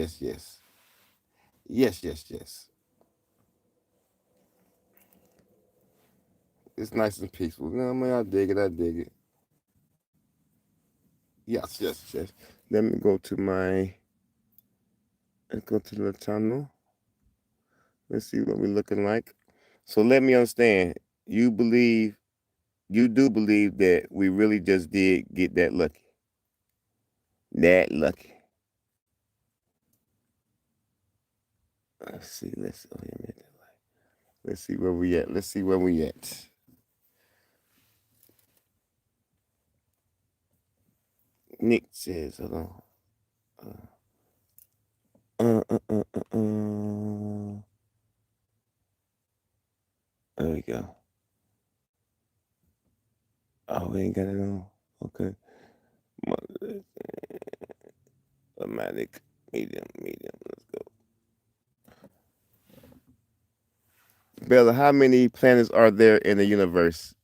It's nice and peaceful. No, man, I dig it. Yes. Let me go to let's go to the channel. Let's see what we're looking like. So let me understand. You do believe that we really just did get that lucky. That lucky. Let's see. Let's see where we at. Nick says, hold on. There we go. Oh, we ain't got it on. Okay. Automatic, medium. Let's go. Bella, how many planets are there in the universe?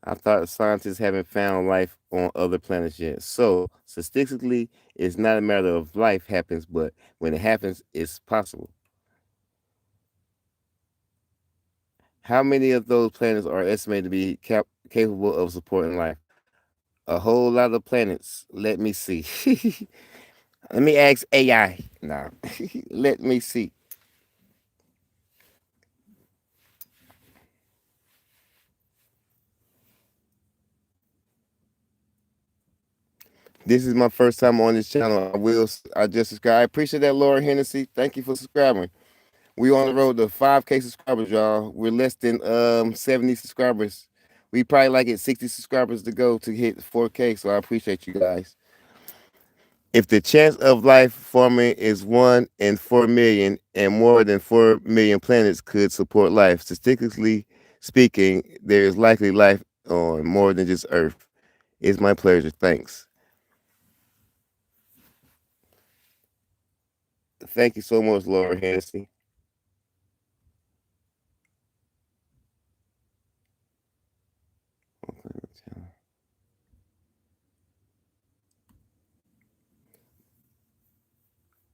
I thought scientists haven't found life on other planets yet. So statistically, it's not a matter of life happens, but when it happens, it's possible. How many of those planets are estimated to be capable of supporting life? A whole lot of planets. Let me see. Let me ask AI now. Let me see. This is my first time on this channel. I just subscribed. I appreciate that, Laura Hennessy. Thank you for subscribing. We on the road to 5K subscribers, y'all. We're less than 70 subscribers. We probably like at 60 subscribers to go to hit 4K. So I appreciate you guys. If the chance of life forming is 1 in 4 million, and more than 4 million planets could support life, statistically speaking, there is likely life on more than just Earth. It's my pleasure. Thanks. Thank you so much, Laura Hennessy.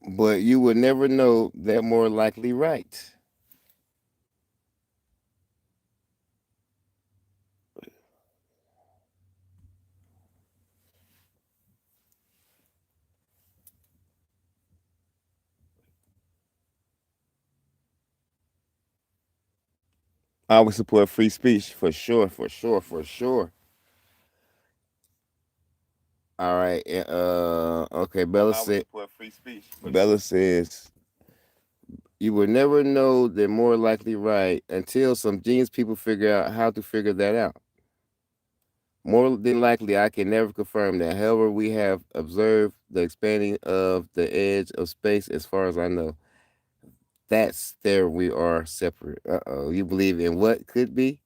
But you would never know that more likely right. I would support free speech for sure, for sure, for sure. All right. Okay. Bella says you will never know they're more likely right until some genius people figure out how to figure that out. More than likely, I can never confirm that. However, we have observed the expanding of the edge of space as far as I know. That's there we are separate. Uh-oh. You believe in what could be?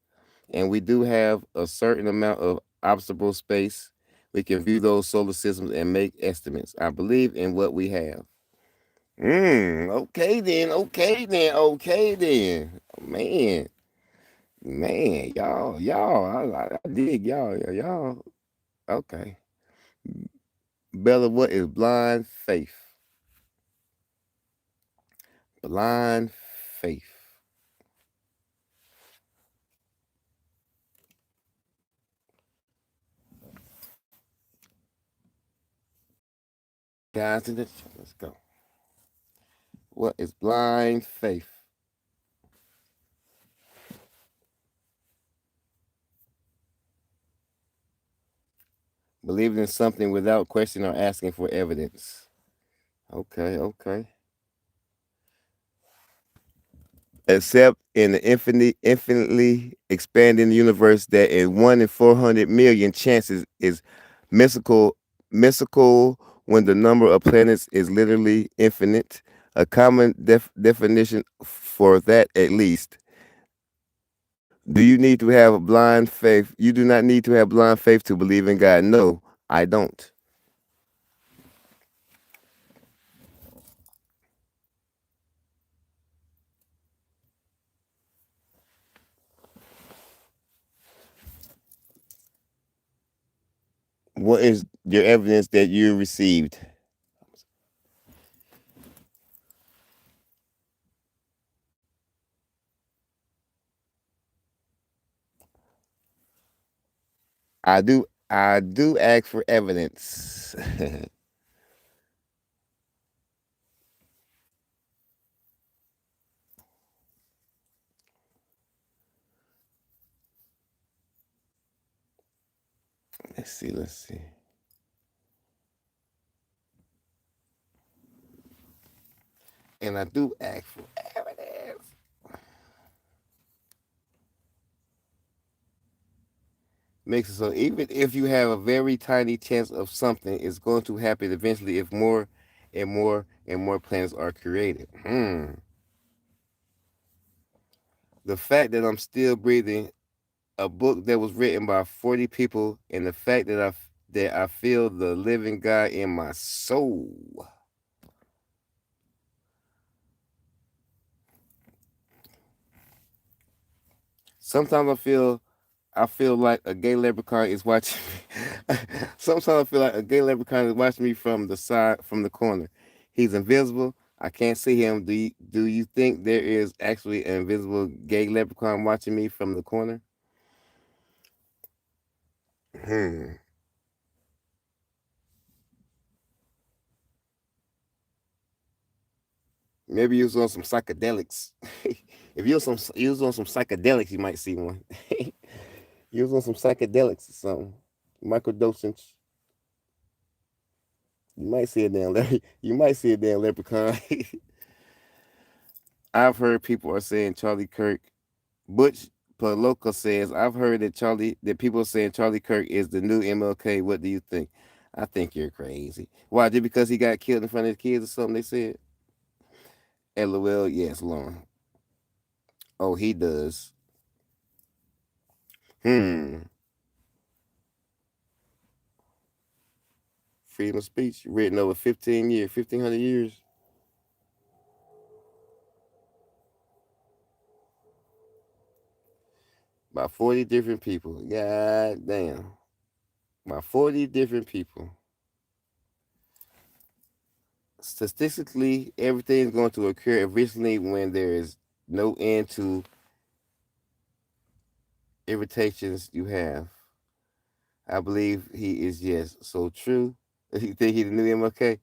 And we do have a certain amount of observable space. We can view those solar systems and make estimates. I believe in what we have. Okay then, okay then, okay then. Man, y'all, I dig y'all. Okay. Bella, what is blind faith? Blind faith. Guys, let's go. What is blind faith? Believing in something without question or asking for evidence. Okay. Except in the infinitely expanding universe that in 1 in 400 million chances is mystical when the number of planets is literally infinite. A common definition for that, at least. Do you need to have a blind faith? You do not need to have blind faith to believe in God. No, I don't. What is your evidence that you received? I do ask for evidence. Let's see. And I do ask for evidence. Makes it so even if you have a very tiny chance of something, it's going to happen eventually if more and more and more planets are created. The fact that I'm still breathing, a book that was written by 40 people, and the fact that I feel the living God in my soul. Sometimes I feel like a gay leprechaun is watching me. Sometimes I feel like a gay leprechaun is watching me from the side, from the corner. He's invisible. I can't see him. Do you think there is actually an invisible gay leprechaun watching me from the corner? Hmm. Maybe you was on some psychedelics. If you was on some psychedelics, you might see one. You was on some psychedelics or something. Microdosage. You might see a damn you might see a damn leprechaun. I've heard people are saying Charlie Kirk. Butch Paloka says, I've heard that people are saying Charlie Kirk is the new MLK. What do you think? I think you're crazy. Why? Just because he got killed in front of his kids or something, they said? LOL, yes, Lauren. Oh, he does. Hmm. Freedom of speech written over 1,500 years. By 40 different people. God damn. By 40 different people. Statistically, everything is going to occur eventually when there is no end to irritations you have. I believe he is, yes. So true. You think he the new MLK?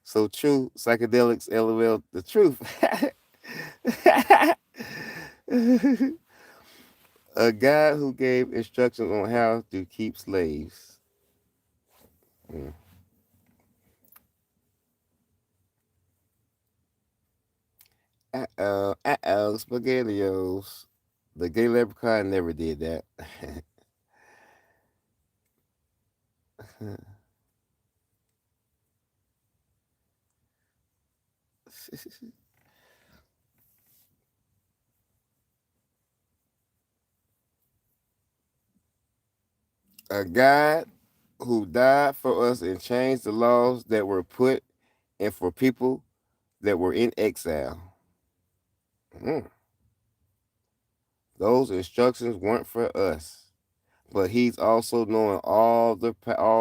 So true. Psychedelics, LOL, the truth. A guy who gave instructions on how to keep slaves. Mm. SpaghettiOs. The gay leprechaun never did that. A God who died for us and changed the laws that were put in for people that were in exile. Mm. Those instructions weren't for us, but He's also knowing all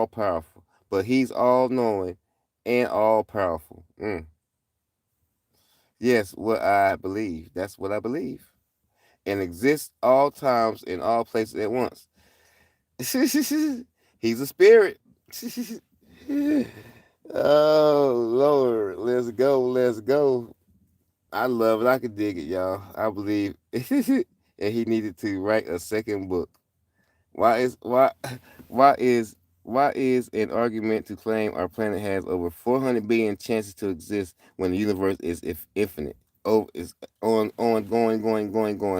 powerful. But He's all knowing and all powerful. Mm. Yes, what I believe. That's what I believe. And exists all times in all places at once. He's a spirit. Oh Lord, let's go, let's go. I love it. I can dig it, y'all. I believe, and he needed to write a second book. Why is why why is why is an argument to claim our planet has over 400 billion chances to exist when the universe is infinite? Oh, is going.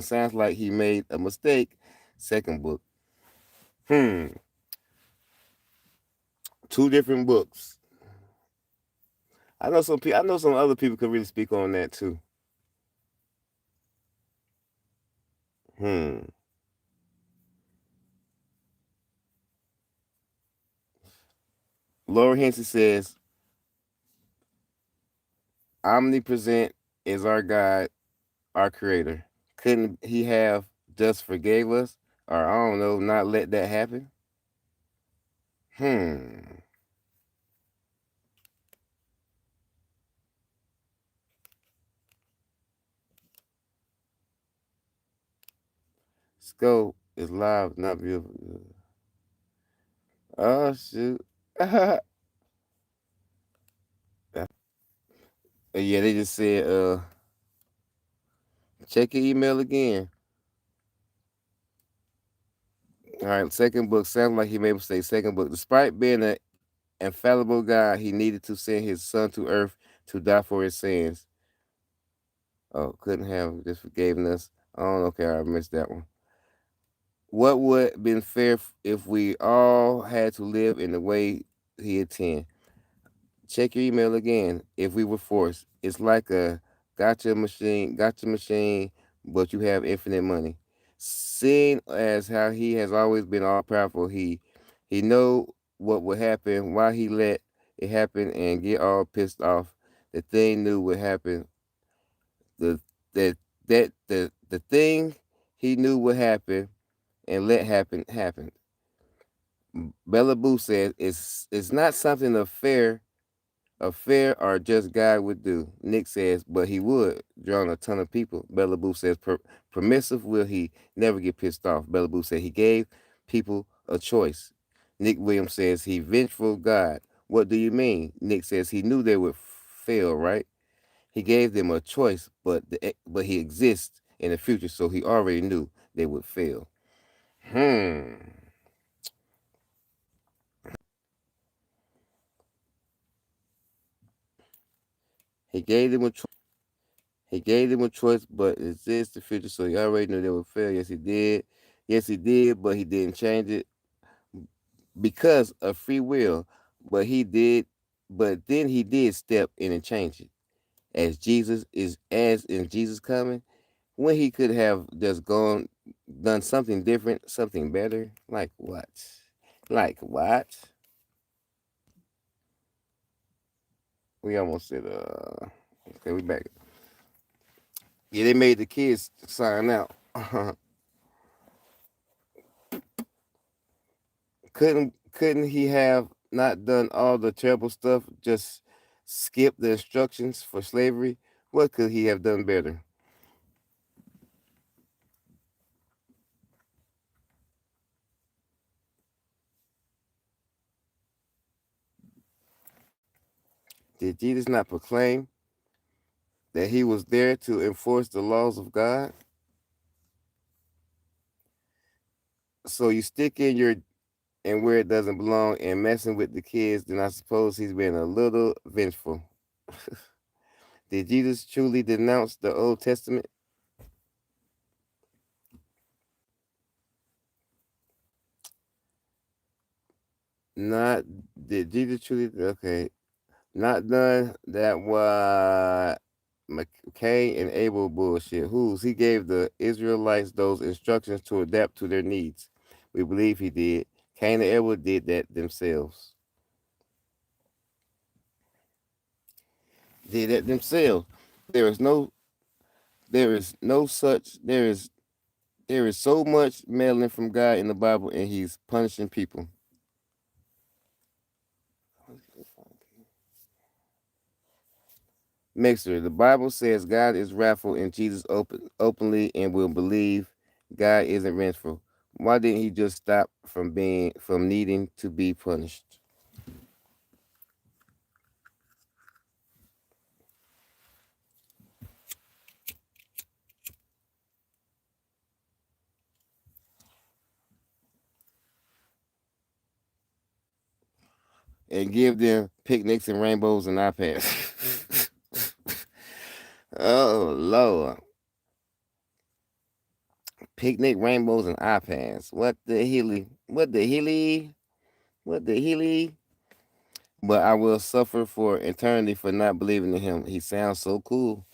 Sounds like he made a mistake. Second book. Hmm. Two different books. I know some people. I know some other people could really speak on that too. Hmm. Laura Henson says, "Omnipresent is our God, our Creator. Couldn't He have just forgave us, or I don't know, not let that happen?" Hmm. Scope is live, not beautiful. Oh shoot. Yeah, they just said, check your email again. All right, second book sounds like he made a mistake. Second book, despite being an infallible God, he needed to send his son to earth to die for his sins. Oh, couldn't have just forgiven us. Oh, okay, I missed that one. What would been fair if we all had to live in the way he intended? Check your email again. If we were forced, it's like a gotcha machine, but you have infinite money. Seeing as how he has always been all powerful, he know what would happen, why he let it happen, and get all pissed off. The thing knew would happen. The that the thing he knew would happen and let happen happened. Bella Boo says it's not something a fair or just guy would do. Nick says, but he would, drawing a ton of people. Bella Boo says, permissive will he never get pissed off. Bella Boo said he gave people a choice. Nick Williams says he vengeful God. What do you mean? Nick says he knew they would fail, right? He gave them a choice, but he exists in the future, so he already knew they would fail. Hmm. He gave them a choice. He gave them a choice, but it exists the future, so he already knew they would fail. Yes, he did. Yes, he did, but he didn't change it because of free will. But he did. But then he did step in and change it. As in Jesus coming, when he could have just done something different, something better. Like what? Like what? We almost said okay, we back. Yeah, they made the kids sign out. Couldn't he have not done all the terrible stuff, just skip the instructions for slavery? What could he have done better? Did Jesus not proclaim that he was there to enforce the laws of God? So you stick in your and where it doesn't belong and messing with the kids, then I suppose he's been a little vengeful. Did Jesus truly denounce the Old Testament? Not did Jesus truly okay. Not done that what McCain and Abel bullshit. Who's he gave the Israelites those instructions to adapt to their needs. We believe he did. Cain and Abel did that themselves. Did that themselves. There is no there is no such there is so much meddling from God in the Bible and he's punishing people. Mixer, the Bible says God is wrathful and Jesus openly and will believe God isn't vengeful. Why didn't he just stop from needing to be punished? And give them picnics and rainbows and iPads. Oh Lord. Picnic, rainbows, and iPads. What the hilly? What the hilly? What the hilly? But I will suffer for eternity for not believing in him. He sounds so cool.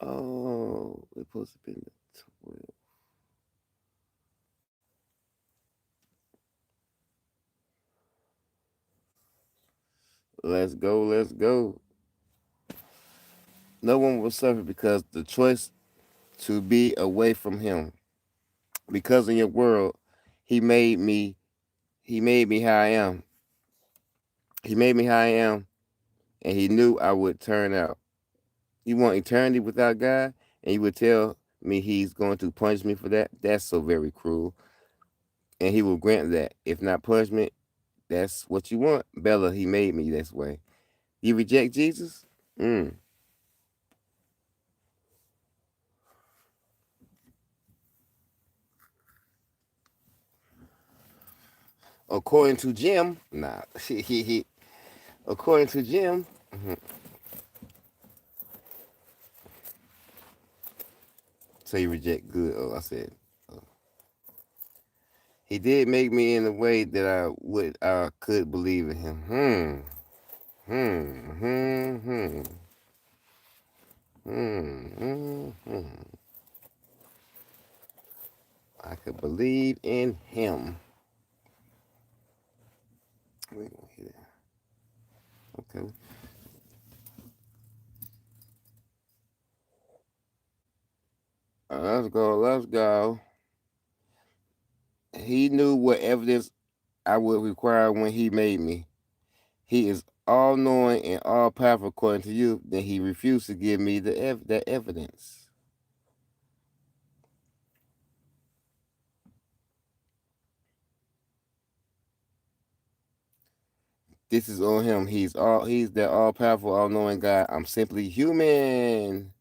Oh, we're supposed to be in the 12. Let's go, let's go. No one will suffer because the choice to be away from him. Because in your world, he made me how I am. He made me how I am, and he knew I would turn out. You want eternity without God, and you would tell me he's going to punish me for that? That's so very cruel. And he will grant that. If not punishment, that's what you want. Bella, he made me this way. You reject Jesus? According to Jim, nah. According to Jim, so you reject good. Oh, I said. Oh. He did make me in a way that I could believe in him. Hmm. Hmm. Hmm. Hmm. Hmm. Hmm. I could believe in him. We ain't gonna hear that. Okay. Let's go. Let's go. He knew what evidence I would require when he made me. He is all knowing and all powerful according to you, then he refused to give me that evidence. This is on him. He's that all powerful, all knowing God. I'm simply human.